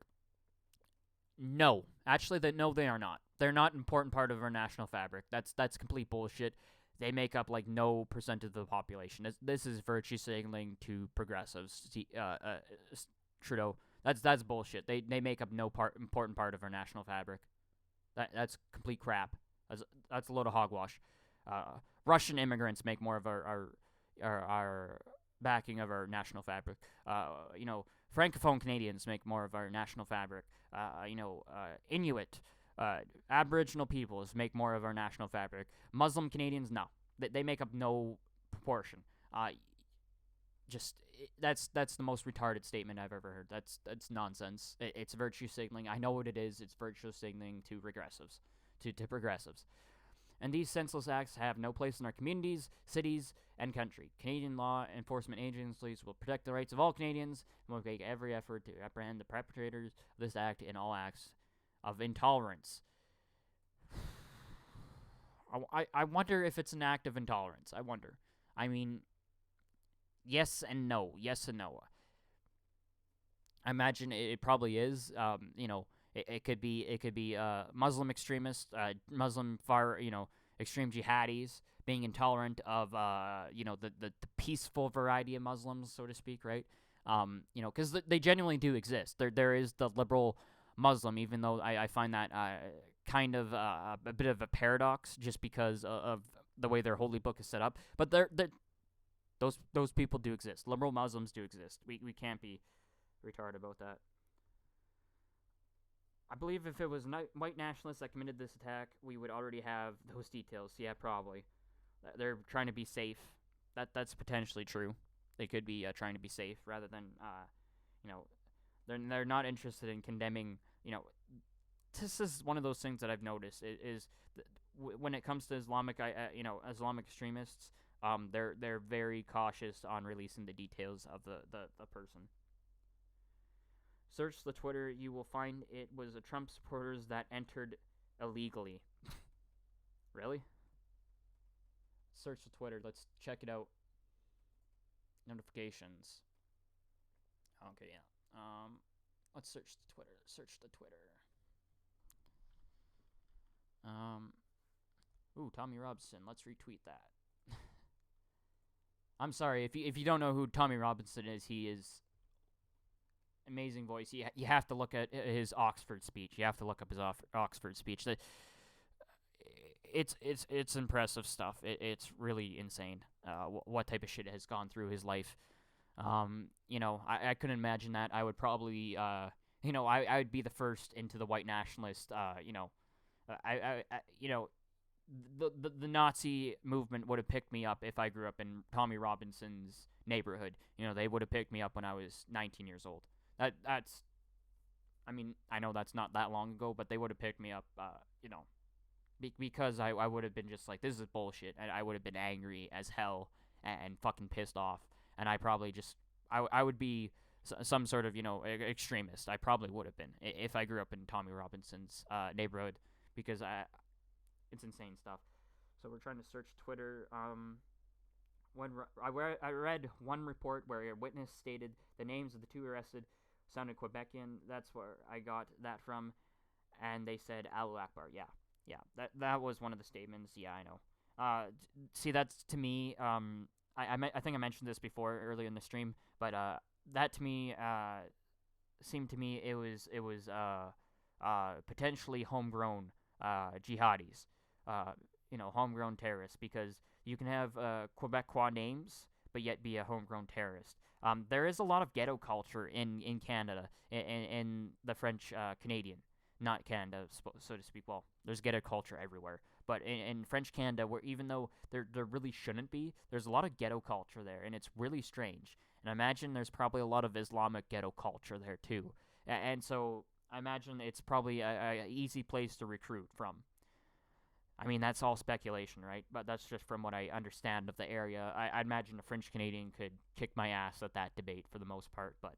No. Actually, no, they are not. They're not an important part of our national fabric. That's complete bullshit. They make up like no percent of the population. This is virtue signaling to progressives. Trudeau. That's bullshit. They make up no important part of our national fabric. That's complete crap. That's a load of hogwash. Russian immigrants make more of our backing of our national fabric. Francophone Canadians make more of our national fabric. Inuit, Aboriginal peoples make more of our national fabric. Muslim Canadians, no. They make up no proportion. That's the most retarded statement I've ever heard. That's nonsense. It's virtue signaling. I know what it is. It's virtue signaling to regressives, to progressives. And these senseless acts have no place in our communities, cities, and country. Canadian law enforcement agencies will protect the rights of all Canadians and will make every effort to apprehend the perpetrators of this act and all acts of intolerance. I wonder if it's an act of intolerance. I wonder. I mean, yes and no. Yes and no. I imagine it probably is. It could be Muslim extremists, Muslim extreme jihadis being intolerant of the peaceful variety of Muslims, so to speak, right? Because they genuinely do exist. There is the liberal Muslim, even though I find that kind of a bit of a paradox, just because of the way their holy book is set up. But those people do exist. Liberal Muslims do exist. We can't be retarded about that. I believe if it was white nationalists that committed this attack, we would already have those details. Yeah, probably. They're trying to be safe. That's potentially true. They could be trying to be safe rather than, they're not interested in condemning. This is one of those things that I've noticed is when it comes to Islamic extremists, they're very cautious on releasing the details of the person. Search the Twitter, you will find it was a Trump supporters that entered illegally. Really? Search the Twitter. Let's check it out. Notifications. Okay, yeah. Let's search the Twitter. Search the Twitter. Ooh, Tommy Robinson. Let's retweet that. I'm sorry if you don't know who Tommy Robinson is. He is amazing voice. You have to look at his Oxford speech. You have to look up his Oxford speech. It's impressive stuff. It's really insane. What type of shit has gone through his life. I couldn't imagine that. I would probably I would be the first into the white nationalist. The Nazi movement would have picked me up if I grew up in Tommy Robinson's neighborhood. They would have picked me up when I was 19 years old. That's, I mean, I know that's not that long ago, but they would have picked me up, because I would have been just like, this is bullshit, and I would have been angry as hell and fucking pissed off, and I probably just, I would be some sort of, extremist. I probably would have been if I grew up in Tommy Robinson's neighborhood, because it's insane stuff. So we're trying to search Twitter. I read one report where a witness stated the names of the two arrested sounded Quebecian. That's where I got that from. And they said Allahu Akbar. Yeah. That was one of the statements. Yeah, I know. See, that's to me. I think I mentioned this before earlier in the stream, but that to me seemed to me it was potentially homegrown jihadis. Homegrown terrorists, because you can have Quebecois names, but yet be a homegrown terrorist. There is a lot of ghetto culture in Canada, in the French Canadian, not Canada, so to speak. Well, there's ghetto culture everywhere, but in French Canada, where even though there really shouldn't be, there's a lot of ghetto culture there, and it's really strange. And I imagine there's probably a lot of Islamic ghetto culture there too, and so I imagine it's probably a easy place to recruit from. I mean, that's all speculation, right? But that's just from what I understand of the area. I imagine a French Canadian could kick my ass at that debate for the most part, but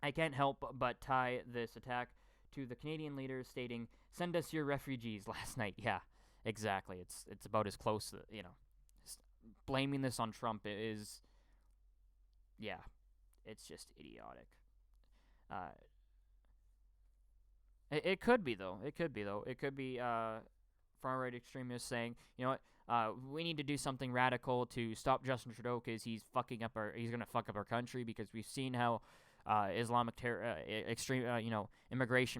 I can't help but tie this attack to the Canadian leaders stating, "Send us your refugees" last night. Yeah, exactly. It's about as close to, blaming this on Trump is, yeah, it's just idiotic. It could be though. It could be far-right extremists saying, you know what, we need to do something radical to stop Justin Trudeau because he's gonna fuck up our country, because we've seen how Islamic extreme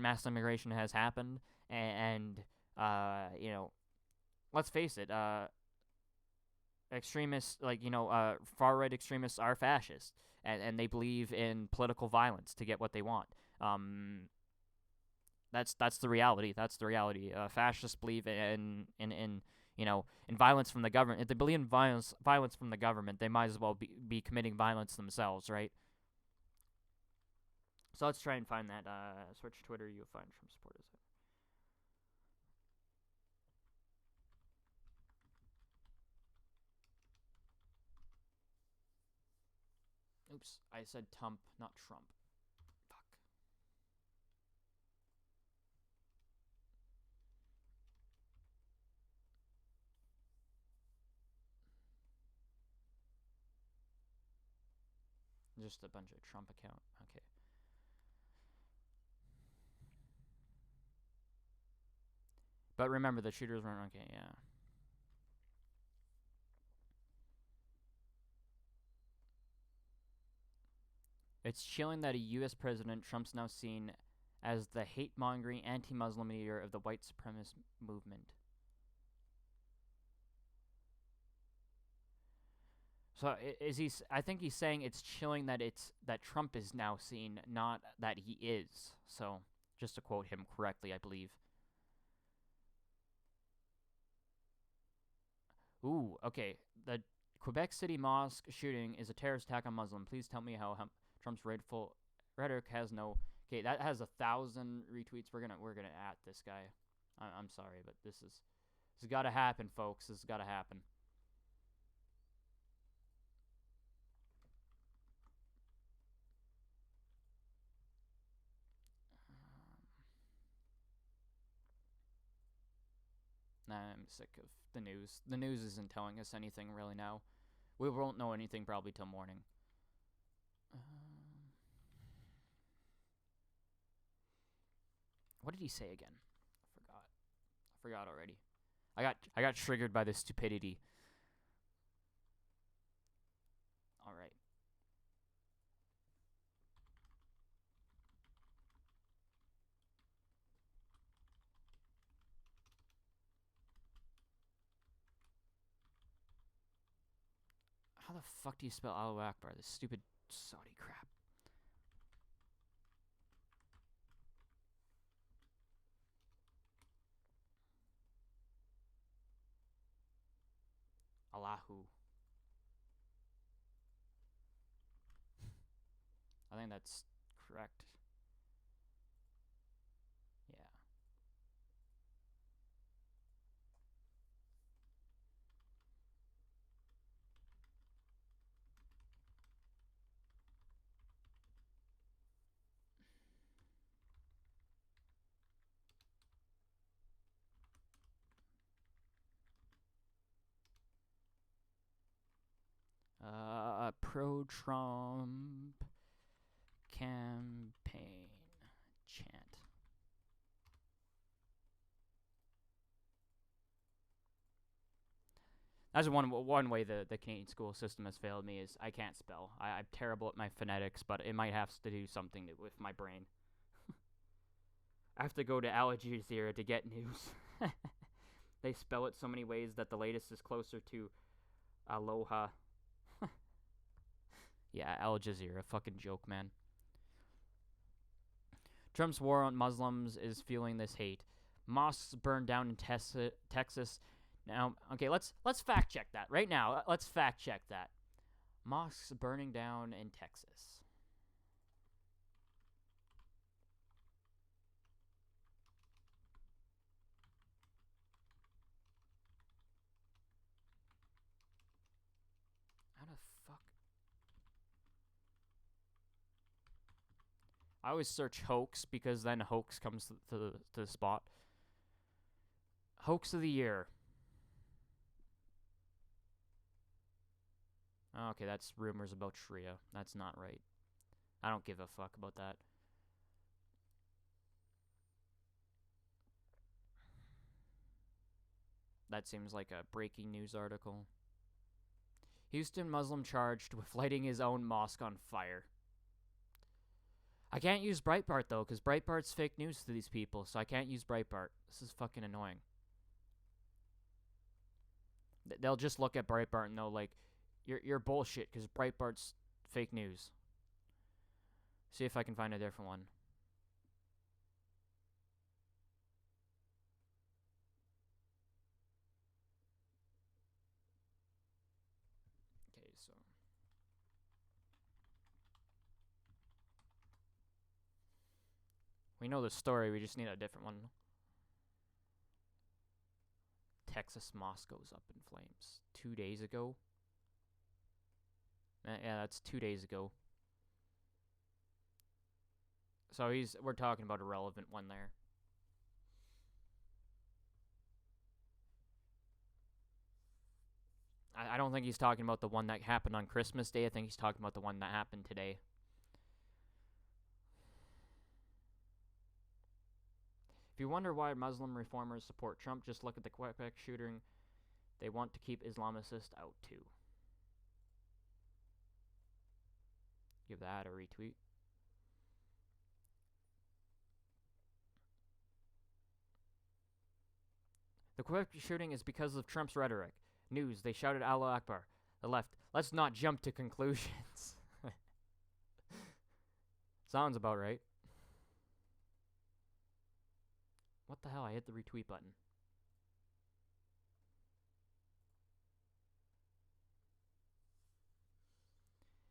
mass immigration has happened, and let's face it, extremists far-right extremists are fascists, and they believe in political violence to get what they want. That's the reality. Fascists believe in violence from the government. If they believe in violence from the government, they might as well be committing violence themselves, right? So let's try and find that. Search Twitter, you'll find Trump supporters. Oops, I said Trump, not Trump. Fuck. Just a bunch of Trump account. Okay. But remember, the shooters weren't okay. Yeah. It's chilling that a U.S. president, Trump's now seen as the hate-mongering, anti-Muslim leader of the white supremacist movement. So I think he's saying it's chilling that Trump is now seen, not that he is. So just to quote him correctly, I believe. Ooh, okay. The Quebec City Mosque shooting is a terrorist attack on Muslims. Please tell me how Trump's rhetoric has no. Okay, that has 1,000 retweets. We're gonna at this guy. I'm sorry, but this has got to happen, folks. This has got to happen. I'm sick of the news. The news isn't telling us anything really now. We won't know anything probably till morning. What did he say again? I forgot already. I got triggered by the stupidity. All right. How the fuck do you spell Allahu Akbar? This stupid Saudi crap. Allahu. I think that's correct. Yeah. Pro-Trump campaign chant. That's one way the Canadian school system has failed me is I can't spell. I'm terrible at my phonetics, but it might have to do something with my brain. I have to go to Al Jazeera to get news. They spell it so many ways that the latest is closer to Aloha. Yeah, Al Jazeera, fucking joke, man. Trump's war on Muslims is fueling this hate. Mosques burned down in Texas. Now, okay, let's fact check that right now. Let's fact check that. Mosques burning down in Texas. How the fuck? I always search hoax because then hoax comes to the spot. Hoax of the year. Okay, that's rumors about Sharia. That's not right. I don't give a fuck about that. That seems like a breaking news article. Houston Muslim charged with lighting his own mosque on fire. I can't use Breitbart, though, because Breitbart's fake news to these people, so I can't use Breitbart. This is fucking annoying. They'll just look at Breitbart and they'll like, you're bullshit, because Breitbart's fake news. See if I can find a different one. Okay, so... we know the story, we just need a different one. Texas mosque goes up in flames 2 days ago. Yeah, that's 2 days ago. So we're talking about a relevant one there. I don't think he's talking about the one that happened on Christmas Day. I think he's talking about the one that happened today. If you wonder why Muslim reformers support Trump, just look at the Quebec shooting. They want to keep Islamicists out too. Give that a retweet. The Quebec shooting is because of Trump's rhetoric. News, they shouted Allahu Akbar. The left, let's not jump to conclusions. Sounds about right. What the hell? I hit the retweet button.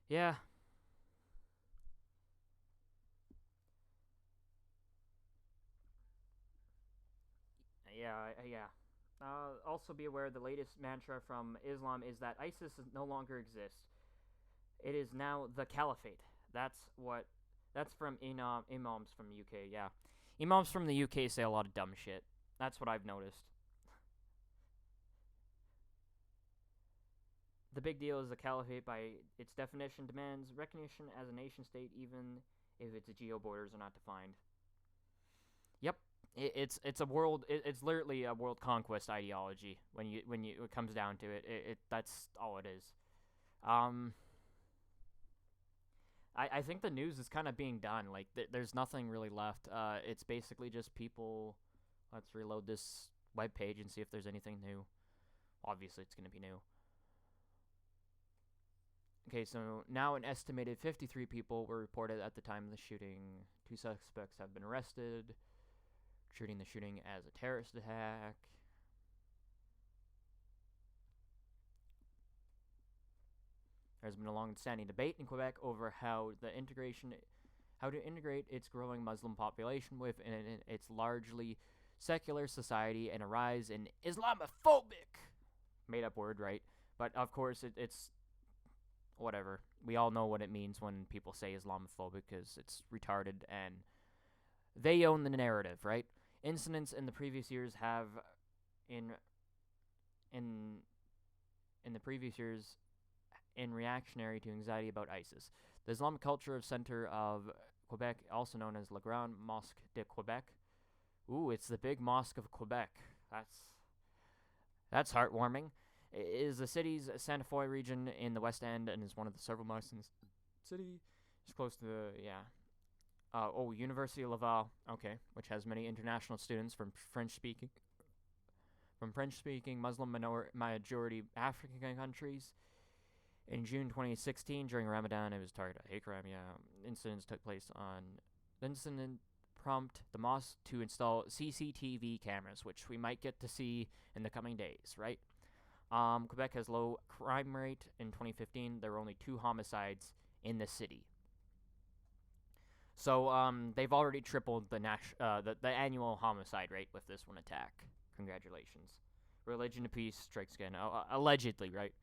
Yeah. Yeah. Also be aware the latest mantra from Islam is that ISIS no longer exists. It is now the Caliphate. That's from imams from UK, yeah. Imams from the UK say a lot of dumb shit. That's what I've noticed. The big deal is the caliphate, by its definition, demands recognition as a nation-state, even if its geo-borders are not defined. Yep, it's a world. It's literally a world conquest ideology when it comes down to it. That's all it is. I think the news is kind of being done. Like there's nothing really left. It's basically just people. Let's reload this web page and see if there's anything new. Obviously, it's gonna be new. Okay, so now an estimated 53 people were reported at the time of the shooting. 2 suspects have been arrested, treating the shooting as a terrorist attack. There's been a long-standing debate in Quebec over how to integrate its growing Muslim population within its largely secular society, and a rise in Islamophobic, made-up word, right? But of course, it's whatever. We all know what it means when people say Islamophobic, because it's retarded, and they own the narrative, right? Incidents in the previous years have, in the previous years, in reactionary to anxiety about ISIS. The Islamic culture center of Quebec, also known as Le Grand Mosque de Quebec. Ooh, it's the big mosque of Quebec. That's heartwarming. It is the city's Santa Fe region in the West End, and is one of the several mosques in the city. It's close to University of Laval, okay, which has many international students from French-speaking Muslim majority African countries. In June 2016, during Ramadan, it was targeted hate crime. Incidents took place on. The incident prompted the mosque to install CCTV cameras, which we might get to see in the coming days, right? Quebec has low crime rate. In 2015, there were only 2 homicides in the city. So they've already tripled the annual homicide rate with this one attack. Congratulations. Religion to peace strikes again. Allegedly, right?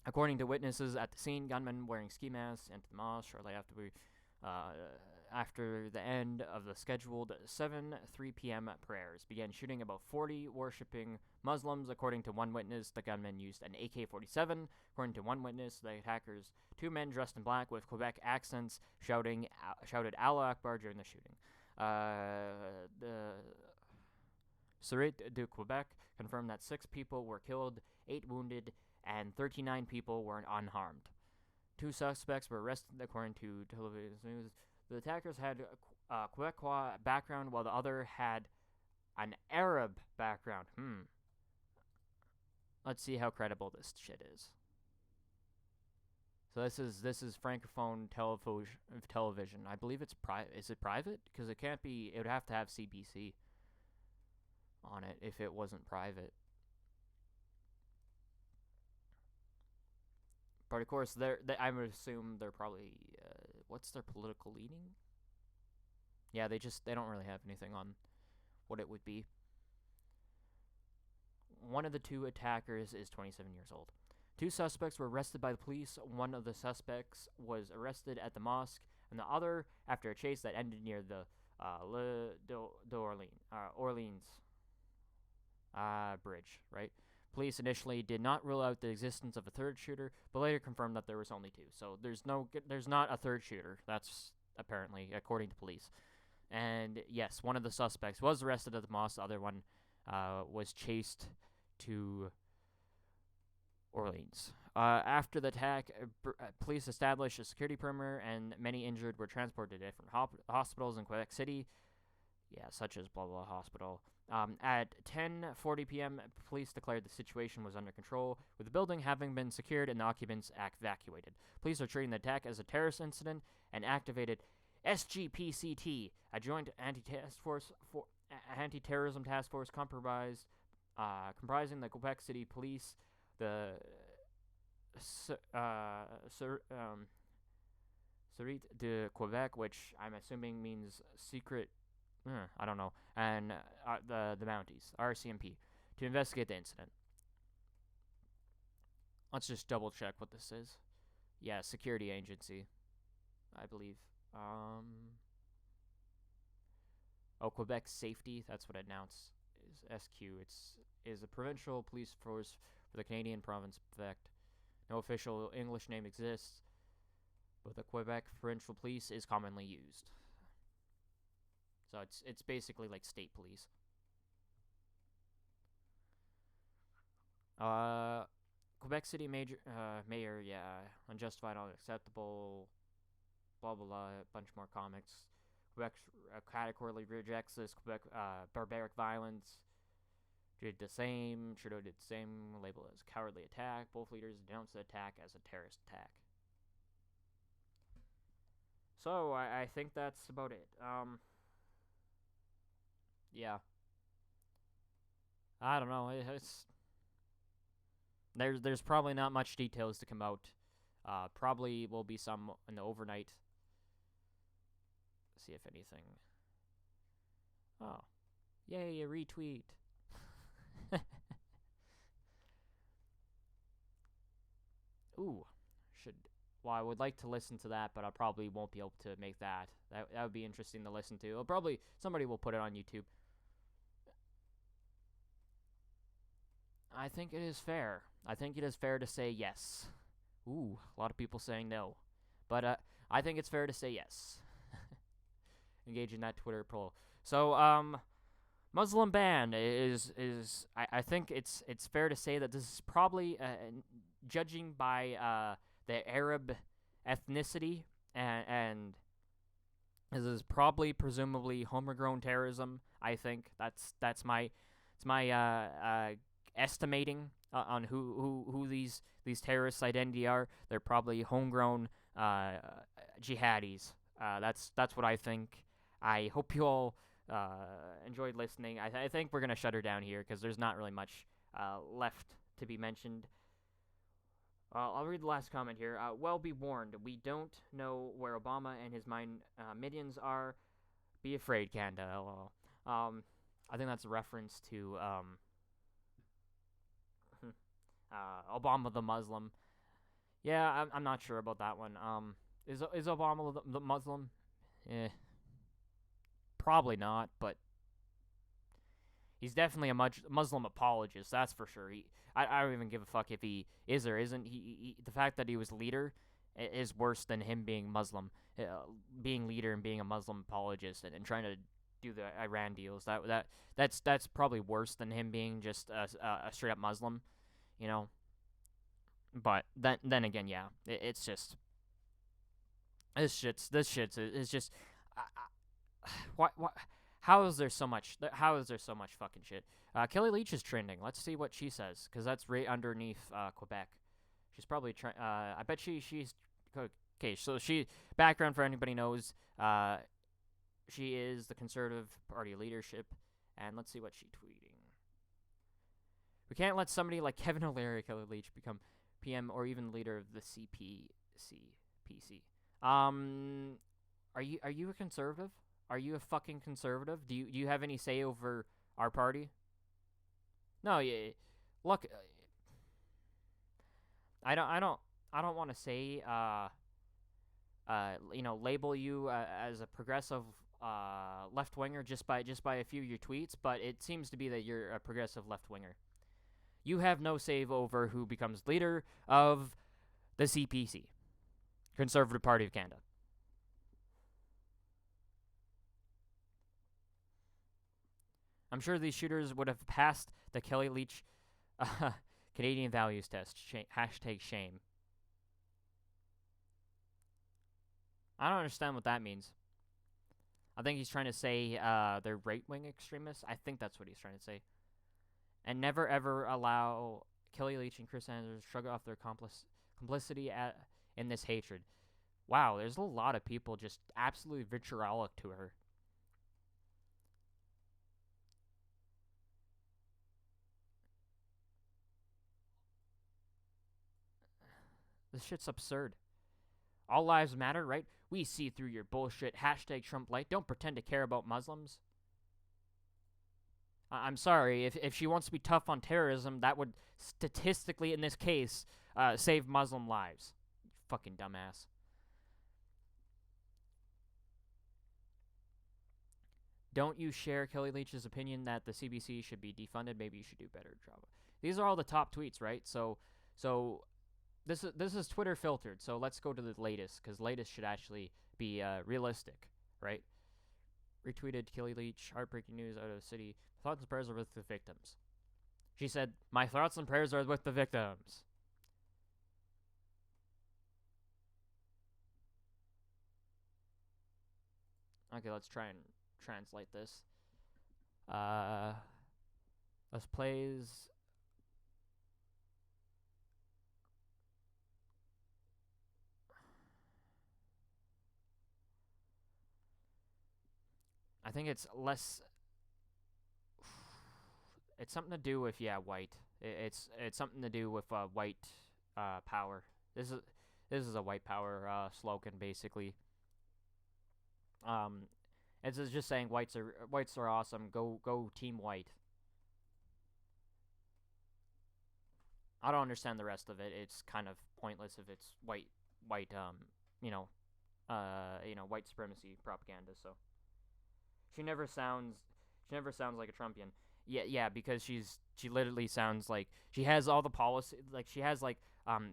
According to witnesses at the scene, gunmen wearing ski masks entered the mosque shortly after the end of the scheduled 3 p.m. prayers, began shooting about 40 worshipping Muslims. According to one witness, the gunmen used an AK-47. According to one witness, the attackers, 2 men dressed in black with Quebec accents, shouted Allahu Akbar during the shooting. The Sûreté de Quebec confirmed that 6 people were killed, 8 wounded, and 39 people were unharmed. 2 suspects were arrested, according to television news. The attackers had a Quebecois background, while the other had an Arab background. Let's see how credible this shit is. So this is Francophone television. I believe it's private. Is it private? Because it can't be. It would have to have CBC on it if it wasn't private. But of course, I would assume they're probably, what's their political leaning? Yeah, they don't really have anything on what it would be. One of the 2 attackers is 27 years old. 2 suspects were arrested by the police. One of the suspects was arrested at the mosque, and the other after a chase that ended near the Orleans bridge, right? Police initially did not rule out the existence of a 3rd shooter, but later confirmed that there was only 2. So there's not a 3rd shooter. That's apparently according to police. And yes, one of the suspects was arrested at the mosque. The other one was chased to Orleans. After the attack, police established a security perimeter, and many injured were transported to different hospitals in Quebec City. Yeah, such as blah blah hospital. At 10:40 p.m., police declared the situation was under control, with the building having been secured and the occupants evacuated. Police are treating the attack as a terrorist incident and activated SGPCT, a joint anti-terrorism task force comprising the Quebec City Police, the Sûreté de Quebec, which I'm assuming means secret. I don't know, and the Mounties, RCMP, to investigate the incident. Let's just double check what this is. Yeah, security agency, I believe. Quebec Safety, that's what it SQ. Is a provincial police force for the Canadian province of Quebec. No official English name exists, but the Quebec Provincial Police is commonly used. So it's basically like state police. Quebec City mayor, yeah, unjustified, unacceptable, blah blah blah, a bunch more comics. Quebec categorically rejects this. Quebec barbaric violence. Did the same. Trudeau did the same. Labeled as cowardly attack. Both leaders denounced the attack as a terrorist attack. So I think that's about it. Yeah. I don't know. It's there's probably not much details to come out. Probably will be some in the overnight. See if anything. Oh, yay! A retweet. Ooh, well, I would like to listen to that, but I probably won't be able to make that. That would be interesting to listen to. Probably somebody will put it on YouTube. I think it is fair. I think it is fair to say yes. Ooh, a lot of people saying no. But I think it's fair to say yes. Engage in that Twitter poll. So, Muslim ban is I think it's fair to say that this is probably judging by the Arab ethnicity and this is probably presumably homegrown terrorism. I think that's my estimating on who these terrorists' identity are. They're probably homegrown jihadis. That's what I think. I hope you all enjoyed listening. I think we're gonna shut her down here because there's not really much left to be mentioned. I'll read the last comment here. Well, be warned. We don't know where Obama and his minions are. Be afraid, Canada. LOL. I think that's a reference to Obama the Muslim. Yeah, I'm not sure about that one. Is Obama the Muslim? Probably not, but he's definitely a Muslim apologist. That's for sure. I don't even give a fuck if he is or isn't. The fact that he was leader is worse than him being Muslim, being leader and being a Muslim apologist and trying to do the Iran deals. That's probably worse than him being just a straight up Muslim, you know. But then again, yeah, it's just this shit's just. What? How is there so much fucking shit? Kelly Leach is trending. Let's see what she says, because that's right underneath Quebec. She's probably I bet she's okay. So background for anybody knows. She is the Conservative Party leadership, and let's see what she's tweeting. We can't let somebody like Kevin O'Leary, Kelly Leach, become PM or even leader of the PC. Are you a conservative? Are you a fucking conservative? Do you have any say over our party? No, yeah. Look, I don't want to say label you as a progressive left winger just by a few of your tweets, but it seems to be that you're a progressive left winger. You have no say over who becomes leader of the CPC, Conservative Party of Canada. I'm sure these shooters would have passed the Kelly Leach Canadian values test. Hashtag shame. I don't understand what that means. I think he's trying to say they're right-wing extremists. I think that's what he's trying to say. And never ever allow Kelly Leach and Chris Sanders to shrug off their complicity in this hatred. Wow, there's a lot of people just absolutely vitriolic to her. This shit's absurd. All lives matter, right? We see through your bullshit. Hashtag Trump light. Don't pretend to care about Muslims. I'm sorry. If she wants to be tough on terrorism, that would statistically, in this case, save Muslim lives. Fucking dumbass. Don't you share Kelly Leach's opinion that the CBC should be defunded? Maybe you should do better job. These are all the top tweets, right? So this is Twitter filtered. So let's go to the latest, because latest should actually be realistic, right? Retweeted Kelly Leach, heartbreaking news out of the city. Thoughts and prayers are with the victims. She said, "My thoughts and prayers are with the victims." Okay, let's try and translate this. Let's plays. I think it's less. It's something to do with white. It's something to do with white power. This is a white power slogan basically. It's just saying whites are awesome. Go team white. I don't understand the rest of it. It's kind of pointless if it's white white supremacy propaganda. So she never sounds like a Trumpian. Yeah, because she literally sounds like she has all the policy, like she has like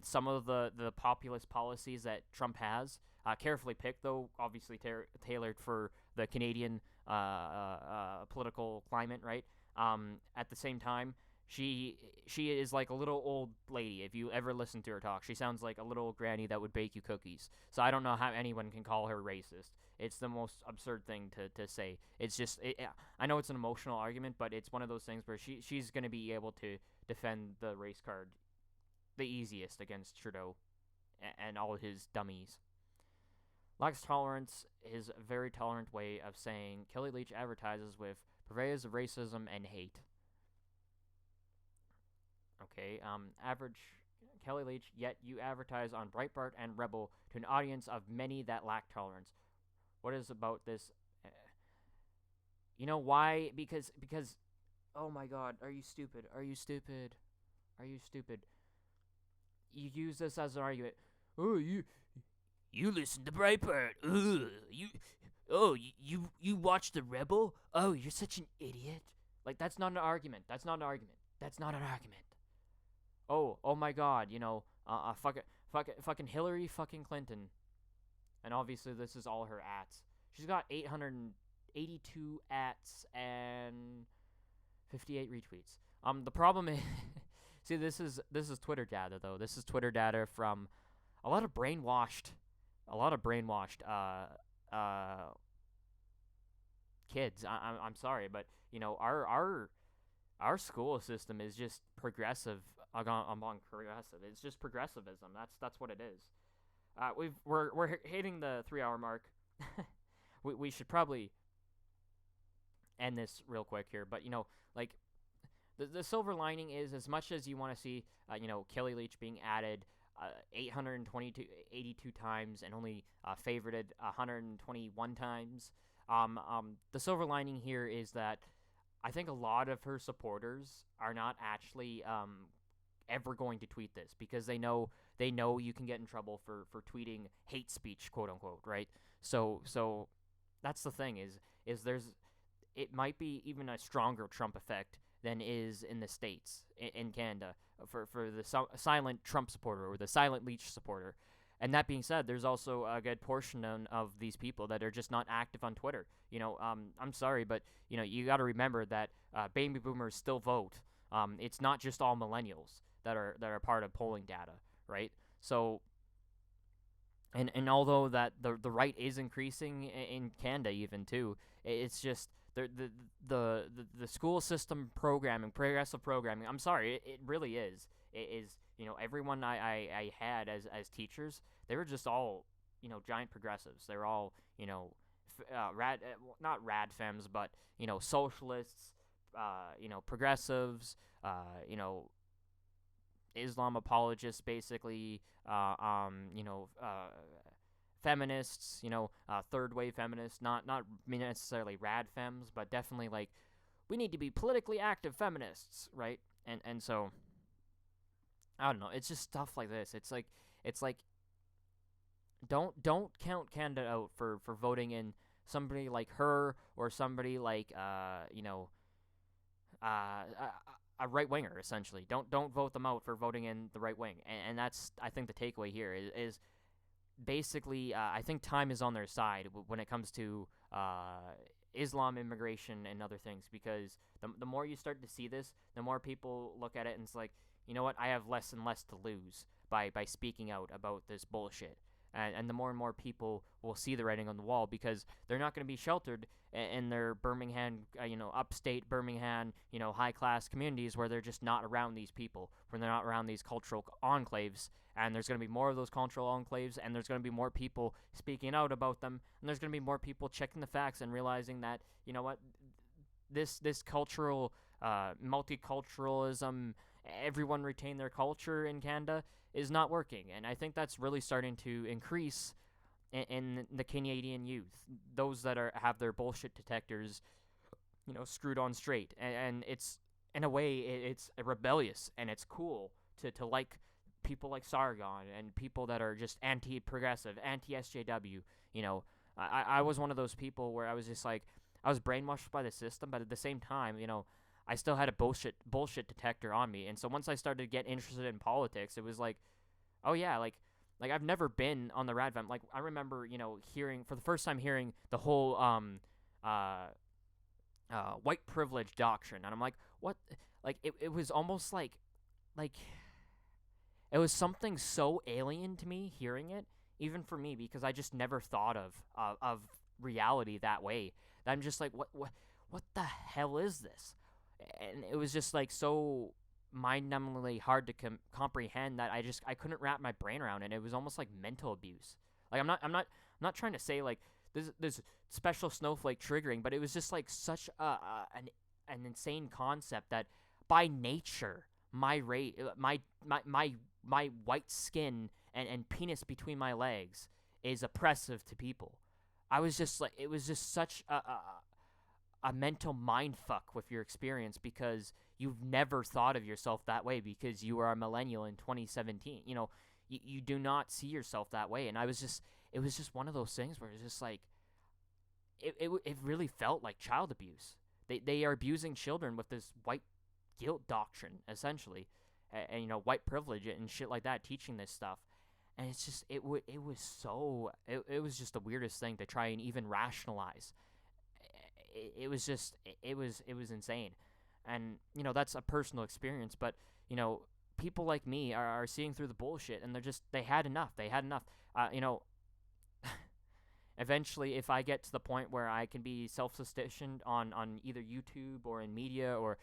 some of the populist policies that Trump has, carefully picked though, obviously tailored for the Canadian political climate, right? At the same time, she is like a little old lady. If you ever listen to her talk, she sounds like a little granny that would bake you cookies. So I don't know how anyone can call her racist. It's the most absurd thing to say. It's just, I know it's an emotional argument, but it's one of those things where she's going to be able to defend the race card the easiest against Trudeau and all his dummies. Lacks tolerance is a very tolerant way of saying Kelly Leach advertises with purveyors of racism and hate. Okay, average Kelly Leach, yet you advertise on Breitbart and Rebel to an audience of many that lack tolerance. What is about this? You know why? Because oh my God, are you stupid? Are you stupid? Are you stupid? You use this as an argument. Oh, you listen to Breitbart. You watch the Rebel? Oh, you're such an idiot. Like, that's not an argument. That's not an argument. That's not an argument. Oh my God, fucking Hillary fucking Clinton. And obviously this is all her ats. She's got 882 ats and 58 retweets. The problem is, see, this is Twitter data though. This is Twitter data from a lot of brainwashed kids. I'm sorry, but our school system is just progressive among progressive. It's just progressivism. That's what it is. We're hitting the 3-hour mark. we should probably end this real quick here, but like the silver lining is, as much as you want to see Kelly Leach being added 82 times and only favorited 121 times, the silver lining here is that I think a lot of her supporters are not actually ever going to tweet this, because they know you can get in trouble for tweeting hate speech, quote unquote, right? So that's the thing is it might be even a stronger Trump effect than is in the States, in Canada, for the silent Trump supporter or the silent Leach supporter. And that being said, there's also a good portion of these people that are just not active on Twitter. I'm sorry, but you got to remember that baby boomers still vote. It's not just all millennials that are part of polling data, right? So, and although that the right is increasing in Canada even too, it's just the school system programming, progressive programming. I'm sorry, it really is. It is. Everyone I had as teachers, they were just all giant progressives. They're all not rad femmes, but socialists, progressives, Islam apologists, basically, feminists, third wave feminists, not necessarily rad femmes, but definitely like, we need to be politically active feminists, right? And so I don't know, it's just stuff like this. It's like don't count Canada out for voting in somebody like her or somebody like a right winger essentially. Don't vote them out for voting in the right wing, and that's I think the takeaway here is basically I think time is on their side when it comes to Islam, immigration, and other things, because the more you start to see this, the more people look at it and it's like, you know what, I have less and less to lose by speaking out about this bullshit. And the more and more people will see the writing on the wall, because they're not going to be sheltered in their Birmingham, upstate Birmingham, high-class communities where they're just not around these people, where they're not around these cultural enclaves. And there's going to be more of those cultural enclaves, and there's going to be more people speaking out about them, and there's going to be more people checking the facts and realizing that, you know what, this cultural, multiculturalism, everyone retain their culture in Canada is not working. And I think that's really starting to increase in the Canadian youth, those that have their bullshit detectors, screwed on straight. And it's, in a way, it's rebellious, and it's cool to like people like Sargon and people that are just anti-progressive, anti-SJW. I was one of those people where I was just like, I was brainwashed by the system, but at the same time, I still had a bullshit detector on me. And so once I started to get interested in politics, it was like, oh yeah, like I've never been on the rad van. Like I remember, hearing for the first time the whole white privilege doctrine, and I'm like, what? Like it was almost like it was something so alien to me hearing it, even for me, because I just never thought of reality that way. That I'm just like, what the hell is this? And it was just like so mind-numbingly hard to comprehend that I couldn't wrap my brain around it. It was almost like mental abuse. Like I'm not trying to say like this special snowflake triggering, but it was just like such an insane concept that by nature my white skin and penis between my legs is oppressive to people. I was just like, it was just such a mental mind fuck with your experience, because you've never thought of yourself that way because you are a millennial in 2017. You do not see yourself that way. And it was just one of those things where it's just like, it really felt like child abuse. They are abusing children with this white guilt doctrine, essentially, and white privilege and shit like that, teaching this stuff. And it's just, it was just the weirdest thing to try and even rationalize. It was insane. And, that's a personal experience, but, people like me are seeing through the bullshit, and they had enough. Eventually, if I get to the point where I can be self-sufficient on either YouTube or in media, or,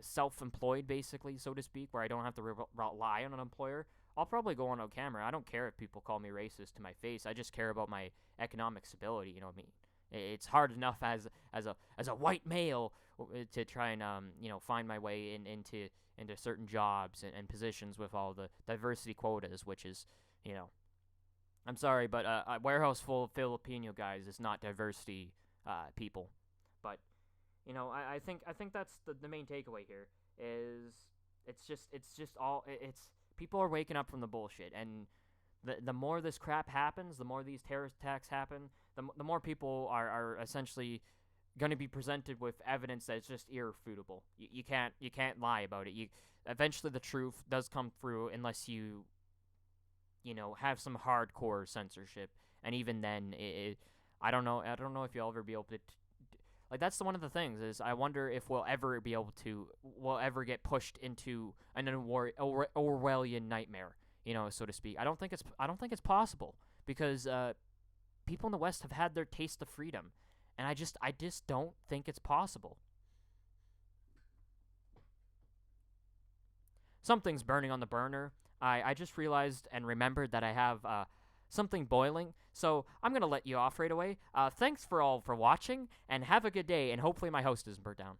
self-employed, basically, so to speak, where I don't have to rely on an employer, I'll probably go on camera. I don't care if people call me racist to my face. I just care about my economic stability. You know what I mean? It's hard enough as a white male to try and find my way into certain jobs and positions with all the diversity quotas, which is, I'm sorry, but a warehouse full of Filipino guys is not diversity people. But I think that's the main takeaway here is it's people are waking up from the bullshit, and the more this crap happens, the more these terrorist attacks happen, the more people are essentially going to be presented with evidence that's just irrefutable. You can't lie about it. Eventually the truth does come through, unless you have some hardcore censorship, and even then I don't know if you'll ever be able to like, that's one of the things, is I wonder if we'll ever get pushed into an Orwellian nightmare, so to speak. I don't think it's possible, because people in the West have had their taste of freedom, and I just don't think it's possible. Something's burning on the burner. I just realized and remembered that I have something boiling, so I'm going to let you off right away. Thanks for watching, and have a good day, and hopefully my house doesn't burn down.